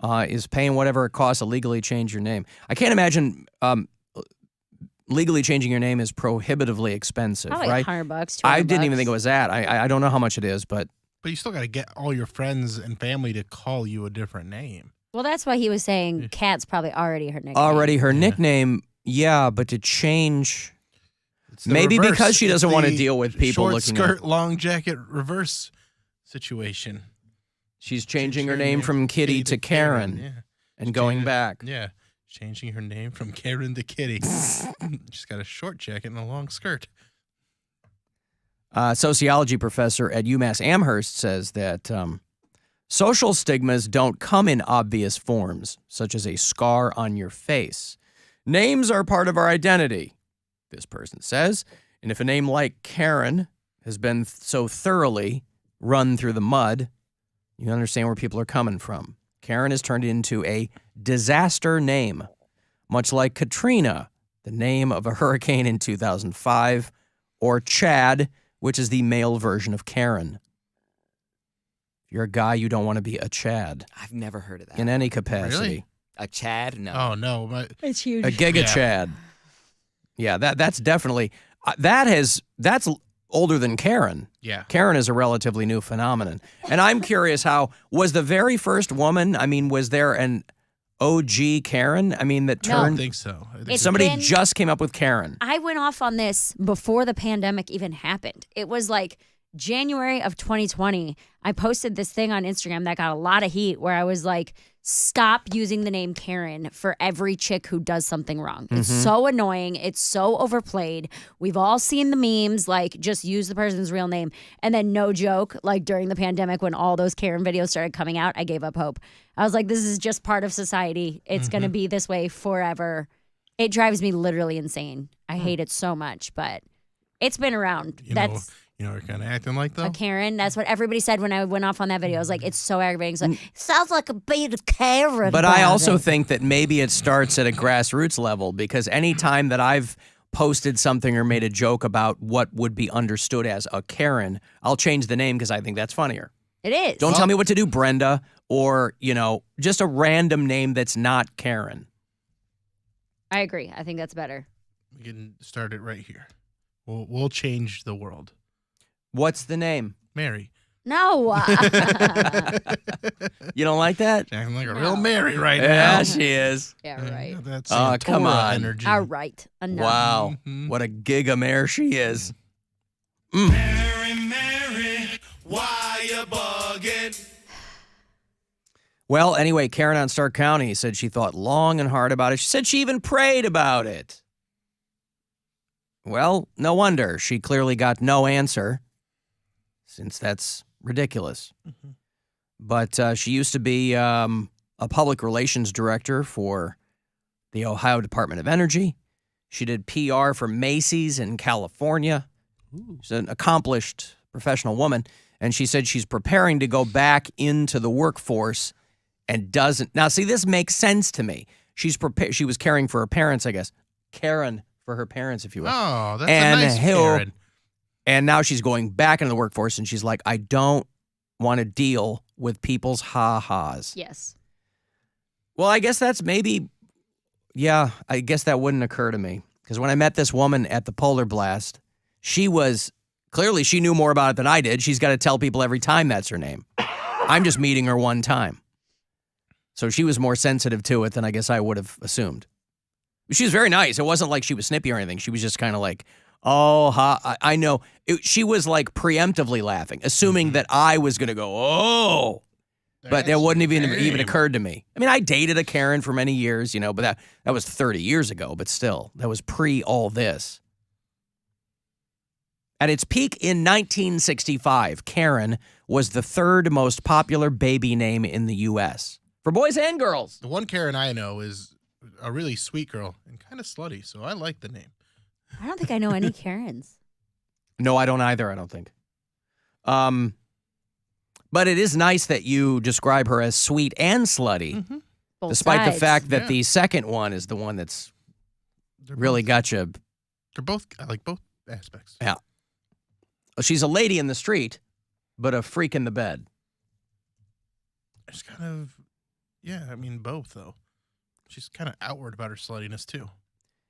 is paying whatever it costs to legally change your name. I can't imagine legally changing your name is prohibitively expensive, Probably right? $100, $200. I didn't even think it was that. I don't know how much it is, but you still got to get all your friends and family to call you a different name. Well, that's why he was saying Kat's probably already her nickname. already her nickname, yeah, but to change... Maybe reverse. because she It's doesn't want to the deal with people short looking skirt, at... long jacket, reverse situation. She's changing her name from Kitty to Karen and going back. Yeah, changing her name from Karen to Kitty. She's got a short jacket and a long skirt. Sociology professor at UMass Amherst says that social stigmas don't come in obvious forms, such as a scar on your face. Names are part of our identity, this person says, and if a name like Karen has been so thoroughly run through the mud, you understand where people are coming from. Karen has turned into a disaster name, much like Katrina, the name of a hurricane in 2005, or Chad, which is the male version of Karen. If you're a guy, you don't want to be a Chad. I've never heard of that. In any capacity. Really? A Chad? No. Oh, no. It's huge. A Giga Chad. Yeah, that's definitely... that's older than Karen. Yeah. Karen is a relatively new phenomenon. And I'm curious was the very first woman, was there an OG Karen? That turned... I don't think so. Somebody just came up with Karen. I went off on this before the pandemic even happened. It was like January of 2020, I posted this thing on Instagram that got a lot of heat where I was like, stop using the name Karen for every chick who does something wrong. It's so annoying. It's so overplayed. We've all seen the memes, like just use the person's real name. And then no joke, like during the pandemic when all those Karen videos started coming out, I gave up hope. I was like, this is just part of society. It's going to be this way forever. It drives me literally insane. I hate it so much, but it's been around. You know, we're kind of acting like though. A Karen. That's what everybody said when I went off on that video. I was like, it's so aggravating. It's like, sounds like a bait of Karen. But I also think that maybe it starts at a grassroots level, because any time that I've posted something or made a joke about what would be understood as a Karen, I'll change the name because I think that's funnier. It is. Don't tell me what to do, Brenda, or, just a random name that's not Karen. I agree. I think that's better. We can start it right here. We'll change the world. What's the name? Mary. No. You don't like that? Acting like a real Mary right now. Yeah, she is. Yeah, right. That's come on. energy. All right. Enough. Wow. What a gigamare she is. Mary, why you bugging? Well, anyway, Karen on Stark County said she thought long and hard about it. She said she even prayed about it. Well, no wonder. She clearly got no answer, since that's ridiculous. But she used to be a public relations director for the Ohio Department of Energy. She did PR for Macy's in California. She's an accomplished professional woman. And she said she's preparing to go back into the workforce and doesn't. Now, see, this makes sense to me. She was caring for her parents, I guess. Karen for her parents, if you will. Oh, that's a nice Karen. And now she's going back into the workforce, and she's like, I don't want to deal with people's ha-has. Yes. Well, I guess that's maybe, I guess that wouldn't occur to me. Because when I met this woman at the Polar Blast, she knew more about it than I did. She's got to tell people every time that's her name. I'm just meeting her one time. So she was more sensitive to it than I guess I would have assumed. She was very nice. It wasn't like she was snippy or anything. She was just kind of like, I know. She was like preemptively laughing, assuming that I was going to go, oh. But that wouldn't even occurred to me. I mean, I dated a Karen for many years, but that was 30 years ago. But still, that was pre all this. At its peak in 1965, Karen was the third most popular baby name in the U.S. for boys and girls. The one Karen I know is a really sweet girl and kind of slutty, so I like the name. I don't think I know any Karens. No, I don't either, I don't think. But it is nice that you describe her as sweet and slutty, despite the fact that the second one is the one that's really got you. I like both aspects. Yeah. She's a lady in the street, but a freak in the bed. It's kind of, both, though. She's kind of outward about her sluttiness, too.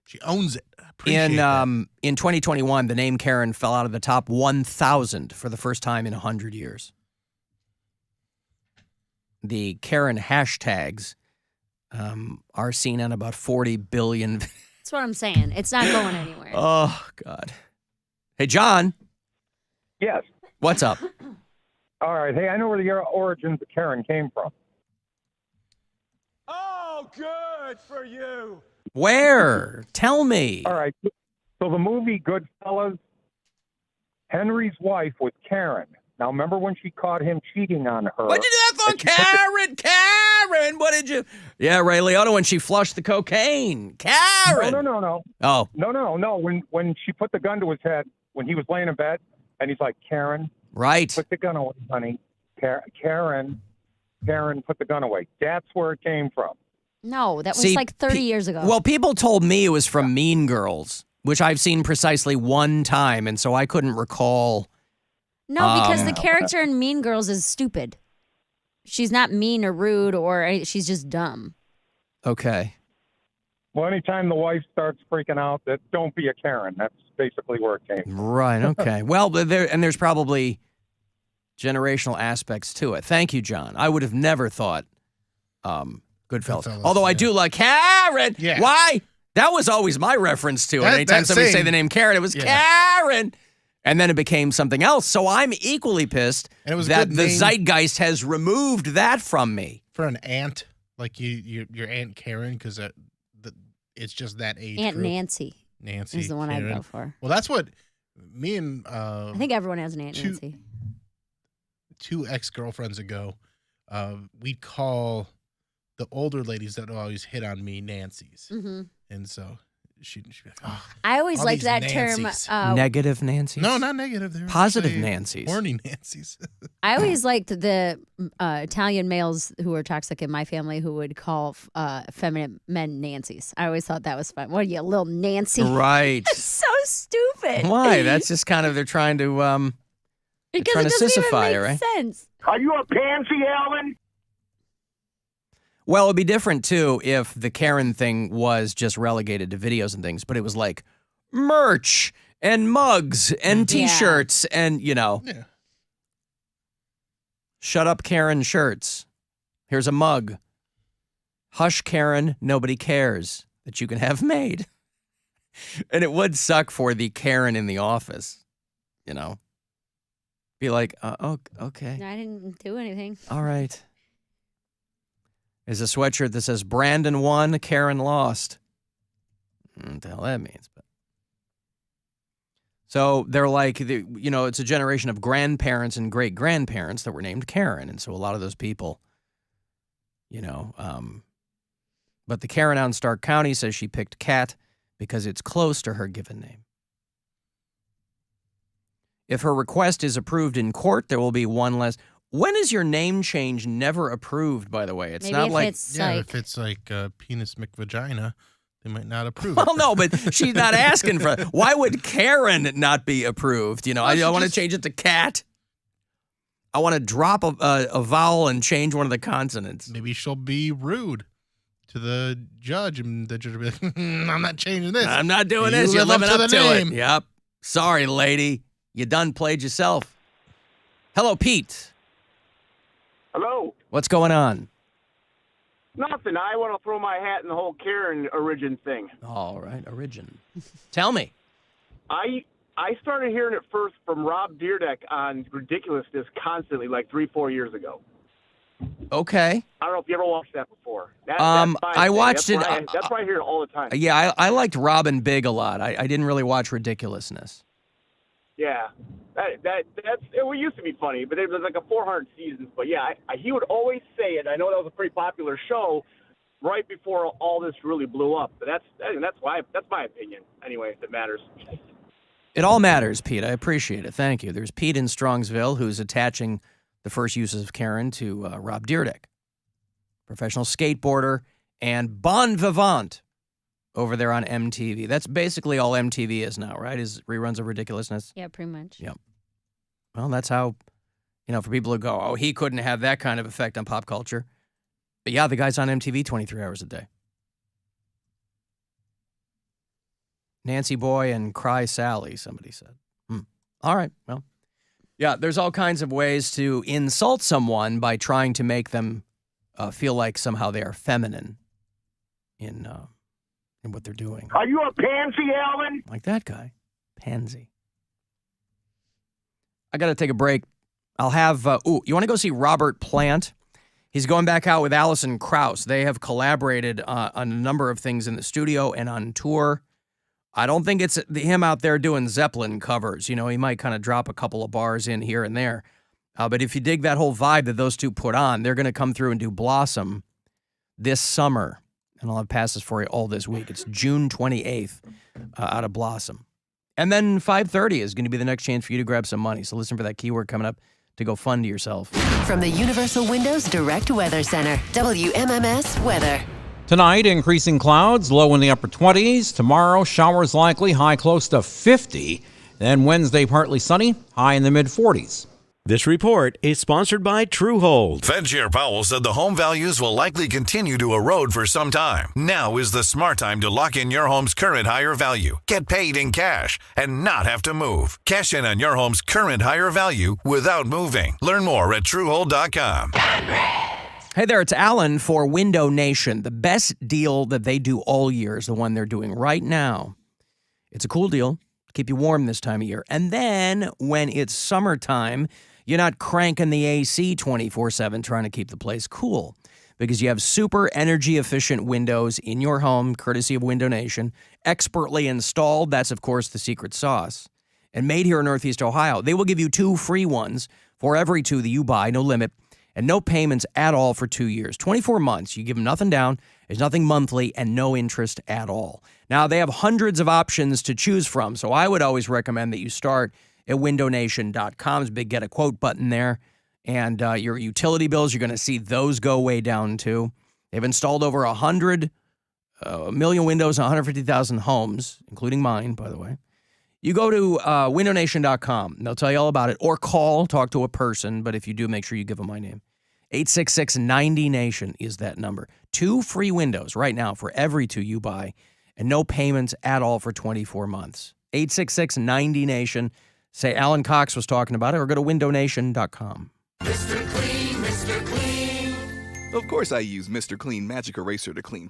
She owns it. In 2021, the name Karen fell out of the top 1,000 for the first time in 100 years. The Karen hashtags are seen on about 40 billion. That's what I'm saying. It's not going anywhere. Oh, God. Hey, John. Yes. What's up? All right. Hey, I know where the origins of Karen came from. Oh, good for you. Where? Tell me. All right. So the movie Goodfellas, Henry's wife was Karen. Now, remember when she caught him cheating on her? What'd you do that for, Karen? Karen, what did you... Yeah, Ray Liotta, when she flushed the cocaine. Karen! No. Oh. No. When she put the gun to his head, when he was laying in bed, and he's like, Karen. Right. Put the gun away, honey. Karen, put the gun away. That's where it came from. No, that was like 30 years ago. Well, people told me it was from Mean Girls, which I've seen precisely one time, and so I couldn't recall... No, because the character in Mean Girls is stupid. She's not mean or rude, or she's just dumb. Okay. Well, anytime the wife starts freaking out, that don't be a Karen. That's basically where it came from. Right, okay. Well, there's probably generational aspects to it. Thank you, John. I would have never thought Goodfellas. Although I do like Karen. Yeah. Why? That was always my reference to it. Anytime somebody say the name Karen, it was Karen. And then it became something else. So I'm equally pissed And it was a that good the name. zeitgeist has removed that from me. For an aunt, like your Aunt Karen, because it's just that age Aunt group. Nancy. Nancy is the one Karen. I'd go for. Well, that's what me and I think everyone has an Aunt Nancy. two ex-girlfriends ago, we'd call the older ladies that always hit on me Nancy's. Mm-hmm. And so she'd be like, oh, I always all liked these that Nancys. term. Negative Nancy's? No, not negative. They're Positive actually Nancy's. Horny Nancy's. I always liked the Italian males who were toxic in my family who would call feminine men Nancy's. I always thought that was fun. What are you, a little Nancy? Right. That's so stupid. Why? That's just kind of, they're trying to because trying it to doesn't even sissify make it, right? sense. Are you a pansy, Alan? Well, it'd be different, too, if the Karen thing was just relegated to videos and things, but it was like merch and mugs and T-shirts and, Yeah. Shut up, Karen shirts. Here's a mug. Hush, Karen, nobody cares that you can have made. And it would suck for the Karen in the office, Be like, okay. I didn't do anything. All right. There's a sweatshirt that says Brandon won, Karen lost. What the hell that means. But so they're like, it's a generation of grandparents and great-grandparents that were named Karen. And so a lot of those people, but the Karen out in Stark County says she picked Kat because it's close to her given name. If her request is approved in court, there will be one less. When is your name change never approved, by the way? It's Maybe not if like... it's If it's like penis McVagina, they might not approve Well, it. no, but she's not asking for it. Why would Karen not be approved? I want to change it to Cat. I want to drop a vowel and change one of the consonants. Maybe she'll be rude to the judge, and the judge will be like, I'm not changing this. I'm not doing You this. You're live living up the to name. it. Yep. Sorry, lady. You done played yourself. Hello, Pete. Hello. What's going on? Nothing. I want to throw my hat in the whole Karen origin thing. All right, origin. Tell me. I started hearing it first from Rob Dyrdek on Ridiculousness constantly, like 3-4 years ago. Okay. I don't know if you ever watched that before. That's I my watched thing. it. That's why I hear it all the time. Yeah, I liked Robin Big a lot. I didn't really watch Ridiculousness. Yeah, that's it used to be funny, but it was like a 400 seasons. But yeah, he would always say it. I know that was a pretty popular show right before all this really blew up. But that's my opinion anyway. If it matters. It all matters, Pete. I appreciate it. Thank you. There's Pete in Strongsville who's attaching the first uses of Karen to Rob Dyrdek, professional skateboarder and bon vivant over there on MTV. That's basically all MTV is now, right? Is reruns of Ridiculousness? Yeah, pretty much. Yep. Well, that's how, for people who go, oh, he couldn't have that kind of effect on pop culture. But yeah, the guy's on MTV 23 hours a day. Nancy Boy and Cry Sally, somebody said. All right, well. Yeah, there's all kinds of ways to insult someone by trying to make them feel like somehow they are feminine in what they're doing. Are you a pansy, Alan? Like that guy. Pansy. I got to take a break. I'll have, you want to go see Robert Plant? He's going back out with Alison Krauss. They have collaborated on a number of things in the studio and on tour. I don't think it's him out there doing Zeppelin covers. He might kind of drop a couple of bars in here and there. But if you dig that whole vibe that those two put on, they're going to come through and do Blossom this summer. And I'll have passes for you all this week. It's June 28th out of Blossom. And then 5:30 is going to be the next chance for you to grab some money. So listen for that keyword coming up to go fund yourself. From the Universal Windows Direct Weather Center, WMMS Weather. Tonight, increasing clouds, low in the upper 20s. Tomorrow, showers likely, high close to 50. Then Wednesday, partly sunny, high in the mid-40s. This report is sponsored by Truehold. Fed Chair Powell said the home values will likely continue to erode for some time. Now is the smart time to lock in your home's current higher value, get paid in cash, and not have to move. Cash in on your home's current higher value without moving. Learn more at Truehold.com. Hey there, it's Alan for Window Nation. The best deal that they do all year is the one they're doing right now. It's a cool deal. keep you warm this time of year. And then when it's summertime, you're not cranking the AC 24/7 trying to keep the place cool because you have super energy efficient windows in your home, courtesy of Window Nation, expertly installed. That's, of course, the secret sauce. And made here in Northeast Ohio. They will give you 2 free ones for every 2 that you buy, no limit, and no payments at all for 2 years. 24 months. You give them nothing down. There's nothing monthly and no interest at all. Now, they have hundreds of options to choose from, so I would always recommend that you start at windownation.com. There's a big get a quote button there. And your utility bills, you're going to see those go way down, too. They've installed over 100 million windows in 150,000 homes, including mine, by the way. You go to windownation.com, and they'll tell you all about it, or talk to a person, but if you do, make sure you give them my name. 866-90-NATION is that number. 2 free windows right now for every 2 you buy, and no payments at all for 24 months. 866-90-NATION. Say Alan Cox was talking about it, or go to windownation.com. Mr. Clean, Mr. Clean. Of course I use Mr. Clean Magic Eraser to clean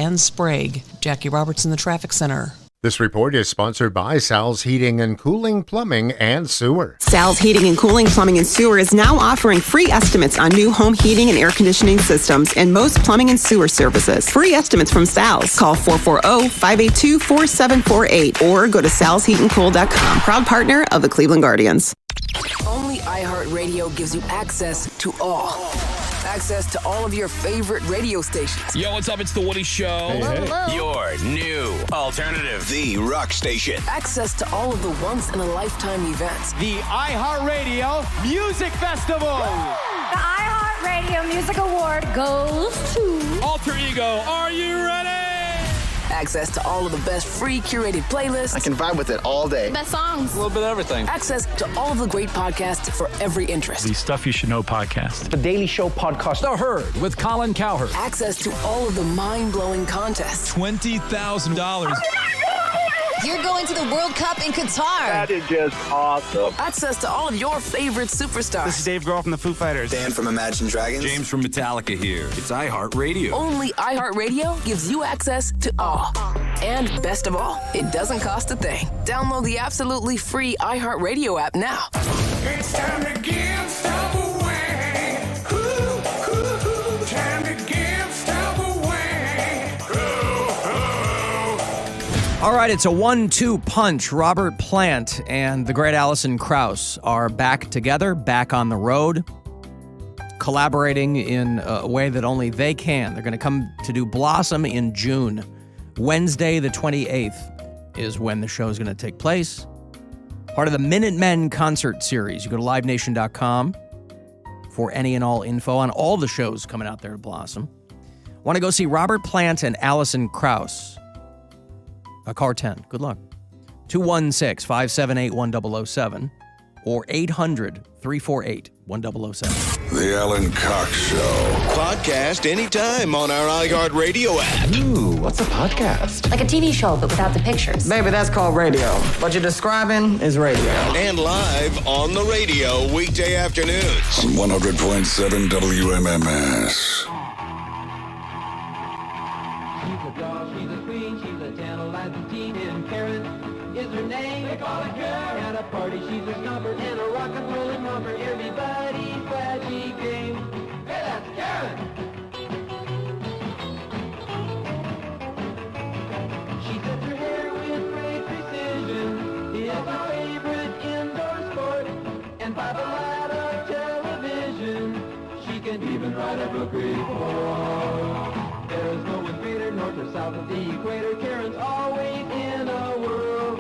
and Sprague. Jackie Roberts in the Traffic Center. This report is sponsored by Sal's Heating and Cooling, Plumbing, and Sewer. Sal's Heating and Cooling, Plumbing, and Sewer is now offering free estimates on new home heating and air conditioning systems and most plumbing and sewer services. Free estimates from Sal's. Call 440-582-4748 or go to salsheatandcool.com. Proud partner of the Cleveland Guardians. Only iHeartRadio gives you access to all. Access to all of your favorite radio stations. Yo, what's up? It's The Woody Show. Hello. Your new alternative, The Rock Station. Access to all of the once-in-a-lifetime events. The iHeartRadio Music Festival. The iHeartRadio Music Award goes to Alter Ego. Are you ready? Access to all of the best free curated playlists. I can vibe with it all day. best songs. A little bit of everything. Access to all of the great podcasts for every interest. The Stuff You Should Know podcast. The Daily Show podcast. The Herd with Colin Cowherd. Access to all of the mind-blowing contests. $20,000. You're going to the World Cup in Qatar. That is just awesome. Access to all of your favorite superstars. This is Dave Grohl from the Foo Fighters. Dan from Imagine Dragons. James from Metallica here. It's iHeartRadio. Only iHeartRadio gives you access to all. And best of all, it doesn't cost a thing. Download the absolutely free iHeartRadio app now. It's time to give stuff away. Time to give stuff away. All right, it's a 1-2 punch. Robert Plant and the great Alison Krauss are back together, back on the road, collaborating in a way that only they can. They're going to come to do Blossom in June. Wednesday, the 28th, is when the show is going to take place. Part of the Minutemen concert series. You go to livenation.com for any and all info on all the shows coming out there at Blossom. Want to go see Robert Plant and Alison Krauss? Car 10. Good luck. 216-578-1007 or 800-348-1007. The Alan Cox Show. Podcast anytime on our iHeartRadio app. Ooh, what's a podcast? Like a TV show, but without the pictures. Baby, that's called radio. What you're describing is radio. And live on the radio weekday afternoons. On 100.7 WMMS. She's a stomper and a rock and rollin' romper. Everybody's glad she came. Hey, that's Karen! She sets her hair with great precision. It's her favorite indoor sport. And by the light of television, she can even write a book report. There is no one greater north or south of the equator. Karen's always in a whirl.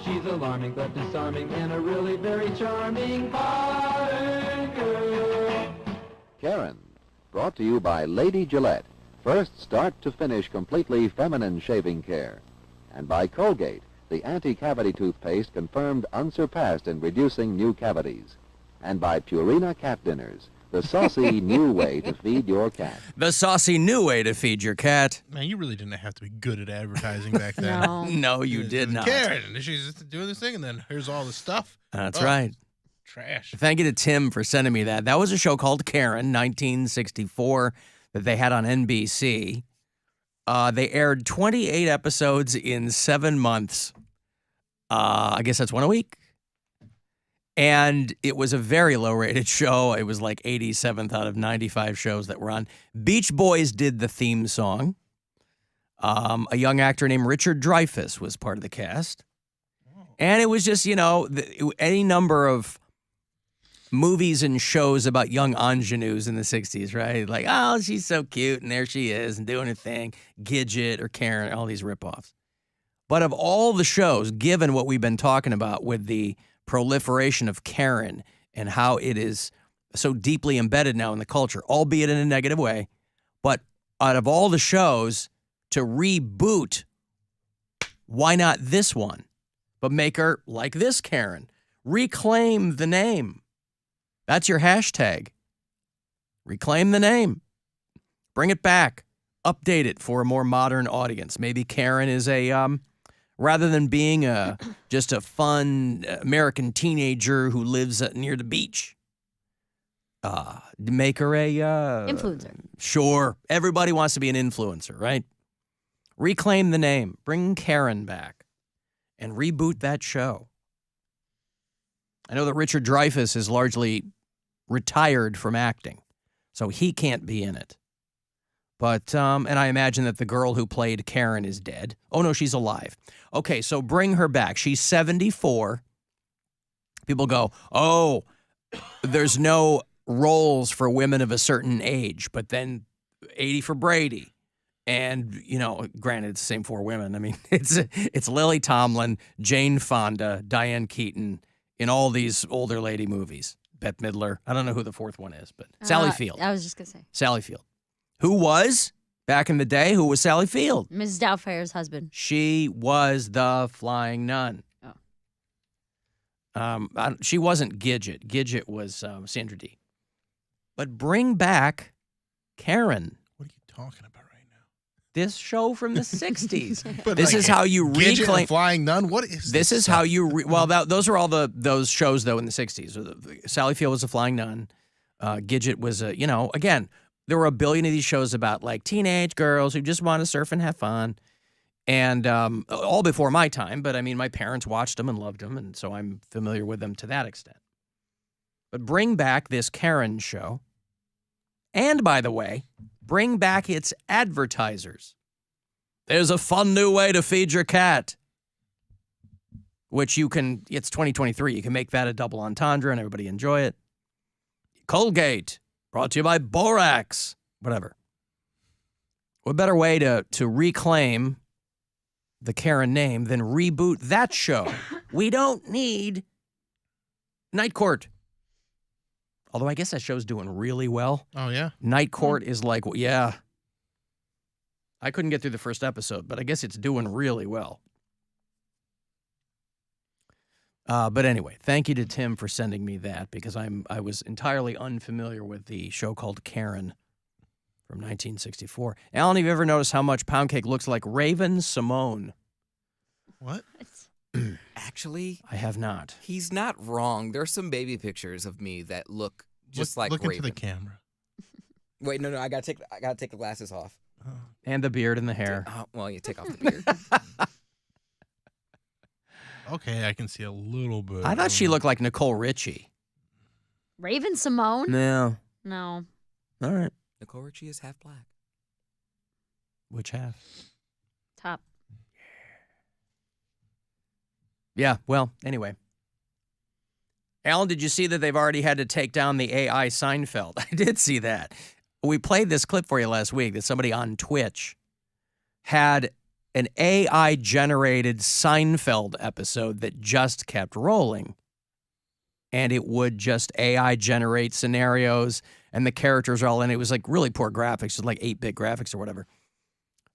She's alarming but disarming and a really very charming modern girl. Karen, brought to you by Lady Gillette. First start to finish completely feminine shaving care. And by Colgate, the anti-cavity toothpaste confirmed unsurpassed in reducing new cavities. And by Purina Cat Dinners, the saucy new way to feed your cat. The saucy new way to feed your cat. Man, you really didn't have to be good at advertising back then. No, you did not. Karen, she's just doing this thing, and then here's all the stuff. That's right. Trash. Thank you to Tim for sending me that. That was a show called Karen, 1964, that they had on NBC. They aired 28 episodes in 7 months. I guess that's one a week. And it was a very low-rated show. It was like 87th out of 95 shows that were on. Beach Boys did the theme song. A young actor named Richard Dreyfuss was part of the cast. And it was just, any number of movies and shows about young ingenues in the 60s, right? Like, oh, she's so cute, and there she is, and doing her thing. Gidget or Karen, all these ripoffs. But of all the shows, given what we've been talking about with the proliferation of Karen and how it is so deeply embedded now in the culture, albeit in a negative way, but out of all the shows to reboot, why not this one? But make her like this Karen. Reclaim the name. That's your hashtag. Reclaim the name. Bring it back. Update it for a more modern audience. Maybe Karen is rather than being just a fun American teenager who lives near the beach, make her a... influencer. Sure. Everybody wants to be an influencer, right? Reclaim the name. Bring Karen back and reboot that show. I know that Richard Dreyfuss is largely retired from acting, so he can't be in it. But, and I imagine that the girl who played Karen is dead. Oh, no, she's alive. Okay, so bring her back. She's 74. People go, oh, there's no roles for women of a certain age, but then 80 for Brady. And, you know, granted, it's the same four women. I mean, it's Lily Tomlin, Jane Fonda, Diane Keaton in all these older lady movies. Bette Midler. I don't know who the fourth one is, but Sally Field. I was just going to say. Sally Field. Who was, back in the day, who was Sally Field? Mrs. Doubtfire's husband. She was the Flying Nun. Oh. She wasn't Gidget. Gidget was Sandra Dee. But bring back Karen. What are you talking about right now? This show from the 60s. But this like, is how you Gidget reclaim. and Flying Nun? What is This is how you... those are all those shows, though, in the 60s. Sally Field was a Flying Nun. Gidget was a, again... There were a billion of these shows about like teenage girls who just want to surf and have fun. And all before my time, but I mean, my parents watched them and loved them, and so I'm familiar with them to that extent. But bring back this Karen show. And by the way, bring back its advertisers. There's a fun new way to feed your cat. Which it's 2023. You can make that a double entendre and everybody enjoy it. Colgate. Brought to you by Borax. Whatever. What better way to reclaim the Karen name than reboot that show? We don't need Night Court. Although I guess that show's doing really well. Oh, yeah? Night Court is like, yeah. I couldn't get through the first episode, but I guess it's doing really well. But anyway, thank you to Tim for sending me that because I was entirely unfamiliar with the show called Karen from 1964. Alan, have you ever noticed how much Pound Cake looks like Raven Simone? What? Actually, I have not. He's not wrong. There are some baby pictures of me that look just like Raven. Look into the camera. Wait, no, I gotta take the glasses off. Oh. And the beard and the hair. Well, you take off the beard. Okay, I can see a little bit. I thought she looked like Nicole Richie. Raven Simone? No. No. All right. Nicole Richie is half black. Which half? Top. Yeah, well, anyway. Alan, did you see that they've already had to take down the AI Seinfeld? I did see that. We played this clip for you last week that somebody on Twitch had an AI-generated Seinfeld episode that just kept rolling. And it would just AI-generate scenarios, and the characters are all in it. It was like really poor graphics, just like 8-bit graphics or whatever.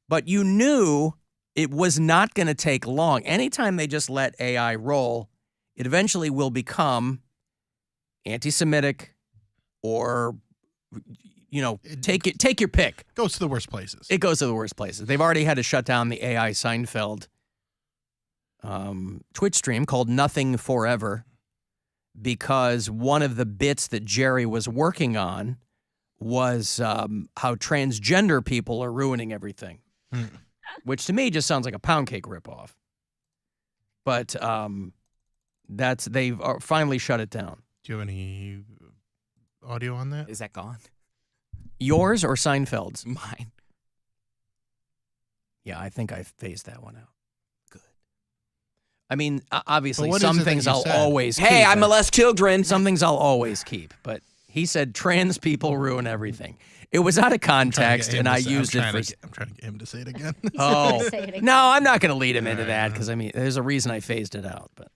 But you knew it was not going to take long. Anytime they just let AI roll, it eventually will become anti-Semitic or... take your pick. Goes to the worst places. It goes to the worst places. They've already had to shut down the AI Seinfeld Twitch stream called Nothing Forever because one of the bits that Jerry was working on was how transgender people are ruining everything, which to me just sounds like a Pound Cake ripoff. But they've finally shut it down. Do you have any audio on that? Is that gone? Yours or Seinfeld's? Mine. Yeah, I think I phased that one out. Good. I mean, obviously, what some is it that things you I'll said? always keep. Hey, I molest children. Some things I'll always keep. But he said trans people ruin everything. It was out of context, and I used it for... I'm trying to get him to say it again. Oh. No, I'm not going to lead him into that because, I mean, there's a reason I phased it out. But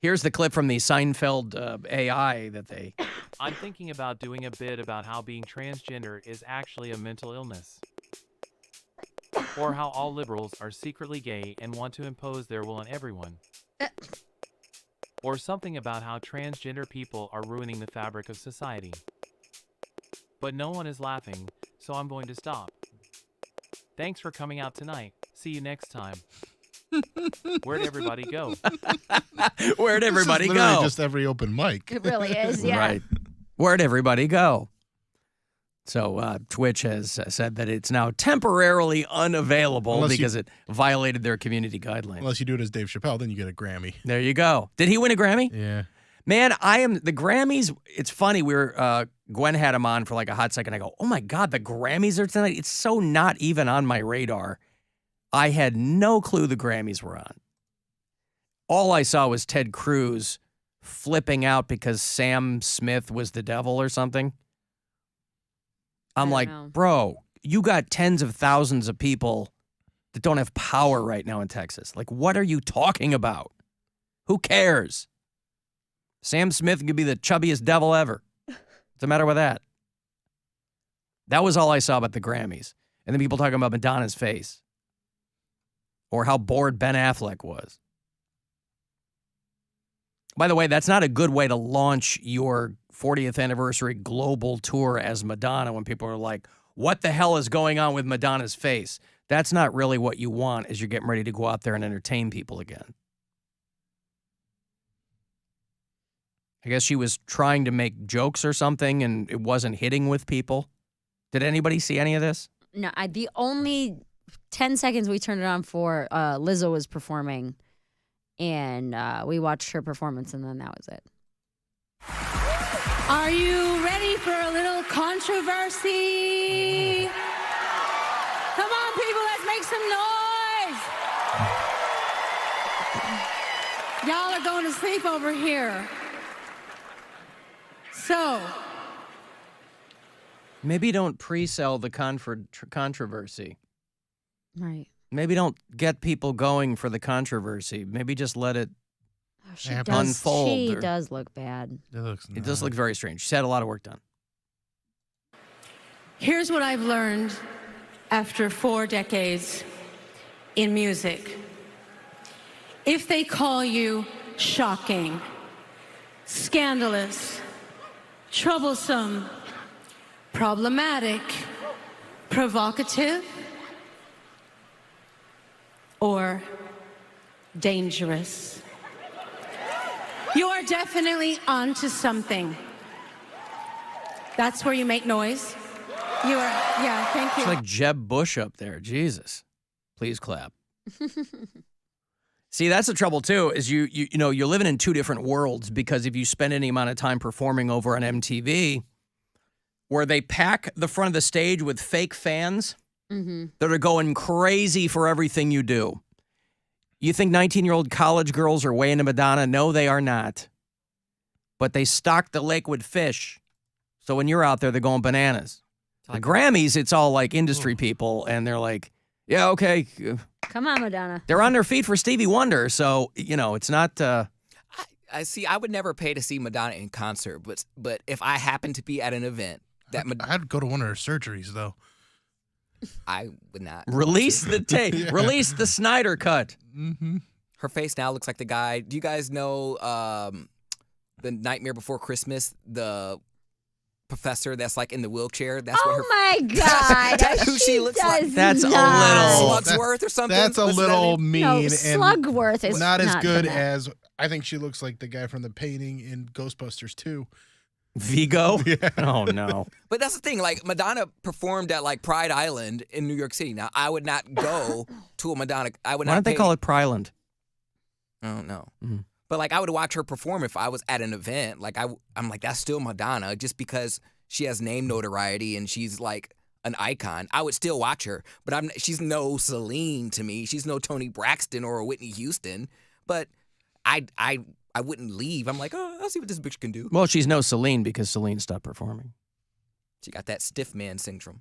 here's the clip from the Seinfeld AI that they... I'm thinking about doing a bit about how being transgender is actually a mental illness. Or how all liberals are secretly gay and want to impose their will on everyone. Or something about how transgender people are ruining the fabric of society. But no one is laughing, so I'm going to stop. Thanks for coming out tonight. See you next time. Where'd everybody go? Where'd everybody This is literally go? just every open mic. It really is, yeah. Right. Where'd everybody go? So Twitch has said that it's now temporarily unavailable because it violated their community guidelines. Unless you do it as Dave Chappelle, then you get a Grammy. There you go. Did he win a Grammy? Yeah. Man, the Grammys, it's funny. Gwen had him on for like a hot second. I go, oh my God, the Grammys are tonight? It's so not even on my radar. I had no clue the Grammys were on. All I saw was Ted Cruz flipping out because Sam Smith was the devil or something. I'm like, bro, you got tens of thousands of people that don't have power right now in Texas. Like, what are you talking about? Who cares? Sam Smith could be the chubbiest devil ever. What's the matter with that? That was all I saw about the Grammys. And then people talking about Madonna's face. Or how bored Ben Affleck was. By the way, that's not a good way to launch your 40th anniversary global tour as Madonna when people are like, what the hell is going on with Madonna's face? That's not really what you want as you're getting ready to go out there and entertain people again. I guess she was trying to make jokes or something and it wasn't hitting with people. Did anybody see any of this? No, the only 10 seconds we turned it on for, Lizzo was performing. And we watched her performance, and then that was it. Are you ready for a little controversy? Come on, people, let's make some noise. Y'all are going to sleep over here. So. Maybe don't pre-sell the controversy. Right. Maybe don't get people going for the controversy. Maybe just let it unfold. She does look bad. It does look very strange. She's had a lot of work done. Here's what I've learned after 4 decades in music. If they call you shocking, scandalous, troublesome, problematic, provocative, or dangerous, you are definitely onto something. That's where you make noise. You are, yeah, thank you. It's like Jeb Bush up there. Jesus. Please clap. See, that's the trouble, too, is you know, you're living in two different worlds because if you spend any amount of time performing over on MTV, where they pack the front of the stage with fake fans that are going crazy for everything you do. You think 19-year-old college girls are way into Madonna? No, they are not. But they stock the lake with fish. So when you're out there, they're going bananas. The Grammys, it's all like industry people, and they're like, yeah, okay. Come on, Madonna. They're on their feet for Stevie Wonder, so, you know, it's not... I see. I would never pay to see Madonna in concert, but if I happen to be at an event that I'd go to one of her surgeries, though. I would not. Release the tape. Yeah. Release the Snyder cut. Mm-hmm. Her face now looks like the guy. Do you guys know the Nightmare Before Christmas? The professor that's like in the wheelchair. That's what her. Oh my God! That's who she looks like. That's a little Slugsworth or something. That's a little mean. No, and Slugworth is not as good that. as I think she looks like the guy from the painting in Ghostbusters 2. Vigo? Yeah. Oh, no. But that's the thing. Like, Madonna performed at, like, Pride Island in New York City. Now, I would not go to a Madonna. I would not. Why don't they call it Pryland? I don't know. Mm-hmm. But, like, I would watch her perform if I was at an event. Like, I'm like, that's still Madonna just because she has name notoriety and she's, like, an icon. I would still watch her. But she's no Celine to me. She's no Toni Braxton or a Whitney Houston. But I wouldn't leave. I'm like, oh, I'll see what this bitch can do. Well, she's no Celine because Celine stopped performing. She got that stiff man syndrome.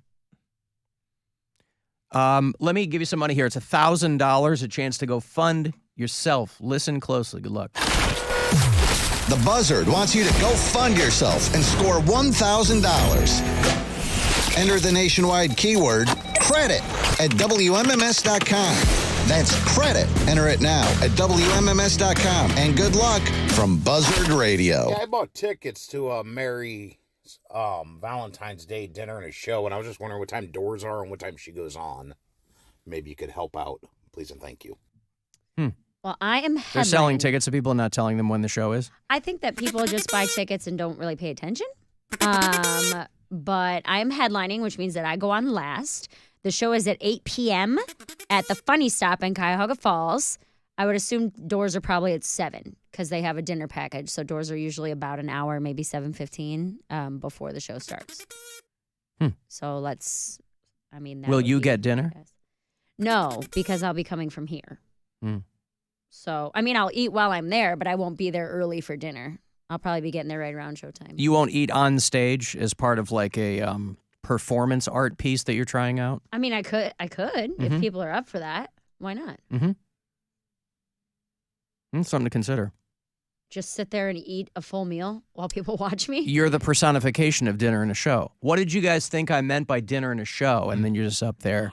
Let me give you some money here. It's $1,000, a chance to go fund yourself. Listen closely. Good luck. The Buzzard wants you to go fund yourself and score $1,000. Enter the nationwide keyword credit at WMMS.com. That's credit. Enter it now at WMMS.com. And good luck from Buzzard Radio. Yeah, I bought tickets to a Mary's Valentine's Day dinner and a show, and I was just wondering what time doors are and what time she goes on. Maybe you could help out. Please and thank you. Well, I am They're selling tickets to people and not telling them when the show is? I think that people just buy tickets and don't really pay attention. but I am headlining, which means that I go on last. The show is at 8 p.m. at the Funny Stop in Cuyahoga Falls. I would assume doors are probably at 7 because they have a dinner package. So doors are usually about an hour, maybe 7:15 before the show starts. So let's, that Will would you be- get dinner? No, because I'll be coming from here. So, I'll eat while I'm there, but I won't be there early for dinner. I'll probably be getting there right around showtime. You won't eat on stage as part of like a performance art piece that you're trying out? I could if people are up for that. Why not? Something to consider. Just sit there and eat a full meal while people watch me? You're the personification of dinner and a show. What did you guys think I meant by dinner and a show? And then you're just up there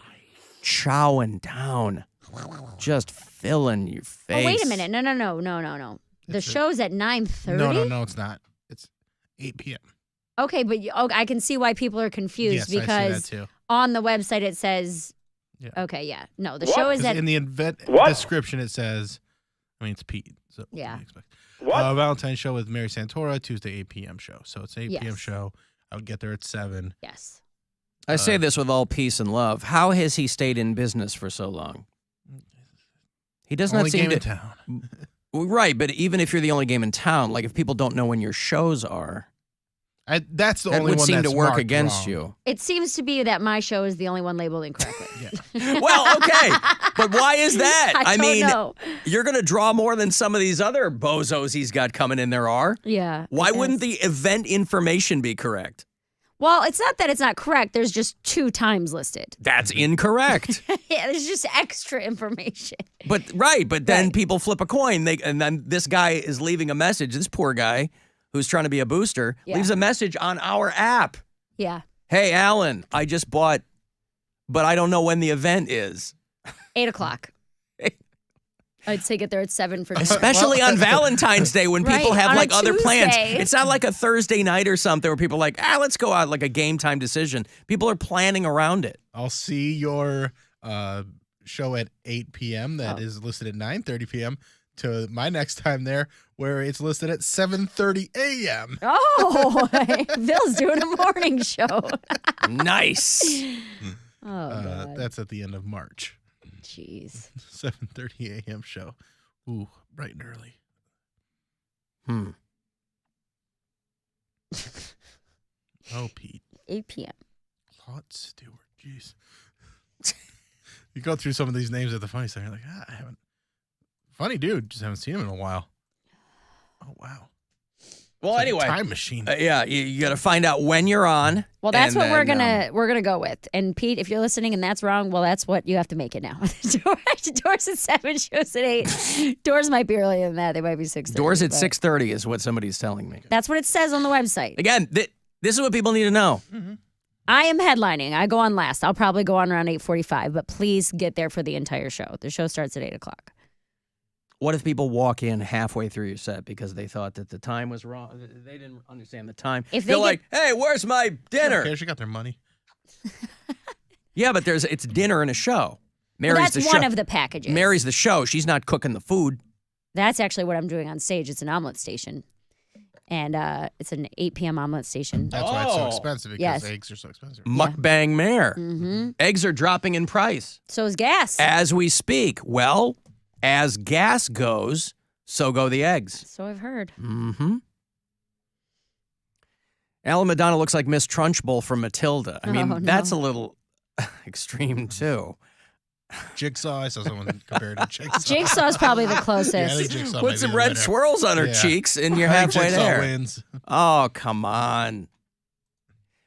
chowing down, just filling your face. Oh, wait a minute. No. The show's at 9:30? No, it's not. It's 8 p.m. Okay, but I can see why people are confused Yes, I see because that too. on the website it says, okay, yeah. No, the show is at... In the description it says, it's Pete. So what Yeah. do you expect? Valentine's show with Mary Santora, Tuesday 8 p.m. show. So it's 8 p.m. Yes. show. I would get there at 7. Yes. I say this with all peace and love. How has he stayed in business for so long? He does Only not seem game to... in town. Right, but even if you're the only game in town, like if people don't know when your shows are... That's the that only would one seem that's to work marked against wrong. you. It seems to be that my show is the only one labeled incorrectly. Well, okay, but why is that? I don't know. You're going to draw more than some of these other bozos he's got coming in there are. Yeah. Why wouldn't the event information be correct? Well, it's not that it's not correct. There's just 2 times listed. That's incorrect. Yeah, there's just extra information. But then people flip a coin, and then this guy is leaving a message. This poor guy who's trying to be a booster leaves a message on our app. Yeah. Hey, Alan, I just bought, but I don't know when the event is. 8 o'clock. I'd say get there at 7 for dinner. Especially on Valentine's Day when people Right, have on like a other plans. Tuesday. It's not like a Thursday night or something where people are like, let's go out, like a game time decision. People are planning around it. I'll see your show at 8 p.m. that is listed at 9:30 p.m. to my next time there where it's listed at 7:30 a.m. Oh, Bill's doing a morning show. Nice. Oh, God. That's at the end of March. Jeez. 7:30 a.m. show. Ooh, bright and early. Oh, Pete. 8 p.m. Claude Stewart. Jeez. You go through some of these names at the funny side, you're like, I haven't. Funny dude, just haven't seen him in a while. Oh, wow. Well, It's like a anyway, time machine. Yeah, you got to find out when you're on. Well, that's and what we're then, gonna go with. And Pete, if you're listening and that's wrong, well, that's what you have to make it now. Doors at 7, shows at 8. Doors might be earlier than that. They might be 6:30. Doors at but 6:30 is what somebody's telling me. That's what it says on the website. Again, this is what people need to know. I am headlining. I go on last. I'll probably go on around 8:45, but please get there for the entire show. The show starts at 8 o'clock. What if people walk in halfway through your set because they thought that the time was wrong? They didn't understand the time. If They're they like, hey, where's my dinner? Okay, she got their money. Yeah, but it's dinner and a show. Well, Mary's that's the one show. of the packages. Mary's the show. She's not cooking the food. That's actually what I'm doing on stage. It's an omelet station. And it's an 8 p.m. omelet station. That's why it's so expensive, because Yes. eggs are so expensive. Mukbang Mare. Mm-hmm. Eggs are dropping in price. So is gas. As we speak. Well, as gas goes, so go the eggs. So I've heard. Mm-hmm. Alan Madonna looks like Miss Trunchbull from Matilda. I mean, Oh, no. that's a little extreme, too. Jigsaw. I saw someone compared to Jigsaw. Jigsaw's probably the closest. Yeah, I think Jigsaw might Put be some the red winner. swirls on her Yeah. cheeks, and you're I think halfway Jigsaw there. wins. Oh, come on.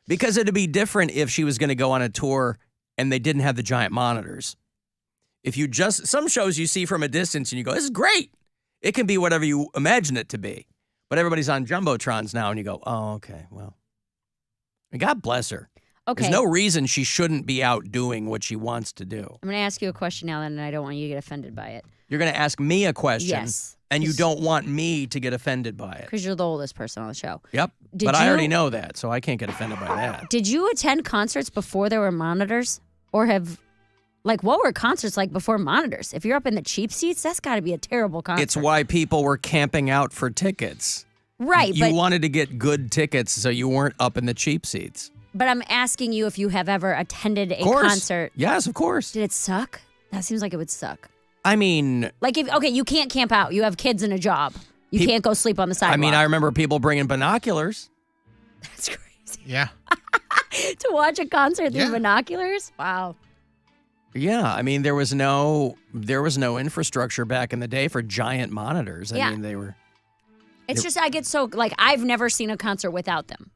Because it'd be different if she was going to go on a tour and they didn't have the giant monitors. If you some shows you see from a distance and you go, this is great. It can be whatever you imagine it to be. But everybody's on Jumbotrons now and you go, oh, okay, well. And God bless her. Okay. There's no reason she shouldn't be out doing what she wants to do. I'm going to ask you a question, Alan, and I don't want you to get offended by it. You're going to ask me a question. Yes. And you don't want me to get offended by it. Because you're the oldest person on the show. Yep. Did But I you- already know that, so I can't get offended by that. Did you attend concerts before there were monitors? Or what were concerts like before monitors? If you're up in the cheap seats, that's got to be a terrible concert. It's why people were camping out for tickets. Right, You but wanted to get good tickets, so you weren't up in the cheap seats. But I'm asking you if you have ever attended a Of course. concert. Yes, of course. Did it suck? That seems like it would suck. I mean, Like, you can't camp out. You have kids and a job. You can't go sleep on the sidewalk. I mean, I remember people bringing binoculars. That's crazy. Yeah. To watch a concert through binoculars? Wow. Yeah, I mean, there was no infrastructure back in the day for giant monitors. I Yeah. mean, they were. It's just, I get so, like, I've never seen a concert without them,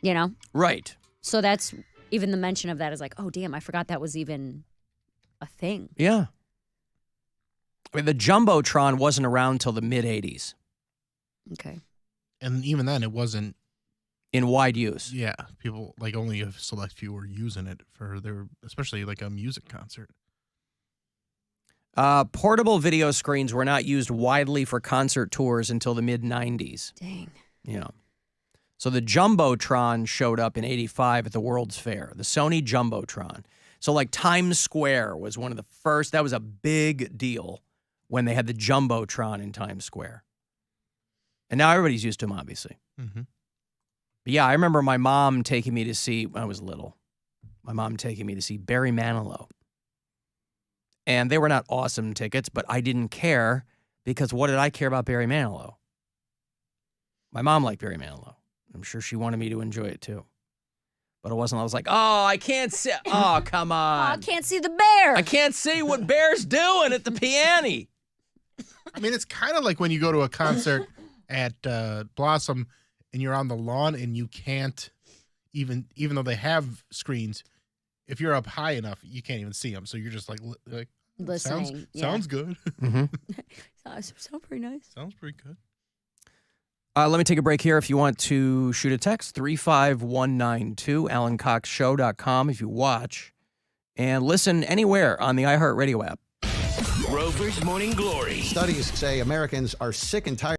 you know? Right. So that's, even the mention of that is like, oh, damn, I forgot that was even a thing. Yeah. I mean, the Jumbotron wasn't around till the mid-'80s. Okay. And even then, it wasn't in wide use. Yeah, people like only a select few were using it for their, especially like a music concert. Portable video screens were not used widely for concert tours until the mid-'90s. Dang. Yeah. So the Jumbotron showed up in '85 at the World's Fair, the Sony Jumbotron. So like Times Square was one of the first, that was a big deal when they had the Jumbotron in Times Square. And now everybody's used to them, obviously. Mm-hmm. But yeah, I remember my mom taking me to see, when I was little, my mom taking me to see Barry Manilow. And they were not awesome tickets, but I didn't care because what did I care about Barry Manilow? My mom liked Barry Manilow. I'm sure she wanted me to enjoy it too. But it wasn't, I was like, oh, I can't see, oh, come on. I can't see the bear. I can't see what Bear's doing at the piano. I mean, it's kind of like when you go to a concert at Blossom and you're on the lawn and you can't even though they have screens, if you're up high enough, you can't even see them. So you're just like listening. Sounds good. Mm-hmm. Sounds pretty nice. Sounds pretty good. Let me take a break here. If you want to shoot a text, 35192, AlanCoxShow.com if you watch. And listen anywhere on the iHeartRadio app. Rover's Morning Glory. Studies say Americans are sick and tired.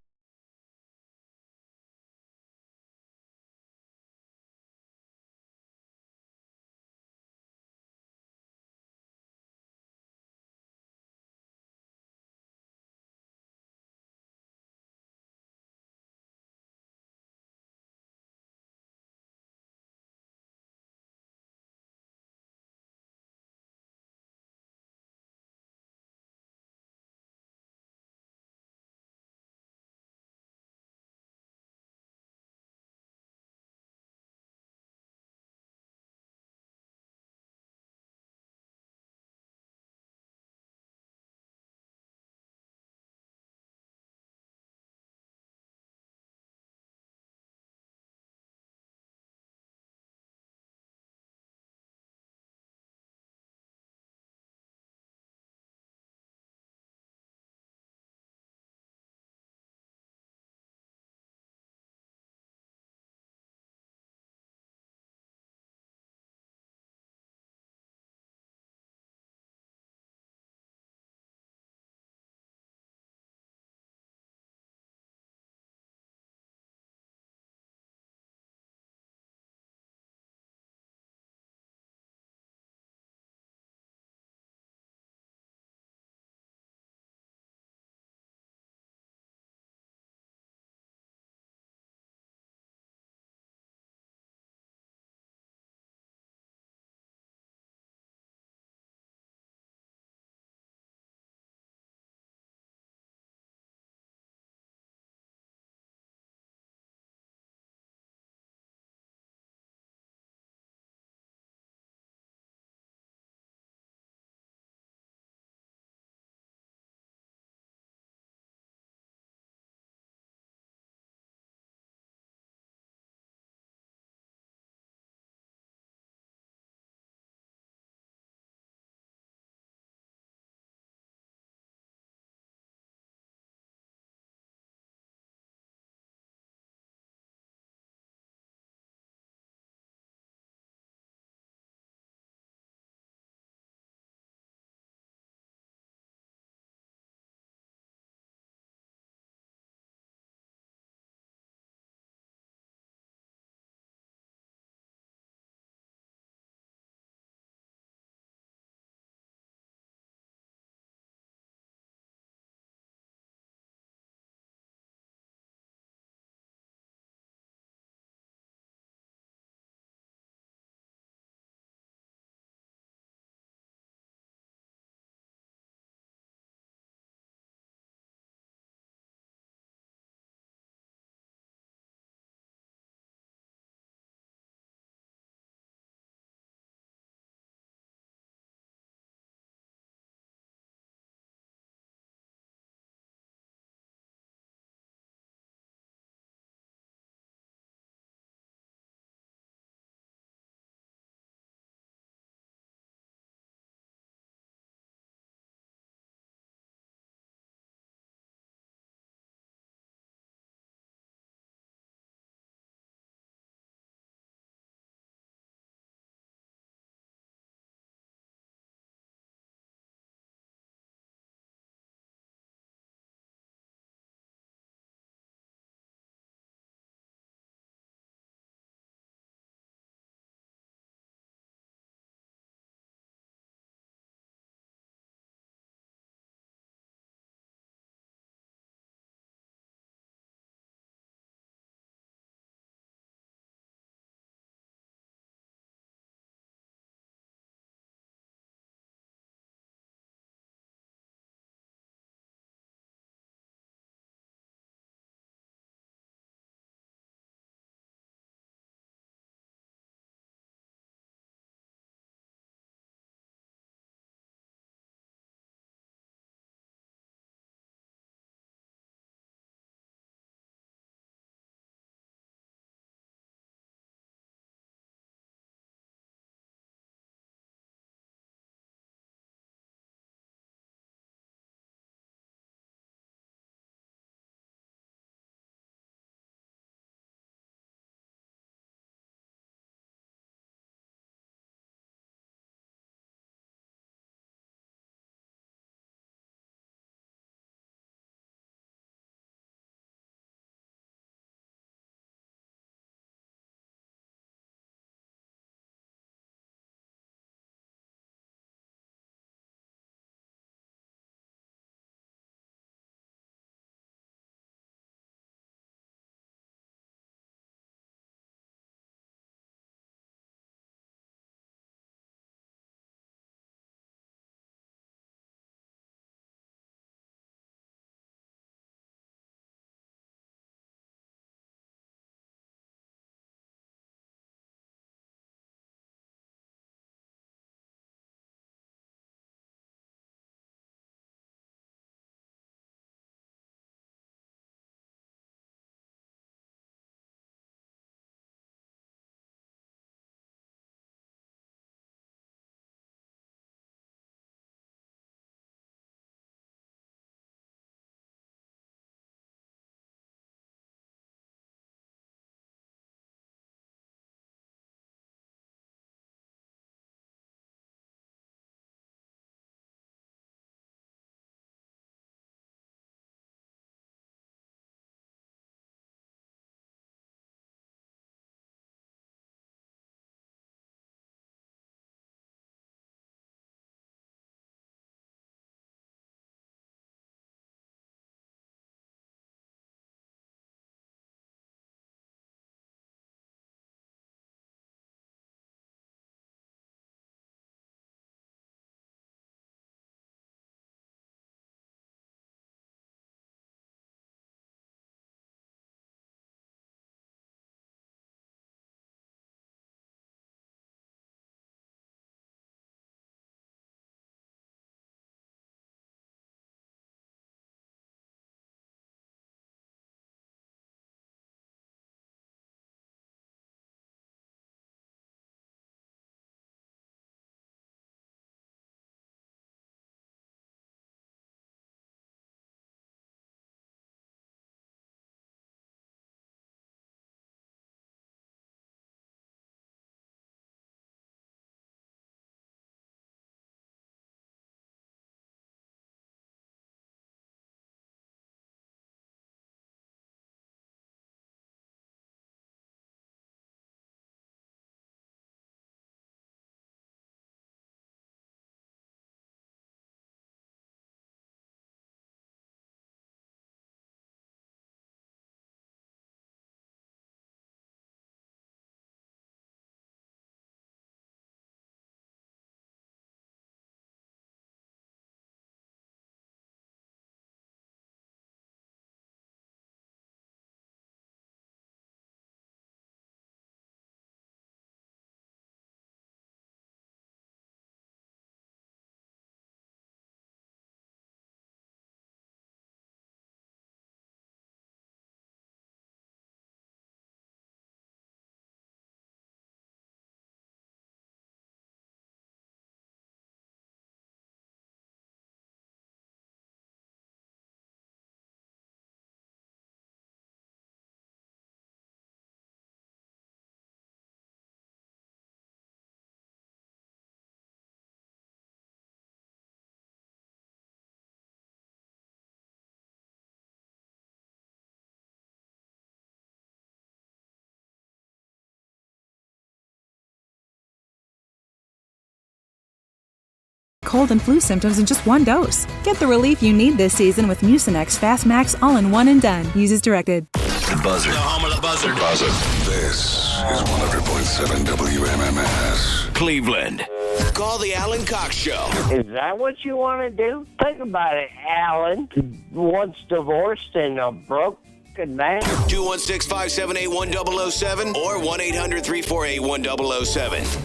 cold and flu symptoms in just one dose. Get the relief you need this season with Mucinex Fast Max all-in-one and done. Use as directed. The Buzzard. The home of the Buzzard. Buzzard. This is 100.7 WMMS. Cleveland. Call the Alan Cox Show. Is that what you want to do? Think about it, Alan. Once divorced and a broken man. 216-578-1007 or 1-800-348-1007.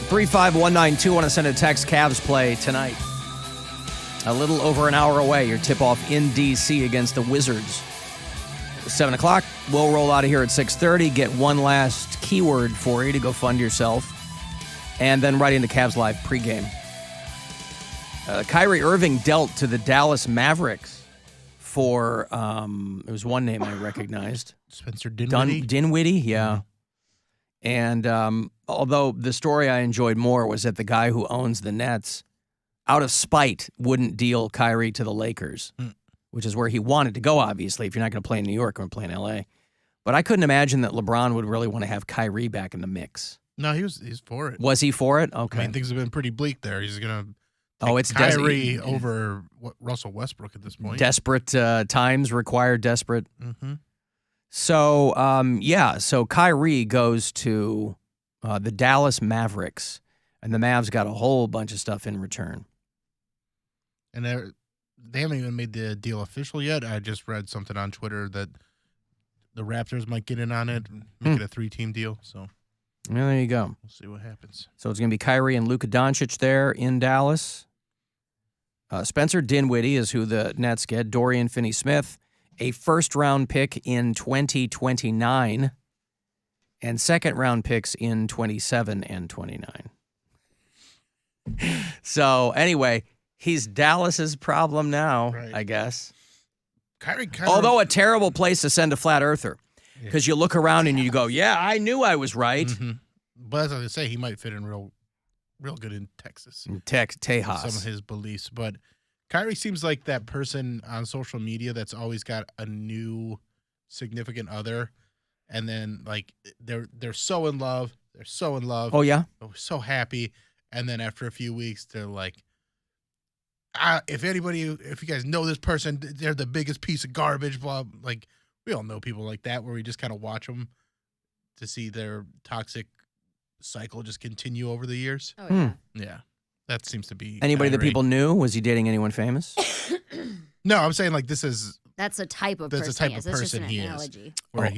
35192. Want to send a text. Cavs play tonight. A little over an hour away. Your tip-off in D.C. against the Wizards. 7 o'clock. We'll roll out of here at 6:30. Get one last keyword for you to go fund yourself. And then right into Cavs Live pregame. Kyrie Irving dealt to the Dallas Mavericks for, it was one name I recognized. Spencer Dinwiddie? Dinwiddie, yeah. And although the story I enjoyed more was that the guy who owns the Nets, out of spite, wouldn't deal Kyrie to the Lakers, which is where he wanted to go, obviously. If you're not going to play in New York, I'm going to play in L.A. But I couldn't imagine that LeBron would really want to have Kyrie back in the mix. No, he's for it. Was he for it? Okay. I mean, things have been pretty bleak there. He's going to it's Kyrie over Russell Westbrook at this point. Desperate times require desperate. Mm-hmm. So, so Kyrie goes to the Dallas Mavericks, and the Mavs got a whole bunch of stuff in return. And they haven't even made the deal official yet. I just read something on Twitter that the Raptors might get in on it and make it a 3-team deal. So, well, there you go. We'll see what happens. So it's going to be Kyrie and Luka Doncic there in Dallas. Spencer Dinwiddie is who the Nets get. Dorian Finney-Smith, a first-round pick in 2029, and second-round picks in 27 and 29. So, anyway, he's Dallas's problem now, right. I guess. Kyrie Although a terrible place to send a flat earther, because you look around and you go, yeah, I knew I was right. Mm-hmm. But as I say, he might fit in real good in Texas. Tejas. Some of his beliefs. But Kyrie seems like that person on social media that's always got a new significant other, and then like they're so in love. They're so in love. Oh, yeah? So happy. And then after a few weeks, they're like, if you guys know this person, they're the biggest piece of garbage, blah. Like, we all know people like that where we just kind of watch them to see their toxic cycle just continue over the years. Oh, yeah. Yeah. That seems to be anybody Kyrie. that people knew? Was he dating anyone famous? No, I'm saying like this is... That's a type of person. That's a type of That's person just he an is. analogy.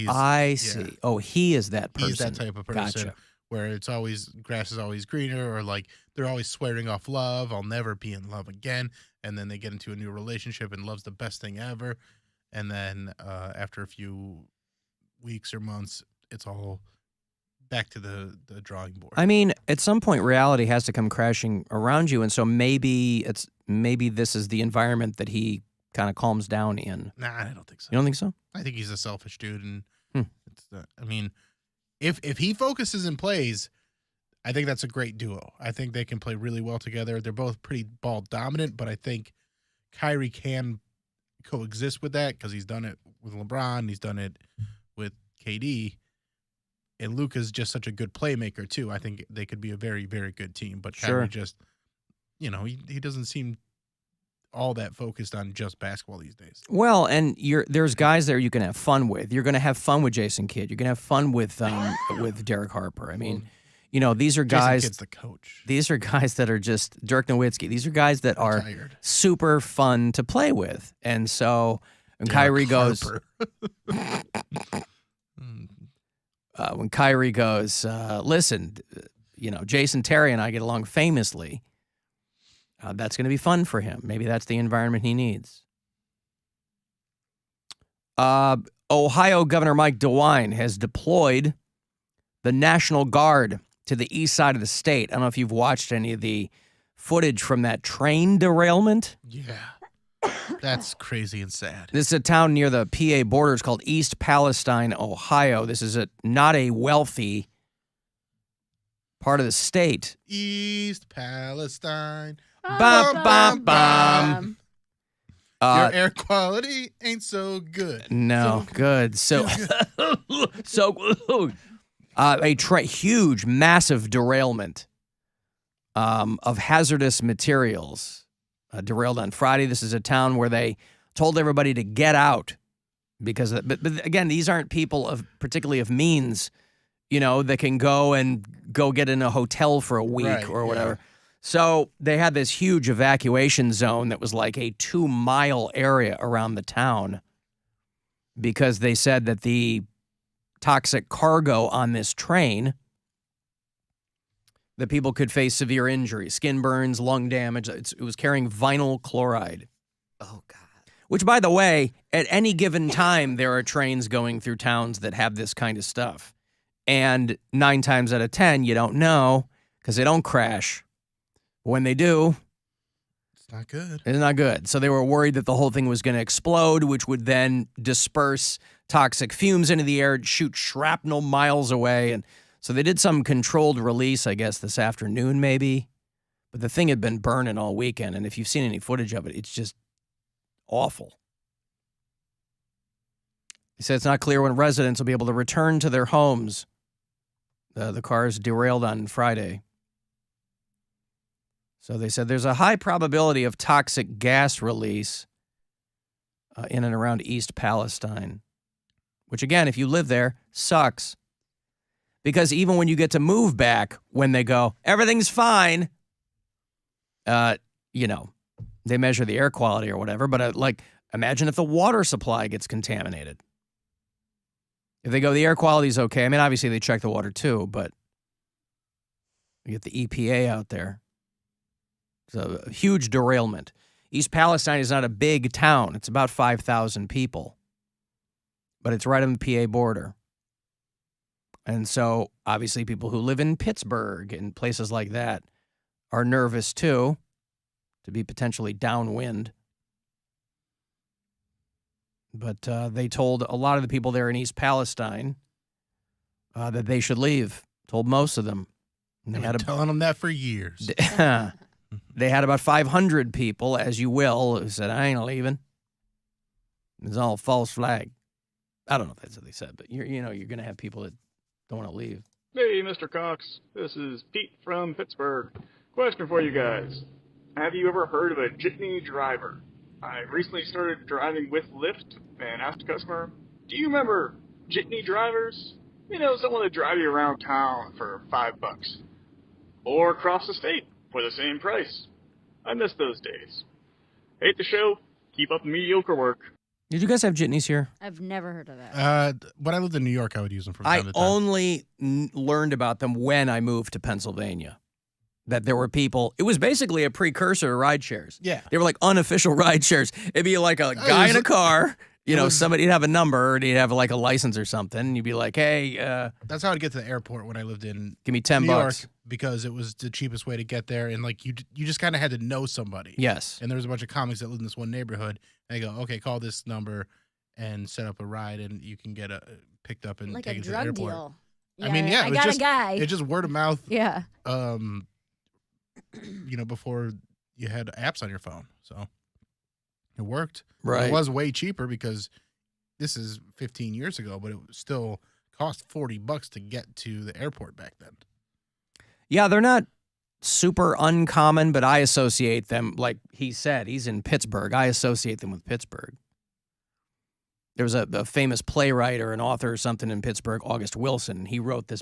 I see. Yeah. Oh, he is that person. He's that type of person. Gotcha. Where it's always, grass is always greener, or like they're always swearing off love. I'll never be in love again. And then they get into a new relationship and love's the best thing ever. And then after a few weeks or months, it's all back to the drawing board. I mean, at some point, reality has to come crashing around you. And so maybe this is the environment that he kind of calms down in. Nah, I don't think so. You don't think so? I think he's a selfish dude. And I mean, if he focuses and plays, I think that's a great duo. I think they can play really well together. They're both pretty ball dominant, but I think Kyrie can coexist with that because he's done it with LeBron. He's done it with KD. And Luka's just such a good playmaker, too. I think they could be a very, very good team. But Kyrie just, he doesn't seem all that focused on just basketball these days. Well, and there's guys there you can have fun with. You're going to have fun with Jason Kidd. You're going to have fun with Derek Harper. I mean, these are guys. Jason Kidd's the coach. These are guys that are just Dirk Nowitzki. These are guys that are super fun to play with. And so when Kyrie goes, when Kyrie goes, listen, Jason Terry and I get along famously. That's going to be fun for him. Maybe that's the environment he needs. Ohio Governor Mike DeWine has deployed the National Guard to the east side of the state. I don't know if you've watched any of the footage from that train derailment. Yeah. That's crazy and sad. This is a town near the PA border. It's called East Palestine, Ohio. This is not a wealthy part of the state. East Palestine. Bum, bum, bum. Your air quality ain't so good. No, good. So, a huge, massive derailment of hazardous materials derailed on Friday. This is a town where they told everybody to get out because, but again, these aren't people particularly of means, that can go get in a hotel for a week or whatever. Yeah. So they had this huge evacuation zone that was like a 2-mile area around the town because they said that the toxic cargo on this train, that people could face severe injury, skin burns, lung damage. It was carrying vinyl chloride. Oh, God. Which, by the way, at any given time, there are trains going through towns that have this kind of stuff. And 9 times out of 10, you don't know because they don't crash. When they do, it's not good. It's not good. So they were worried that the whole thing was going to explode, which would then disperse toxic fumes into the air, shoot shrapnel miles away. And so they did some controlled release, I guess, this afternoon maybe. But the thing had been burning all weekend. And if you've seen any footage of it, it's just awful. He said it's not clear when residents will be able to return to their homes. The cars derailed on Friday. So they said there's a high probability of toxic gas release in and around East Palestine, which, again, if you live there, sucks. Because even when you get to move back, when they go, everything's fine, they measure the air quality or whatever. But imagine if the water supply gets contaminated. If they go, the air quality's okay. I mean, obviously they check the water too, but you get the EPA out there. So a huge derailment. East Palestine is not a big town. It's about 5,000 people. But it's right on the PA border. And so, obviously, people who live in Pittsburgh and places like that are nervous, too, to be potentially downwind. But they told a lot of the people there in East Palestine that they should leave. Told most of them. And they had telling them that for years. They had about 500 people, as you will, who said, I ain't leaving. It's all false flag. I don't know if that's what they said, but you're going to have people that don't want to leave. Hey, Mr. Cox. This is Pete from Pittsburgh. Question for you guys. Have you ever heard of a jitney driver? I recently started driving with Lyft and asked a customer, do you remember jitney drivers? Someone that drive you around town for $5. Or across the state for the same price. I miss those days. Hate the show. Keep up the mediocre work. Did you guys have jitneys here? I've never heard of that. When I lived in New York, I would use them from time to time. I only learned about them when I moved to Pennsylvania. That there were people, it was basically a precursor to ride shares. Yeah. They were like unofficial ride shares. It'd be like a guy in a car, somebody'd have a number, and he'd have like a license or something, and you'd be like, hey. That's how I'd get to the airport when I lived in give me $10 New York, because it was the cheapest way to get there, and you just kind of had to know somebody. Yes. And there was a bunch of comics that lived in this one neighborhood, and they go, okay, call this number and set up a ride, and you can get picked up and like taken to the drug airport. deal. I mean, yeah, I got a guy. It's just word of mouth. Yeah. Before you had apps on your phone. So it worked. Right. It was way cheaper because this is 15 years ago, but it still cost $40 to get to the airport back then. Yeah, they're not super uncommon, but I associate them, like he said, he's in Pittsburgh. I associate them with Pittsburgh. There was a famous playwright or an author or something in Pittsburgh, August Wilson. He wrote this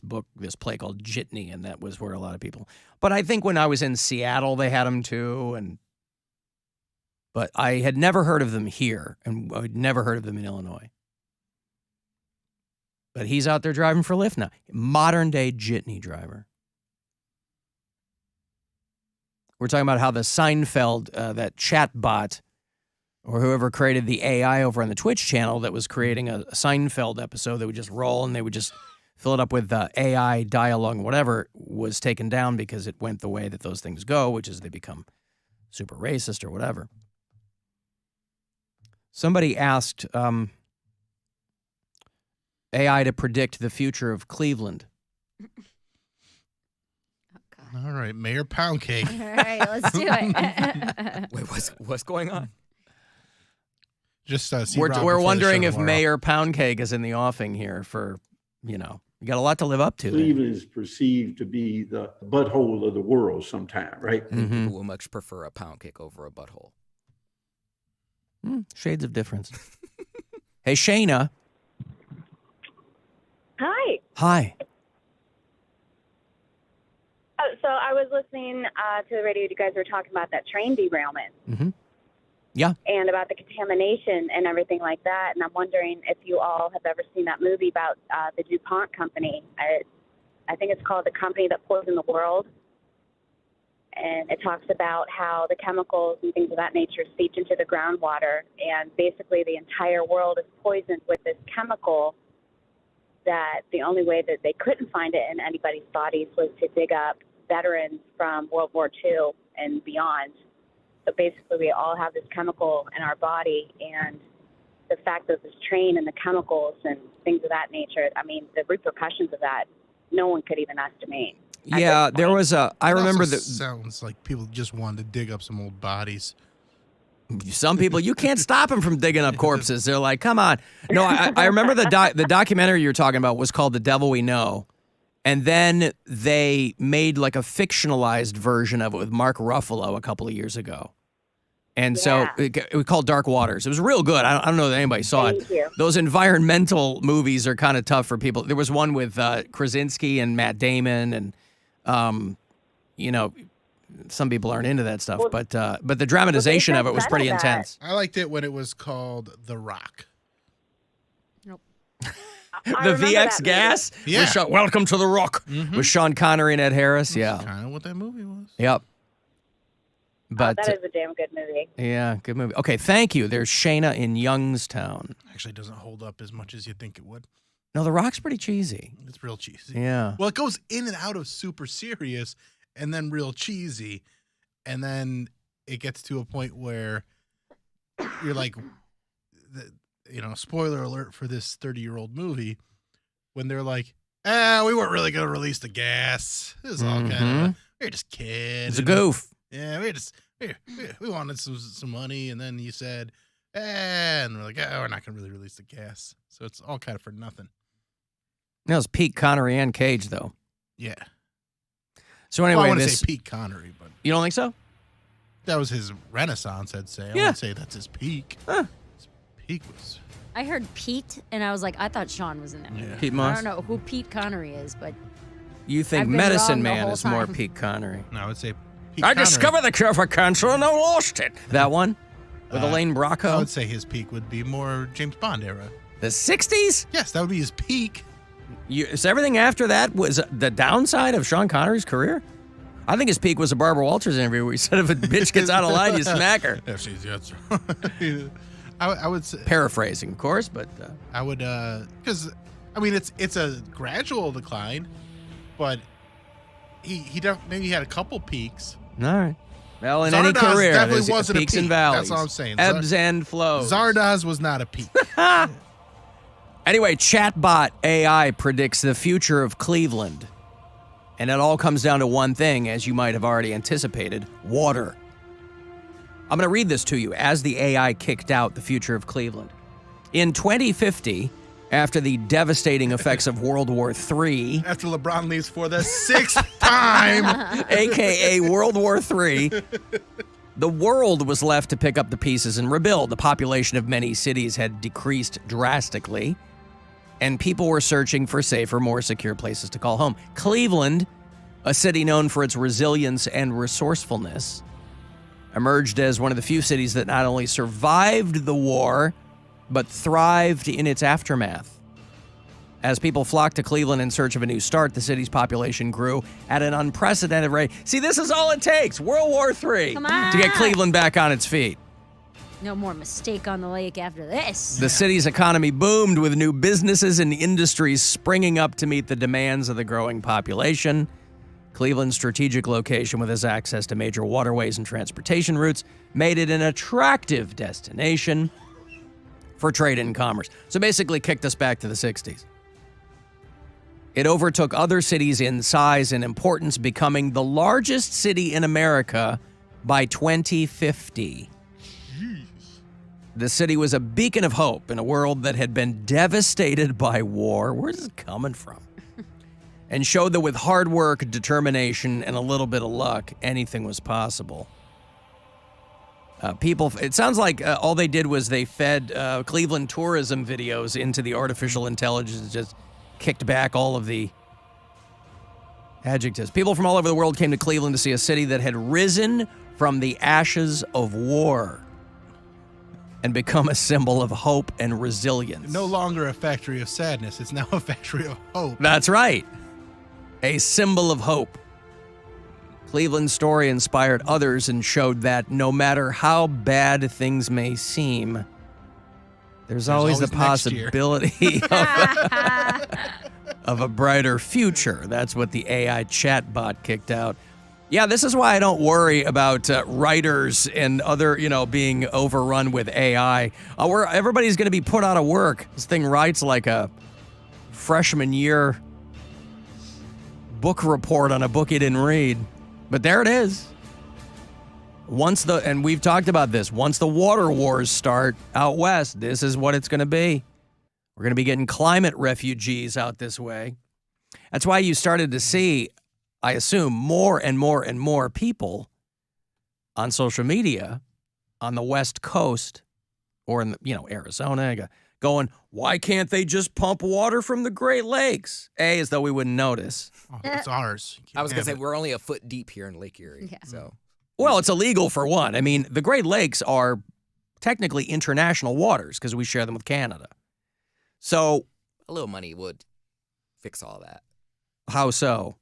play called Jitney, and that was where a lot of people. But I think when I was in Seattle, they had them too. But I had never heard of them here, and I'd never heard of them in Illinois. But he's out there driving for Lyft now. Modern-day Jitney driver. We're talking about how the Seinfeld, that chat bot, or whoever created the AI over on the Twitch channel that was creating a Seinfeld episode that would just roll and they would just fill it up with AI dialogue, whatever, was taken down because it went the way that those things go, which is they become super racist or whatever. Somebody asked AI to predict the future of Cleveland. All right, Mayor Poundcake. All right, let's do it. Wait, what's going on? Just see We're Rob before the wondering show if tomorrow. Mayor Poundcake is in the offing here for, you got a lot to live up to. there. Cleveland is perceived to be the butthole of the world sometime, right? I think people will much prefer a pound cake over a butthole. Shades of difference. Hey, Shayna. Hi. Hi. So I was listening to the radio. You guys were talking about that train derailment Mm-hmm. Yeah. and about the contamination and everything like that. And I'm wondering if you all have ever seen that movie about the DuPont company. I think it's called The Company That Poisoned the World. And it talks about how the chemicals and things of that nature seeped into the groundwater. And basically the entire world is poisoned with this chemical that the only way that they couldn't find it in anybody's bodies was to dig up veterans from World War II and beyond. So basically we all have this chemical in our body, and the fact that this train and the chemicals and things of that nature, I mean, the repercussions of that, no one could even estimate. Yeah, there was I It remember also that sounds like people just wanted to dig up some old bodies. some people, you can't stop them from digging up corpses. They're like, come on. No, I remember the documentary you were talking about was called The Devil We Know. And then they made like a fictionalized version of it with Mark Ruffalo a couple of years ago. And so it was called Dark Waters. It was real good. I don't know that anybody saw Thank you. Those environmental movies are kind of tough for people. There was one with Krasinski and Matt Damon, and some people aren't into that stuff. But the dramatization of it was pretty intense. I liked it when it was called The Rock. The VX Gas? Yeah. With Welcome to the Rock with Sean Connery and Ed Harris. Yeah. Kind of what that movie was. Yep. But that is a damn good movie. yeah, good movie. Okay, thank you. There's Shayna in Youngstown. Actually doesn't hold up as much as you think it would. No, The Rock's pretty cheesy. It's real cheesy. Yeah. Well, it goes in and out of super serious and then real cheesy. And then it gets to a point where you're like, spoiler alert for this 30-year-old movie, when they're like, we weren't really going to release the gas. It was all kind of, we were just kidding. It's a goof. Yeah, we wanted some money, and then you said, and we're like, we're not going to really release the gas. So it's all kind of for nothing. That was Pete Connery and Cage, though. Yeah. So anyway, I want to say Pete Connery, but you don't think so? That was his renaissance, I'd say. I Yeah. wouldn't say that's his peak. His peak was... I heard Pete, and I was like, I thought Sean was in that movie. Pete I Moss? don't know who Pete Connery is, but You think I've been Medicine wrong the Man whole is more time. Pete Connery? No, I would say Pete I Connery. discovered the cure for cancer and I lost it. That one? With Elaine Bracco? I would say his peak would be more James Bond era. The 60s? Yes, that would be his peak. So everything after that was the downside of Sean Connery's career? I think his peak was a Barbara Walters interview where he said if a bitch gets out of line, you smack her. If she's that's right. I would say, Paraphrasing, of course, but I would because I mean it's a gradual decline, but he maybe had a couple peaks. all right. Well, in any Zardoz career, definitely there's wasn't a peaks peak. and valleys. That's all I'm saying. Ebbs and flows. Zardoz was not a peak. Anyway, chatbot AI predicts the future of Cleveland. And it all comes down to one thing, as you might have already anticipated, water. I'm going to read this to you as the AI kicked out the future of Cleveland. In 2050, after the devastating effects of World War III, After LeBron leaves for the 6th time. aka World War III, the world was left to pick up the pieces and rebuild. The population of many cities had decreased drastically, and people were searching for safer, more secure places to call home. Cleveland, a city known for its resilience and resourcefulness, emerged as one of the few cities that not only survived the war, but thrived in its aftermath. As people flocked to Cleveland in search of a new start, the city's population grew at an unprecedented rate. See, this is all it takes, World War III, Come on. to get Cleveland back on its feet. no more mistake on the lake after this. The city's economy boomed with new businesses and industries springing up to meet the demands of the growing population. Cleveland's strategic location with its access to major waterways and transportation routes made it an attractive destination for trade and commerce. So basically kicked us back to the 60s. It overtook other cities in size and importance, becoming the largest city in America by 2050. The city was a beacon of hope in a world that had been devastated by war. Where's this coming from? And showed that with hard work, determination, and a little bit of luck, anything was possible. It sounds like all they did was they fed Cleveland tourism videos into the artificial intelligence, just kicked back all of the adjectives. People from all over the world came to Cleveland to see a city that had risen from the ashes of war and become a symbol of hope and resilience. No longer a factory of sadness. It's now a factory of hope. That's right. A symbol of hope. Cleveland's story inspired others and showed that no matter how bad things may seem, there's always the possibility of a brighter future. That's what the AI chatbot kicked out. Yeah, this is why I don't worry about writers and other, being overrun with AI. Everybody's going to be put out of work. This thing writes like a freshman year book report on a book you didn't read. But there it is. And we've talked about this, once the water wars start out west, this is what it's going to be. We're going to be getting climate refugees out this way. That's why you started to see, I assume, more and more and more people on social media on the West Coast or in Arizona going, why can't they just pump water from the Great Lakes? As though we wouldn't notice. Oh, it's ours. I was going to say, we're only a foot deep here in Lake Erie. Yeah. So. Well, it's illegal for one. I mean, the Great Lakes are technically international waters because we share them with Canada. So a little money would fix all that. How so?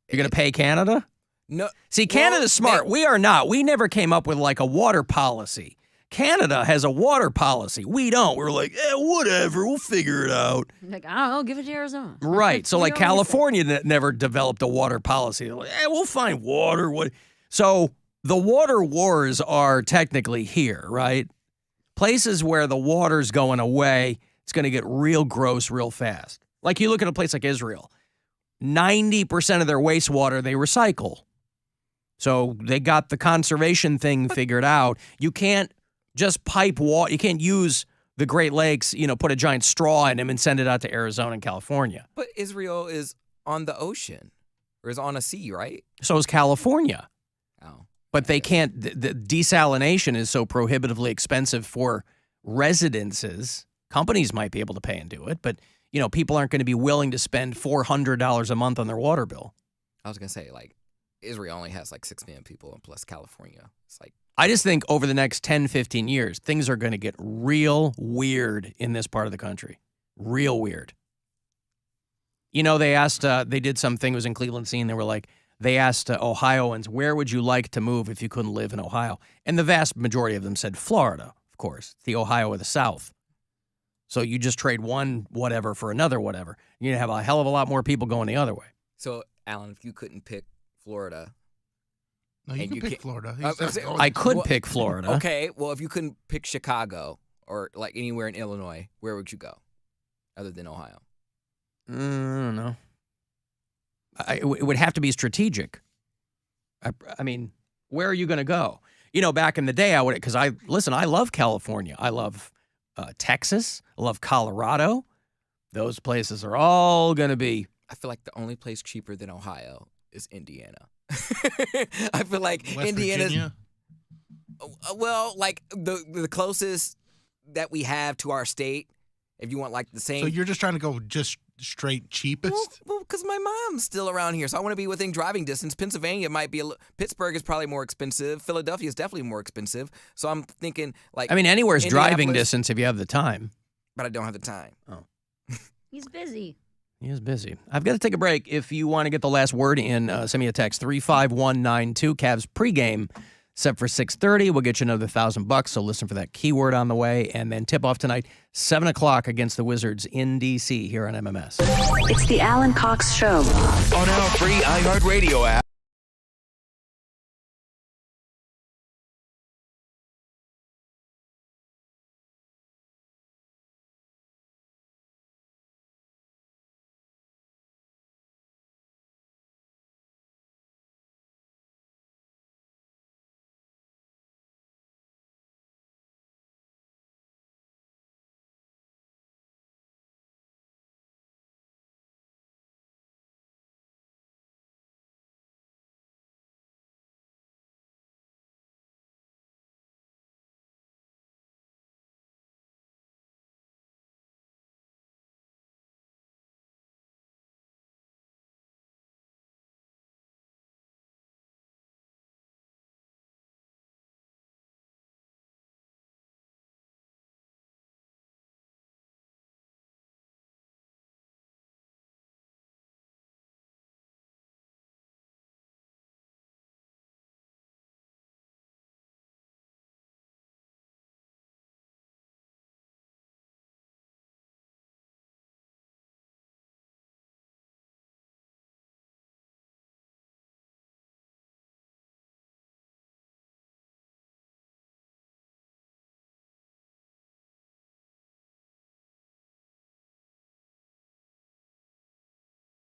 You're going to pay Canada? No. See, Canada's smart. We are not. We never came up with like a water policy. Canada has a water policy. We don't. We're like, whatever. We'll figure it out. Like, I don't know. Give it to Arizona. Right. So like California never developed a water policy. They're like, we'll find water. So the water wars are technically here, right? Places where the water's going away, it's going to get real gross real fast. Like you look at a place like Israel, 90% of their wastewater they recycle. So they got the conservation thing figured out. You can't just pipe water. You can't use the Great Lakes, put a giant straw in them and send it out to Arizona and California. But Israel is on the ocean or is on a sea, right? So is California. Oh. But they can't, the desalination is so prohibitively expensive for residences. Companies might be able to pay and do it, but, people aren't going to be willing to spend $400 a month on their water bill. I was going to say, Israel only has 6 million people, and plus California. It's I just think over the next 10, 15 years, things are going to get real weird in this part of the country. Real weird. They asked, they did something, it was in Cleveland scene, they asked Ohioans, where would you like to move if you couldn't live in Ohio? And the vast majority of them said Florida, of course, the Ohio of the South. So you just trade one whatever for another whatever. You're going to have a hell of a lot more people going the other way. So, Alan, if you couldn't pick Florida. No, you can pick Florida. I could pick Florida. Okay, well, if you couldn't pick Chicago or anywhere in Illinois, where would you go other than Ohio? I don't know. It would have to be strategic. I mean, where are you going to go? Back in the day, I would, because I love California. I love Texas. I love Colorado. Those places are all going to be. I feel like the only place cheaper than Ohio is Indiana. I feel like West Indiana's. Virginia? Well, the closest that we have to our state, if you want the same. So you're just trying to go just straight cheapest? Well, because my mom's still around here, so I want to be within driving distance. Pennsylvania might be Pittsburgh is probably more expensive. Philadelphia is definitely more expensive. So I'm thinking anywhere's driving distance if you have the time. But I don't have the time. Oh. He's busy. He is busy. I've got to take a break. If you want to get the last word in, send me a text, 35192, Cavs pregame, set for 6:30. We'll get you another $1,000, so listen for that keyword on the way. And then tip-off tonight, 7 o'clock against the Wizards in D.C. here on MMS. It's the Alan Cox Show. On our free iHeartRadio app.